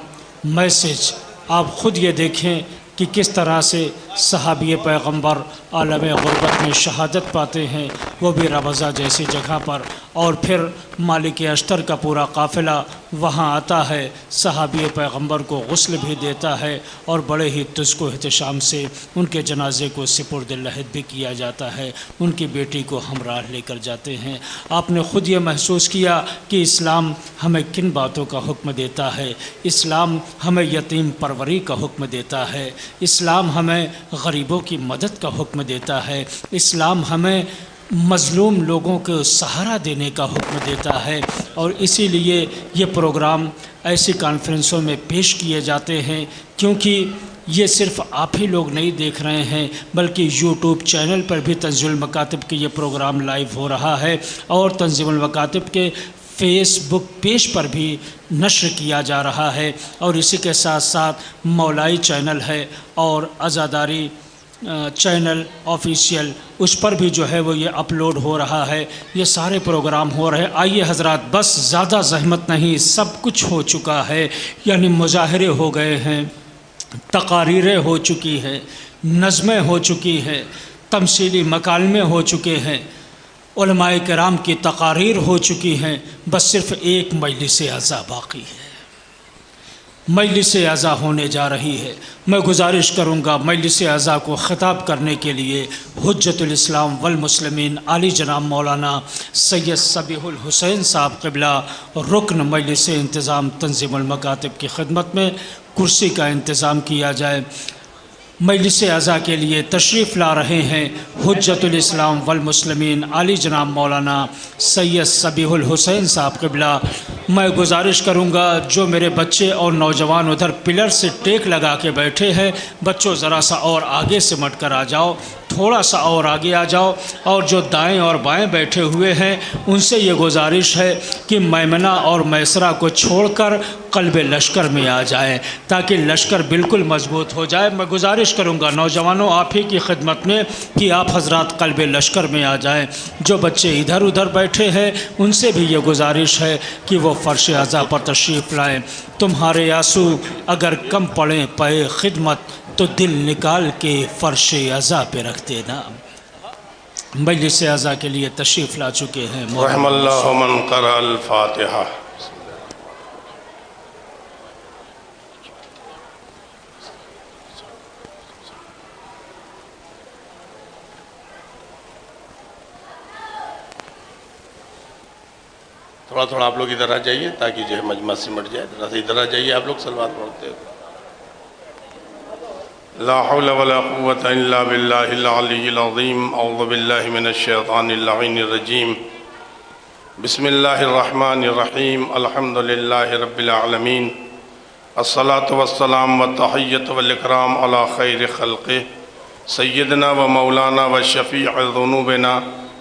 میسج. آپ خود یہ دیکھیں کہ کس طرح سے صحابی پیغمبر عالم غربت میں شہادت پاتے ہیں، وہ بھی ربضہ جیسی جگہ پر. اور پھر مالک اشتر کا پورا قافلہ وہاں آتا ہے، صحابی پیغمبر کو غسل بھی دیتا ہے اور بڑے ہی تزک و احتشام سے ان کے جنازے کو سپرد لحد بھی کیا جاتا ہے. ان کی بیٹی کو ہمراہ لے کر جاتے ہیں. آپ نے خود یہ محسوس کیا کہ اسلام ہمیں کن باتوں کا حکم دیتا ہے. اسلام ہمیں یتیم پروری کا حکم دیتا ہے. اسلام ہمیں غریبوں کی مدد کا حکم دیتا ہے. اسلام ہمیں مظلوم لوگوں کو سہارا دینے کا حکم دیتا ہے. اور اسی لیے یہ پروگرام ایسی کانفرنسوں میں پیش کیے جاتے ہیں کیونکہ یہ صرف آپ ہی لوگ نہیں دیکھ رہے ہیں بلکہ یوٹیوب چینل پر بھی تنزیل المکاتب کے یہ پروگرام لائیو ہو رہا ہے اور تنظیم المکاتب کے فیس بک پیج پر بھی نشر کیا جا رہا ہے. اور اسی کے ساتھ ساتھ مولائی چینل ہے اور عزاداری چینل آفیشیل، اس پر بھی جو ہے وہ یہ اپلوڈ ہو رہا ہے. یہ سارے پروگرام ہو رہے ہیں. آئیے حضرات، بس زیادہ زحمت نہیں، سب کچھ ہو چکا ہے. یعنی مظاہرے ہو گئے ہیں، تقاریریں ہو چکی ہیں، نظمیں ہو چکی ہیں، تمثیلی مکالمے ہو چکے ہیں، علماء کرام کی تقاریر ہو چکی ہیں. بس صرف ایک مجلس عزا باقی ہے. مجلس عزا ہونے جا رہی ہے. میں گزارش کروں گا مجلس عزا کو خطاب کرنے کے لیے حجت الاسلام والمسلمین علی جناب مولانا سید صبیح الحسین صاحب قبلہ رکن مجلس انتظام تنظیم المکاتب کی خدمت میں کرسی کا انتظام کیا جائے. مجلس عزا کے لیے تشریف لا رہے ہیں حجت الاسلام والمسلمین علی جناب مولانا سید صبیح الحسین صاحب قبلہ. میں گزارش کروں گا جو میرے بچے اور نوجوان ادھر پلر سے ٹیک لگا کے بیٹھے ہیں، بچوں ذرا سا اور آگے سمٹ کر آ جاؤ، تھوڑا سا اور آگے آ جاؤ. اور جو دائیں اور بائیں بیٹھے ہوئے ہیں ان سے یہ گزارش ہے کہ میمنہ اور میسرہ کو چھوڑ کر قلب لشکر میں آ جائیں تاکہ لشکر بالکل مضبوط ہو جائے. میں گزارش کروں گا نوجوانوں آپ ہی کی خدمت میں کہ آپ حضرات قلب لشکر میں آ جائیں. جو بچے ادھر ادھر بیٹھے ہیں ان سے بھی یہ گزارش ہے کہ وہ فرش عزا پر تشریف لائیں. تمہارے آنسو اگر کم پڑیں پے خدمت تو دل نکال کے فرش عزا پہ رکھ دینا. مجلس عزا کے لیے تشریف لا چکے ہیں رحم اللہ من قرأ الفاتحہ. تھوڑا تھوڑا آپ لوگ ادھر آ جائیے تاکہ جو ہے مجمع سمٹ جائے. ذرا سے ادھر آ جائیے آپ لوگ صلوات پڑھتے ہو. لا حول ولا قوة الا باللہ العلی العظیم. اعوذ باللہ من الشیطان اللعین الرجیم. بسم اللہ الرحمن الرحیم. الحمد للہ رب العالمین. الصلاة والسلام والتحیۃ والاکرام علی خیر خلقہ سیدنا و مولانا و شفیع ذنوبنا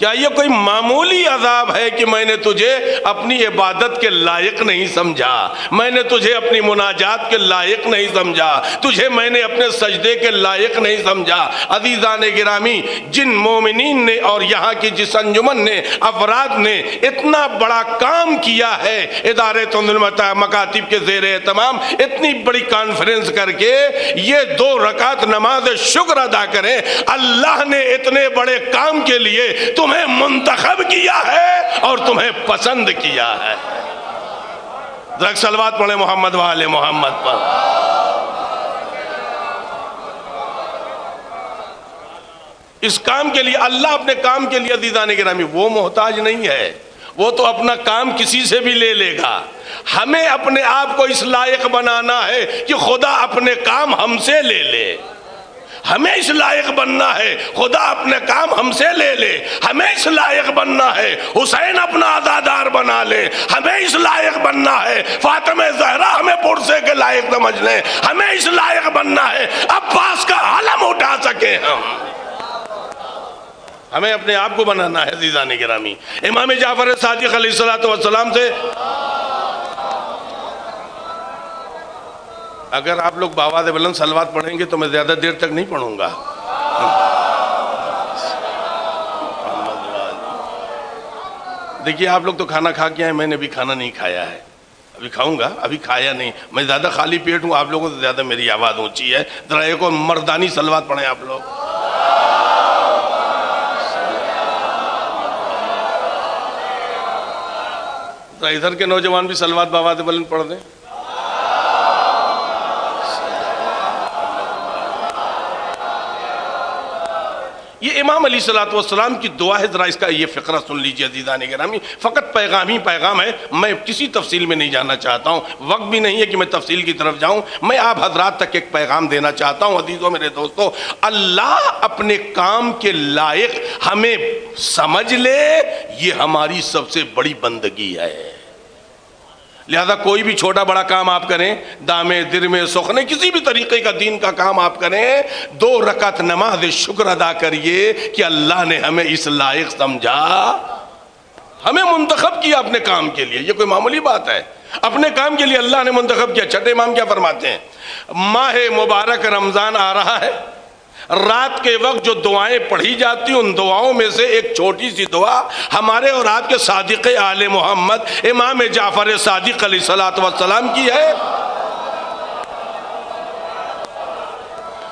کیا یہ کوئی معمولی عذاب ہے کہ میں نے تجھے اپنی عبادت کے لائق نہیں سمجھا، میں نے تجھے اپنی مناجات کے لائق نہیں سمجھا، تجھے میں نے اپنے سجدے کے لائق نہیں سمجھا؟ عزیزان گرامی، جن مومنین نے اور یہاں کی جس انجمن نے، افراد نے اتنا بڑا کام کیا ہے ادارے تنظیم مکاتب کے زیر اہتمام، اتنی بڑی کانفرنس کر کے یہ 2 رکعت نماز شکر ادا کریں، اللہ نے اتنے بڑے کام کے لیے تمہیں منتخب کیا ہے اور تمہیں پسند کیا ہے۔ ذرا صلوات پڑھیں محمد وآل محمد پر۔ اس کام کے لیے، اللہ اپنے کام کے لیے عزیزان گرامی وہ محتاج نہیں ہے، وہ تو اپنا کام کسی سے بھی لے لے گا۔ ہمیں اپنے آپ کو اس لائق بنانا ہے کہ خدا اپنے کام ہم سے لے لے، ہمیں اس لائق بننا ہے خدا اپنے کام ہم سے لے لے، ہمیں اس لائق بننا ہے حسین اپنا عزادار بنا لے، ہمیں اس لائق بننا ہے فاطمہ زہرا ہمیں پرسے کے لائق سمجھ لیں، ہمیں اس لائق بننا ہے عباس کا علم اٹھا سکیں ہمیں اپنے آپ کو بنانا ہے عزیزان گرامی۔ امام جعفر صادق علیہ السلام سے اگر آپ لوگ بآواز بلند صلوات پڑھیں گے تو میں زیادہ دیر تک نہیں پڑھوں گا۔ دیکھیے آپ لوگ تو کھانا کھا کے آئے، میں نے بھی کھانا نہیں کھایا ہے، ابھی کھاؤں گا، ابھی کھایا نہیں، میں زیادہ خالی پیٹ ہوں، آپ لوگوں سے زیادہ میری آواز اونچی ہے۔ ذرا ایک اور مردانی صلوات پڑھیں آپ لوگ۔ ذرا ادھر کے نوجوان بھی صلوات بآواز بلند پڑھ دیں۔ یہ امام علیہ السلام کی دعا ہے، ذرا اس کا یہ فقرہ سن لیجئے عزیزان گرامی، فقط پیغام ہی پیغام ہے، میں کسی تفصیل میں نہیں جانا چاہتا ہوں، وقت بھی نہیں ہے کہ میں تفصیل کی طرف جاؤں، میں آپ حضرات تک ایک پیغام دینا چاہتا ہوں۔ عزیزوں میرے دوستو، اللہ اپنے کام کے لائق ہمیں سمجھ لے، یہ ہماری سب سے بڑی بندگی ہے۔ لہذا کوئی بھی چھوٹا بڑا کام آپ کریں، دامے درمے سخنے کسی بھی طریقے کا دین کا کام آپ کریں، 2 رکعت نماز شکر ادا کریے کہ اللہ نے ہمیں اس لائق سمجھا، ہمیں منتخب کیا اپنے کام کے لیے۔ یہ کوئی معمولی بات ہے؟ اپنے کام کے لیے اللہ نے منتخب کیا۔ چھٹے امام کیا فرماتے ہیں؟ ماہ مبارک رمضان آ رہا ہے، رات کے وقت جو دعائیں پڑھی جاتی ان دعاؤں میں سے ایک چھوٹی سی دعا ہمارے اور آپ کے صادق آل محمد امام جعفر صادق علیہ السلام کی ہے۔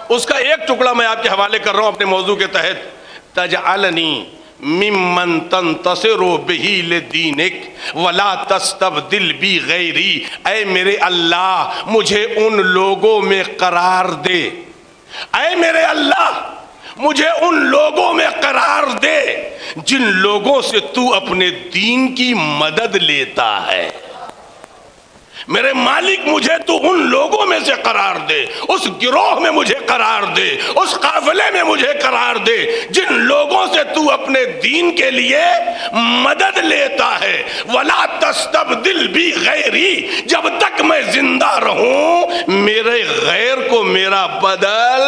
اس کا ایک ٹکڑا میں آپ کے حوالے کر رہا ہوں اپنے موضوع کے تحت۔ تجعلنی ممن تنتصر بہ لدینک ولا تستبدل بی غیری، اے میرے اللہ مجھے ان لوگوں میں قرار دے، اے میرے اللہ مجھے ان لوگوں میں قرار دے جن لوگوں سے تو اپنے دین کی مدد لیتا ہے۔ میرے مالک مجھے تو ان لوگوں میں سے قرار دے، اس گروہ میں مجھے قرار دے، اس قافلے میں مجھے قرار دے جن لوگوں سے تو اپنے دین کے لیے مدد لیتا ہے۔ وَلَا تَسْتَبْدِلْ بِي غَيْرِي، جب تک میں زندہ رہوں میرے غیر کو میرا بدل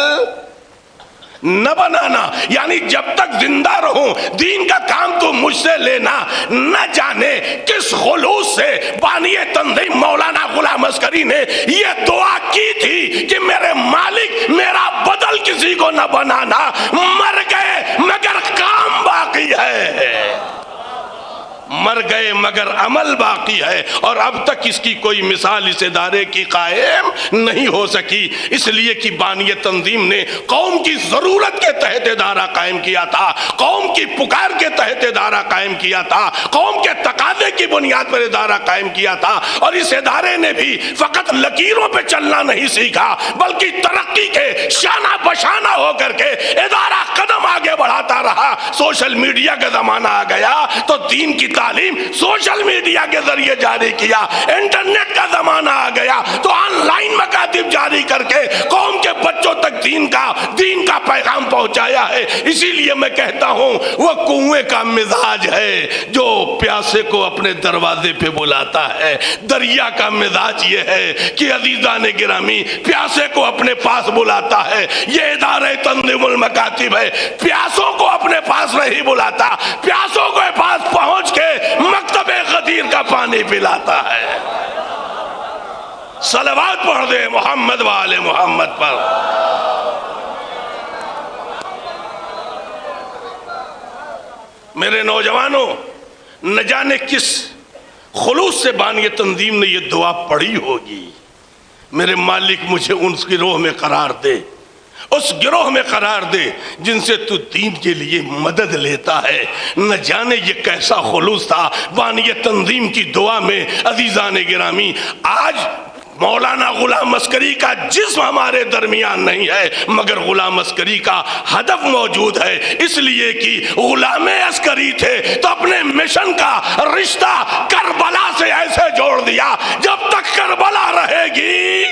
نہ بنانا، یعنی جب تک زندہ رہوں دین کا کام تو مجھ سے لینا، نہ جانے کس خلوص سے بانی تنظیم مولانا غلام عسکری نے یہ دعا کی تھی کہ میرے مالک میرا بدل کسی کو نہ بنانا، مر گئے مگر کام باقی ہے، مر گئے مگر عمل باقی ہے، اور اب تک اس کی کوئی مثال اس ادارے کی قائم نہیں ہو سکی، اس لیے کہ بانی تنظیم نے قوم کی ضرورت کے تحت ادارہ قائم کیا تھا، قوم کی پکار کے تحت ادارہ قائم کیا تھا، قوم کے تقاضے کی بنیاد پر ادارہ قائم کیا تھا، اور اس ادارے نے بھی فقط لکیروں پہ چلنا نہیں سیکھا بلکہ ترقی کے شانہ بشانہ ہو کر کے ادارہ قدم آگے بڑھاتا رہا۔ سوشل میڈیا کا زمانہ آ گیا تو دین کی تعلیم سوشل میڈیا کے ذریعے جاری کیا، انٹرنیٹ کا زمانہ آ گیا تو آن لائن مکاتب جاری کر کے قوم کے بچوں تک دین کا پیغام پہنچایا ہے. اسی لیے میں کہتا ہوں وہ کنویں کا مزاج ہے جو پیاسے کو اپنے دروازے پہ بلاتا ہے. دریا کا مزاج یہ ہے کہ عزیزان گرامی پیاسے کو اپنے پاس بلاتا ہے. یہ ادارہ تنظیم المکاتب ہے، پیاسوں کو اپنے پاس نہیں بلاتا، پیاسوں کے پاس پہنچ کے مکتب غدیر کا پانی پلاتا ہے. صلوات پڑھ دے محمد وآل محمد پر. میرے نوجوانوں، نہ جانے کس خلوص سے بانی تنظیم نے یہ دعا پڑھی ہوگی، میرے مالک مجھے اس گروہ میں قرار دے، اس گروہ میں قرار دے جن سے تو دین کے لیے مدد لیتا ہے. نہ جانے یہ کیسا خلوص تھا بانی تنظیم کی دعا میں. عزیزان گرامی، آج مولانا غلام عسکری کا جسم ہمارے درمیان نہیں ہے، مگر غلام عسکری کا ہدف موجود ہے. اس لیے کہ غلام عسکری تھے تو اپنے مشن کا رشتہ کربلا سے ایسے جوڑ دیا جب تک کربلا رہے گی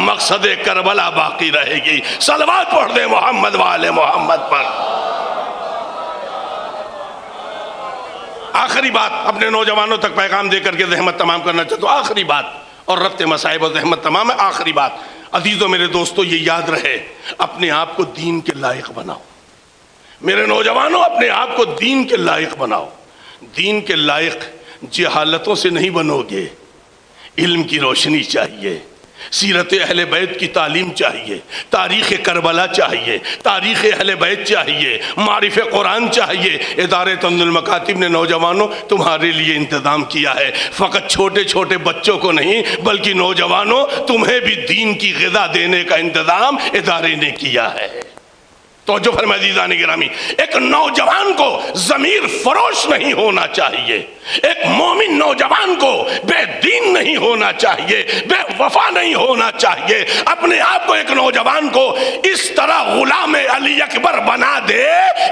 مقصد کربلا باقی رہے گی. صلوات پڑھ دے محمد وآل محمد پر. آخری بات اپنے نوجوانوں تک پیغام دے کر کے زحمت تمام کرنا چاہتا ہوں. آخری بات اور رفت مصائب و زحمت تمام ہے. آخری بات عزیزوں میرے دوستو، یہ یاد رہے، اپنے آپ کو دین کے لائق بناؤ. میرے نوجوانوں، اپنے آپ کو دین کے لائق بناؤ. دین کے لائق جہالتوں سے نہیں بنو گے. علم کی روشنی چاہیے، سیرت اہل بیت کی تعلیم چاہیے، تاریخ کربلا چاہیے، تاریخ اہل بیت چاہیے، معرف قرآن چاہیے. ادارے تنظیم المکاتب نے نوجوانوں تمہارے لیے انتظام کیا ہے. فقط چھوٹے چھوٹے بچوں کو نہیں بلکہ نوجوانوں تمہیں بھی دین کی غذا دینے کا انتظام ادارے نے کیا ہے. توجہ فرمائے عزیزان گرامی، ایک نوجوان کو ضمیر فروش نہیں ہونا چاہیے. ایک مومن نوجوان کو بے دین نہیں ہونا چاہیے، بے وفا نہیں ہونا چاہیے. اپنے آپ کو ایک نوجوان کو اس طرح غلام علی اکبر بنا دے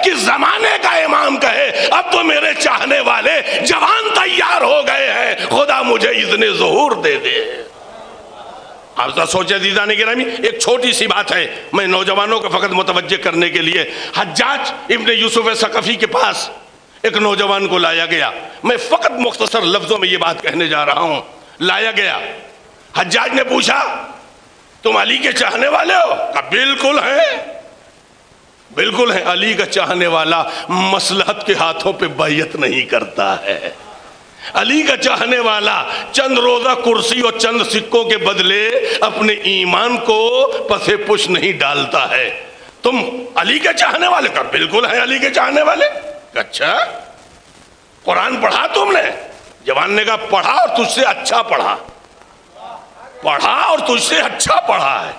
کہ زمانے کا امام کہے اب تو میرے چاہنے والے جوان تیار ہو گئے ہیں، خدا مجھے اذن ظہور دے دے. آپ ذرا سوچیں عزیزان گرامی، ایک چھوٹی سی بات ہے میں نوجوانوں کو فقط متوجہ کرنے کے لیے. حجاج ابن یوسف ثقفی کے پاس ایک نوجوان کو لایا گیا. میں فقط مختصر لفظوں میں یہ بات کہنے جا رہا ہوں. لایا گیا، حجاج نے پوچھا تم علی کے چاہنے والے ہو؟ کہا بالکل ہیں، بالکل ہیں. علی کا چاہنے والا مصلحت کے ہاتھوں پہ بیعت نہیں کرتا ہے. علی کا چاہنے والا چند روزہ کرسی اور چند سکوں کے بدلے اپنے ایمان کو پسے پش نہیں ڈالتا ہے. تم علی کے چاہنے والے؟ کہا بالکل ہیں علی کے چاہنے والے. اچھا قرآن پڑھا تم نے؟ جوان نے کہا پڑھا اور تجھ سے اچھا پڑھا. پڑھا اور تجھ سے اچھا پڑھا ہے.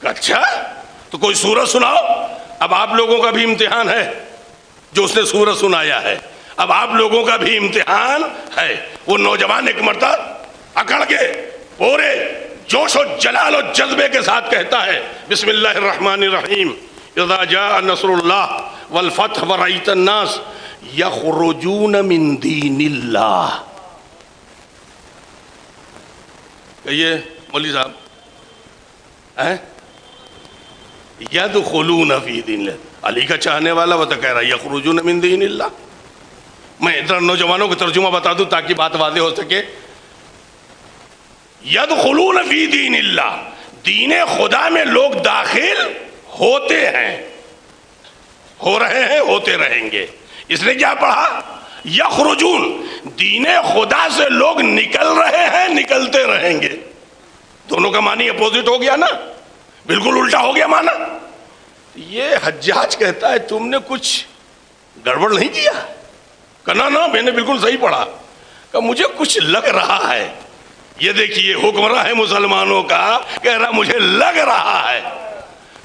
اچھا تو کوئی سورت سناؤ. اب آپ لوگوں کا بھی امتحان ہے جو اس نے سورت سنایا ہے. اب آپ لوگوں کا بھی امتحان ہے. وہ نوجوان ایک مرتبہ اکڑ کے پورے جوش و جلال و جذبے کے ساتھ کہتا ہے بسم اللہ الرحمن الرحیم اذا جاء نصر اللہ والفتح ورأیت الناس یخرجون من دین اللہ. کہیے مولوی صاحب، یدخلون فی دین اللہ. علی کا چاہنے والا وہ تو کہہ رہا ہے یخرجون من دین اللہ. میں ادھر نوجوانوں کو ترجمہ بتا دوں تاکہ بات واضح ہو سکے. یدخلون فی دین اللہ، دین خدا میں لوگ داخل ہوتے ہیں، ہو رہے ہیں، ہوتے رہیں گے. اس نے کیا پڑھا؟ یخرجون، دین خدا سے لوگ نکل رہے ہیں، نکلتے رہیں گے. دونوں کا معنی اپوزٹ ہو گیا نا، بالکل الٹا ہو گیا معنی. یہ حجاج کہتا ہے تم نے کچھ گڑبڑ نہیں کیا؟ کہنا نا میں نے بالکل صحیح پڑھا. کہ مجھے کچھ لگ رہا ہے. یہ دیکھیے حکمراں ہے مسلمانوں کا کہہ رہا مجھے لگ رہا ہے.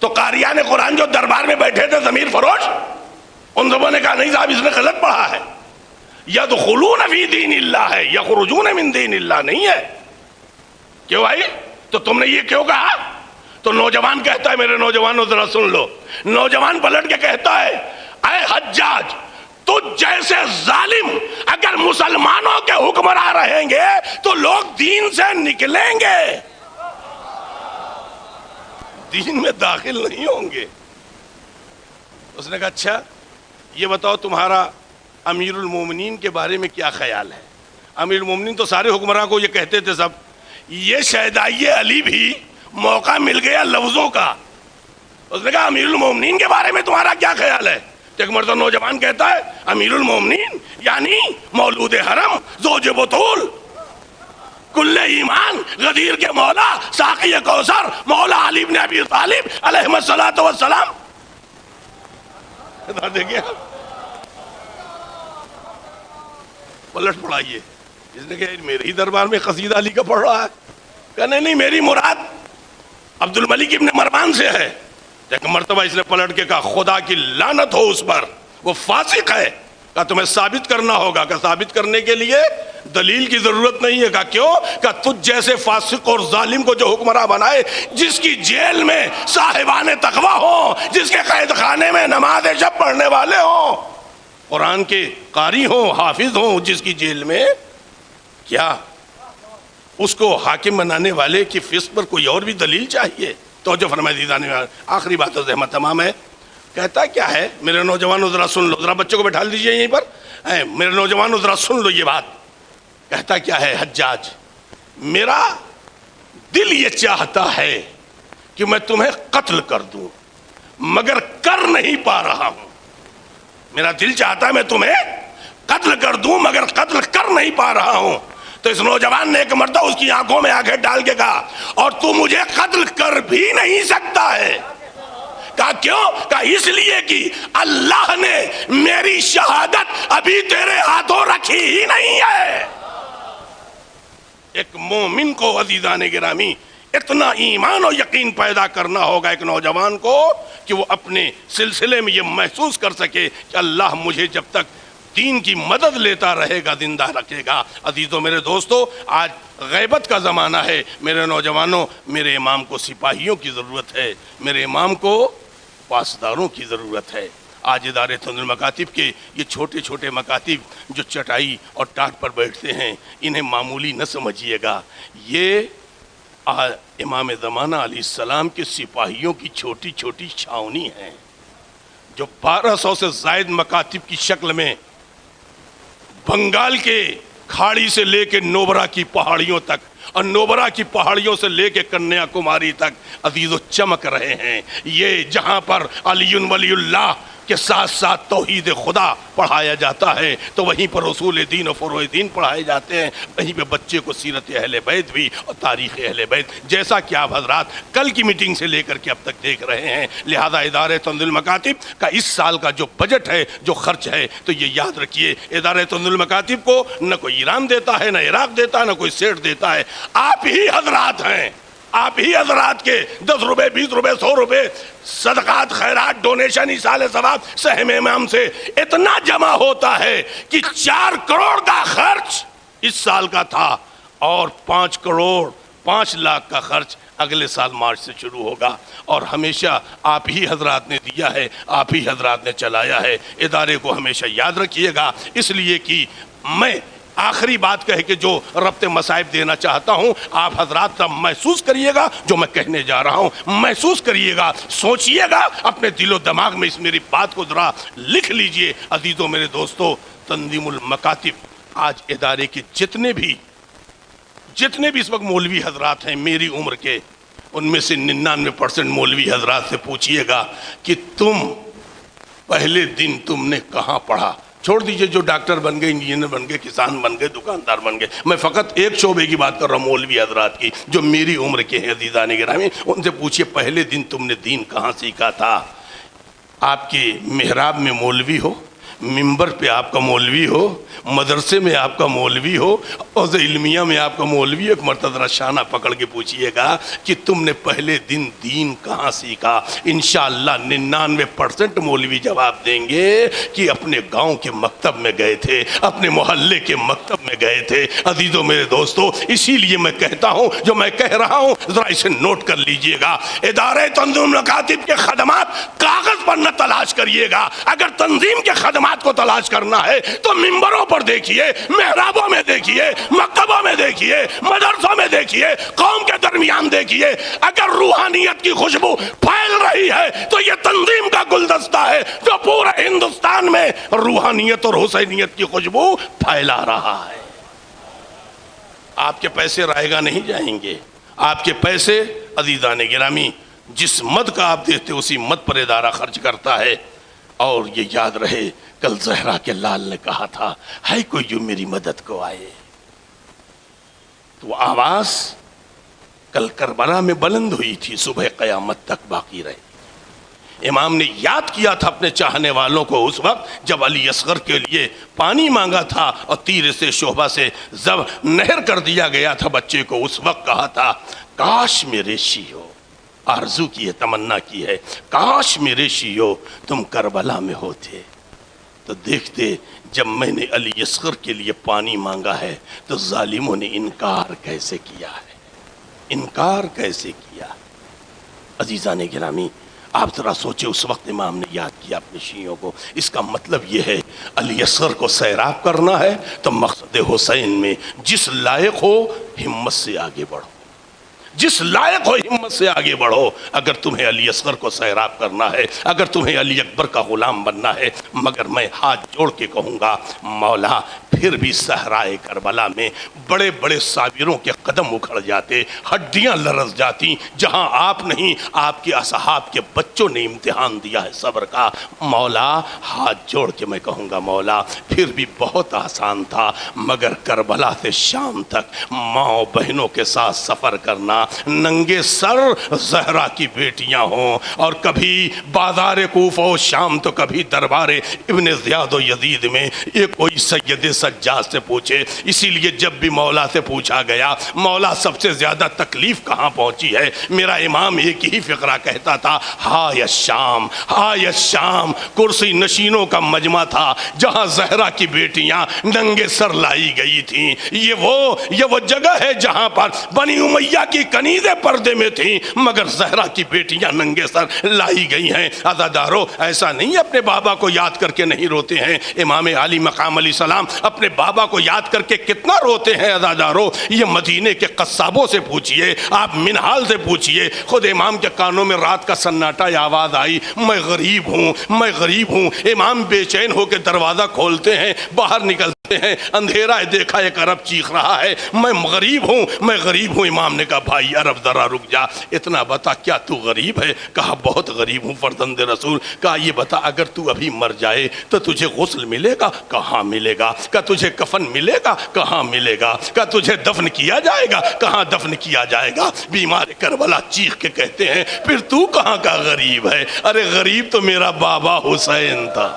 تو قاریان قرآن جو دربار میں بیٹھے تھے ضمیر فروش، ان سبوں نے کہا نہیں صاحب اس نے غلط پڑھا ہے. یدخلون فی دین اللہ ہے، یخرجون من دین اللہ نہیں ہے. کیوں بھائی؟ تو تم نے یہ کیوں کہا؟ تو نوجوان کہتا ہے، میرے نوجوانوں ذرا سن لو. نوجوان پلٹ کے کہتا ہے اے حجاج، تو جیسے ظالم اگر مسلمانوں کے حکمراں رہیں گے تو لوگ دین سے نکلیں گے. دین میں داخل نہیں ہوں گے. اس نے کہا اچھا یہ بتاؤ تمہارا امیر المومنین کے بارے میں کیا خیال ہے؟ امیر المومنین تو سارے حکمراں کو یہ کہتے تھے سب. یہ شہدائی علی بھی موقع مل گیا لفظوں کا. اس نے کہا امیر المومنین کے بارے میں تمہارا کیا خیال ہے؟ تو ایک مرتبہ نوجوان کہتا ہے امیر المومنین یعنی مولود حرم، زوج بطول، کل ایمان، غدیر کے مولا، ساقی کوثر، مولا علی بن ابی طالب علیہ الصلوۃ والسلام. دیکھیں پلٹ پڑھائیے. اس نے کہا میرے ہی دربار میں قصیدہ علی کا پڑھ رہا ہے. کہنے نہیں میری مراد عبد الملک ابن مروان سے ہے. ایک مرتبہ اس نے پلٹ کے کہا خدا کی لعنت ہو اس پر، وہ فاسق ہے. کہا تمہیں ثابت کرنا ہوگا. کہ ثابت کرنے کے لیے دلیل کی ضرورت نہیں ہے. کہا کیوں؟ کہ تجھ جیسے فاسق اور ظالم کو جو حکمراں بنائے، جس کی جیل میں صاحبان تقوی ہوں، جس کے قید خانے میں نماز شب پڑھنے والے ہوں، قرآن کے قاری ہوں، حافظ ہوں، جس کی جیل میں کیا اس کو حاکم بنانے والے کی فسق پر کوئی اور بھی دلیل چاہیے؟ توجہ فرمائے دیدان. آخری بات ہے زحمت تمام ہے. کہتا کیا ہے میرے نوجوانوں ذرا سن لو، ذرا بچوں کو بٹھا دیجئے یہیں پر. میرے نوجوانوں ذرا سن لو یہ بات. کہتا کیا ہے حجاج، میرا دل یہ چاہتا ہے کہ میں تمہیں قتل کر دوں مگر کر نہیں پا رہا ہوں. میرا دل چاہتا ہے میں تمہیں قتل کر دوں مگر قتل کر نہیں پا رہا ہوں. تو اس نوجوان نے ایک مرتبہ اس کی آنکھوں میں آنکھیں ڈال کے کہا اور تو مجھے قتل کر بھی نہیں سکتا ہے. کہا کیوں؟ کہا اس لیے کہ اللہ نے میری شہادت ابھی تیرے ہاتھوں رکھی ہی نہیں ہے. ایک مومن کو عزیزان گرامی اتنا ایمان و یقین پیدا کرنا ہوگا ایک نوجوان کو کہ وہ اپنے سلسلے میں یہ محسوس کر سکے کہ اللہ مجھے جب تک دین کی مدد لیتا رہے گا زندہ رکھے گا. عزیزوں میرے دوستو، آج غیبت کا زمانہ ہے. میرے نوجوانوں، میرے امام کو سپاہیوں کی ضرورت ہے، میرے امام کو پاسداروں کی ضرورت ہے. آج ادارے تنظیم المکاتب کے یہ چھوٹے چھوٹے مکاتب جو چٹائی اور ٹاٹ پر بیٹھتے ہیں، انہیں معمولی نہ سمجھیے گا. یہ امام زمانہ علیہ السلام کے سپاہیوں کی چھوٹی چھوٹی چھاونی ہیں جو 1200 سے زائد مکاتب کی شکل میں بنگال کے کھاڑی سے لے کے نوبرا کی پہاڑیوں تک اور نوبرا کی پہاڑیوں سے لے کے کنیا کماری تک عزیز و چمک رہے ہیں. یہ جہاں پر علی ولی اللہ کے ساتھ ساتھ توحید خدا پڑھایا جاتا ہے تو وہیں پر اصول دین و فروع دین پڑھائے جاتے ہیں. وہیں پہ بچے کو سیرت اہل بیت بھی اور تاریخ اہل بیت، جیسا کہ آپ حضرات کل کی میٹنگ سے لے کر کے اب تک دیکھ رہے ہیں. لہذا ادارے تنظیم المکاتب کا اس سال کا جو بجٹ ہے، جو خرچ ہے، تو یہ یاد رکھیے ادارے تنظیم المکاتب کو نہ کوئی ایران دیتا ہے، نہ عراق دیتا ہے، نہ کوئی سیٹ دیتا ہے. آپ ہی حضرات ہیں، آپ ہی حضرات کے 10 روپے 20 روپے 100 روپے صدقات خیرات ڈونیشن ایصال ثواب سہم امام سے اتنا جمع ہوتا ہے کہ 4 کروڑ کا خرچ اس سال کا تھا اور 5 کروڑ 5 لاکھ کا خرچ اگلے سال مارچ سے شروع ہوگا. اور ہمیشہ آپ ہی حضرات نے دیا ہے، آپ ہی حضرات نے چلایا ہے. ادارے کو ہمیشہ یاد رکھیے گا، اس لیے کہ میں آخری بات کہہ کے جو ربط مصائب دینا چاہتا ہوں، آپ حضرات محسوس کریے گا جو میں کہنے جا رہا ہوں، محسوس کریے گا، سوچئے گا، اپنے دل و دماغ میں اس میری بات کو ذرا لکھ لیجئے. عزیزوں میرے دوستو، تنظیم المکاتب آج ادارے کے جتنے بھی اس وقت مولوی حضرات ہیں میری عمر کے، ان میں سے 99% مولوی حضرات سے پوچھئے گا کہ تم پہلے دن تم نے کہاں پڑھا. چھوڑ دیجئے جو ڈاکٹر بن گئے، انجینئر بن گئے، کسان بن گئے، دکاندار بن گئے. میں فقط ایک شعبے کی بات کر رہا ہوں، مولوی حضرات کی جو میری عمر کے ہیں. عزیزان گرامی، ان سے پوچھئے پہلے دن تم نے دین کہاں سیکھا تھا. آپ کے محراب میں مولوی ہو، ممبر پہ آپ کا مولوی ہو، مدرسے میں آپ کا مولوی ہو، عرض علمیہ میں آپ کا مولوی ہو، ایک مرتبہ شانہ پکڑ کے پوچھئے گا کہ تم نے پہلے دن دین کہاں سیکھا. انشاءاللہ 99% مولوی جواب دیں گے کہ اپنے گاؤں کے مکتب میں گئے تھے، اپنے محلے کے مکتب میں گئے تھے. عزیزوں میرے دوستو، اسی لیے میں کہتا ہوں جو میں کہہ رہا ہوں ذرا اسے نوٹ کر لیجئے گا. ادارے تنظیم المکاتب کے خدمات کاغذ پر نہ تلاش کریے گا. اگر تنظیم کے خدمات علامات کو تلاش کرنا ہے تو ممبروں پر دیکھیے، محرابوں میں دیکھیے، مکتبوں میں دیکھیے، مدرسوں میں دیکھیے، قوم کے درمیان دیکھیے. اگر روحانیت کی خوشبو پھیل رہی ہے تو یہ تنظیم کا گلدستہ ہے جو پورے ہندوستان میں روحانیت اور حسینیت کی خوشبو پھیلا رہا ہے. آپ کے پیسے رائے گا نہیں جائیں گے. آپ کے پیسے عزیزان گرامی جس مد کا آپ دیتے اسی مد پر ادارہ خرچ کرتا ہے. اور یہ یاد رہے کل زہرا کے لال نے کہا تھا ہے کوئی جو میری مدد کو آئے. تو آواز کل کربلا میں بلند ہوئی تھی، صبح قیامت تک باقی رہے. امام نے یاد کیا تھا اپنے چاہنے والوں کو اس وقت جب علی اصغر کے لیے پانی مانگا تھا اور تیر سے شعبہ سے نہر کر دیا گیا تھا بچے کو. اس وقت کہا تھا کاش میرے شیعو، آرزو کی ہے، تمنا کی ہے، کاش میرے شیعو تم کربلا میں ہوتے تو دیکھتے جب میں نے علی اصغر کے لیے پانی مانگا ہے تو ظالموں نے انکار کیسے کیا ہے، انکار کیسے کیا. عزیزان گرامی آپ ذرا سوچے اس وقت امام نے یاد کیا اپنے شیعوں کو. اس کا مطلب یہ ہے علی اصغر کو سیراب کرنا ہے تو مقصد حسین میں جس لائق ہو ہمت سے آگے بڑھو، جس لائق ہو ہمت سے آگے بڑھو. اگر تمہیں علی اصغر کو سیراب کرنا ہے، اگر تمہیں علی اکبر کا غلام بننا ہے، مگر میں ہاتھ جوڑ کے کہوں گا مولا پھر بھی صحرائے کربلا میں بڑے بڑے صابروں کے قدم اکھڑ جاتے، ہڈیاں لرز جاتی. جہاں آپ نہیں آپ کے اصحاب کے بچوں نے امتحان دیا ہے صبر کا. مولا ہاتھ جوڑ کے میں کہوں گا مولا پھر بھی بہت آسان تھا، مگر کربلا سے شام تک ماں بہنوں کے ساتھ سفر کرنا، ننگے سر زہرا کی بیٹیاں ہوں، اور کبھی بازار کوفہ و شام تو کبھی دربار ابن زیاد و یزید میں یہ کوئی سید سجاد سے پوچھے. اسی لیے جب بھی مولا سے پوچھا گیا مولا سب سے زیادہ تکلیف کہاں پہنچی ہے، میرا امام ایک ہی فقرہ کہتا تھا ہائے الشام، ہائے الشام. کرسی نشینوں کا مجمع تھا جہاں زہرا کی بیٹیاں ننگے سر لائی گئی تھیں. یہ وہ جگہ ہے جہاں پر بنی امیہ کی کنیزیں پردے میں تھیں مگر زہرا کی بیٹیاں ننگے سر لائی گئی ہیں. عزادارو ایسا نہیں اپنے بابا کو یاد کر کے نہیں روتے ہیں. امام علی مقام علیہ السلام اپنے بابا کو یاد کر کے کتنا روتے ہیں. عزادارو یہ مدینے کے قصابوں سے پوچھئے، آپ منحال سے پوچھئے. خود امام کے کانوں میں رات کا سناٹا آواز آئی میں غریب ہوں، میں غریب ہوں. امام بے چین ہو کے دروازہ کھولتے ہیں، باہر نکلتے ہیں، اندھیرا ہے، دیکھا ایک عرب چیخ رہا ہے میں غریب ہوں، میں غریب ہوں. امام نے کہا بھائی عرب ذرا رک جا، اتنا بتا کیا تو غریب ہے؟ کہا بہت غریب ہوں فرزند رسول. کہا یہ بتا اگر تو ابھی مر جائے تو تجھے غسل ملے گا؟ کہاں ملے گا. کہا تجھے کفن ملے گا؟ کہاں ملے گا. کہا تجھے دفن کیا جائے گا؟ کہاں دفن کیا جائے گا. بیمار کربلا چیخ کے کہتے ہیں پھر تو کہاں کا غریب ہے؟ ارے غریب تو میرا بابا حسین تھا.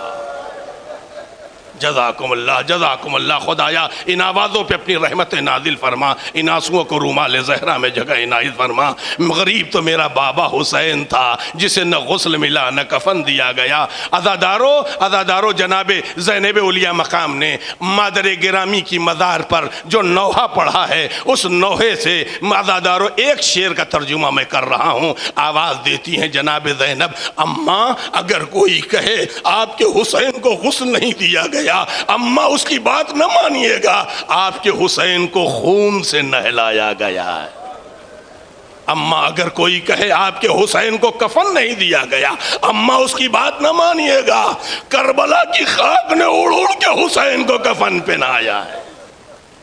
جزاکم اللہ، جزاکم اللہ. خدایا ان آوازوں پہ اپنی رحمت نازل فرما، ان آنسوؤں کو رومال زہرا میں جگہ عنایت فرما. غریب تو میرا بابا حسین تھا جسے نہ غسل ملا نہ کفن دیا گیا. عزادارو جناب زینب اولیاء مقام نے مادر گرامی کی مزار پر جو نوحہ پڑھا ہے اس نوحے سے عزادارو ایک شعر کا ترجمہ میں کر رہا ہوں. آواز دیتی ہیں جناب زینب اماں اگر کوئی کہے آپ کے حسین کو غسل نہیں دیا گیا اماں اس کی بات نہ مانیے گا، آپ کے حسین کو خون سے نہلایا گیا ہے. اماں اگر کوئی کہے آپ کے حسین کو کفن نہیں دیا گیا اماں اس کی بات نہ مانیے گا، کربلا کی خاک نے اڑ اڑ کے حسین کو کفن پہنایا ہے.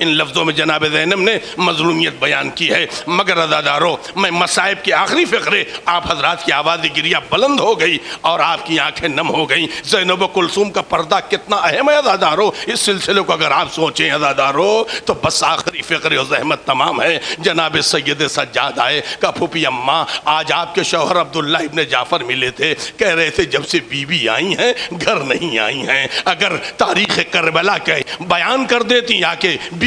ان لفظوں میں جناب زینب نے مظلومیت بیان کی ہے. مگر عزادارو میں مصائب کے آخری فقرے آپ حضرات کی آواز گریہ بلند ہو گئی اور آپ کی آنکھیں نم ہو گئیں. زینب و کلثوم کا پردہ کتنا اہم ہے عزادارو، اس سلسلے کو اگر آپ سوچیں عزادارو تو بس آخری فقرے و زحمت تمام ہے. جناب سید سجاد آئے کہا پھوپھی اماں آج آپ کے شوہر عبداللہ ابن جعفر ملے تھے، کہہ رہے تھے جب سے بیوی آئی ہیں گھر نہیں آئی ہیں. اگر تاریخ کربلا کے بیان کر دیتی آ کے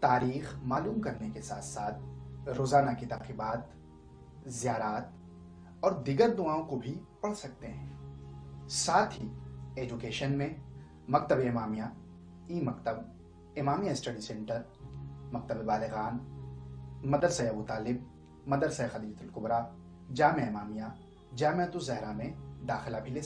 تاریخ معلوم کرنے کے ساتھ ساتھ روزانہ کی تعقیبات، زیارات اور دیگر دعاؤں کو بھی پڑھ سکتے ہیں۔ ساتھ ہی ایجوکیشن میں مکتب امامیہ، ای مکتب، امامیہ اسٹڈی سینٹر، مکتب بالغان، مدرسہ ابو طالب، مدرسہ خدیجہ الکبریٰ، جامعہ امامیہ، جامعۃ الزہرا میں داخلہ بھی لے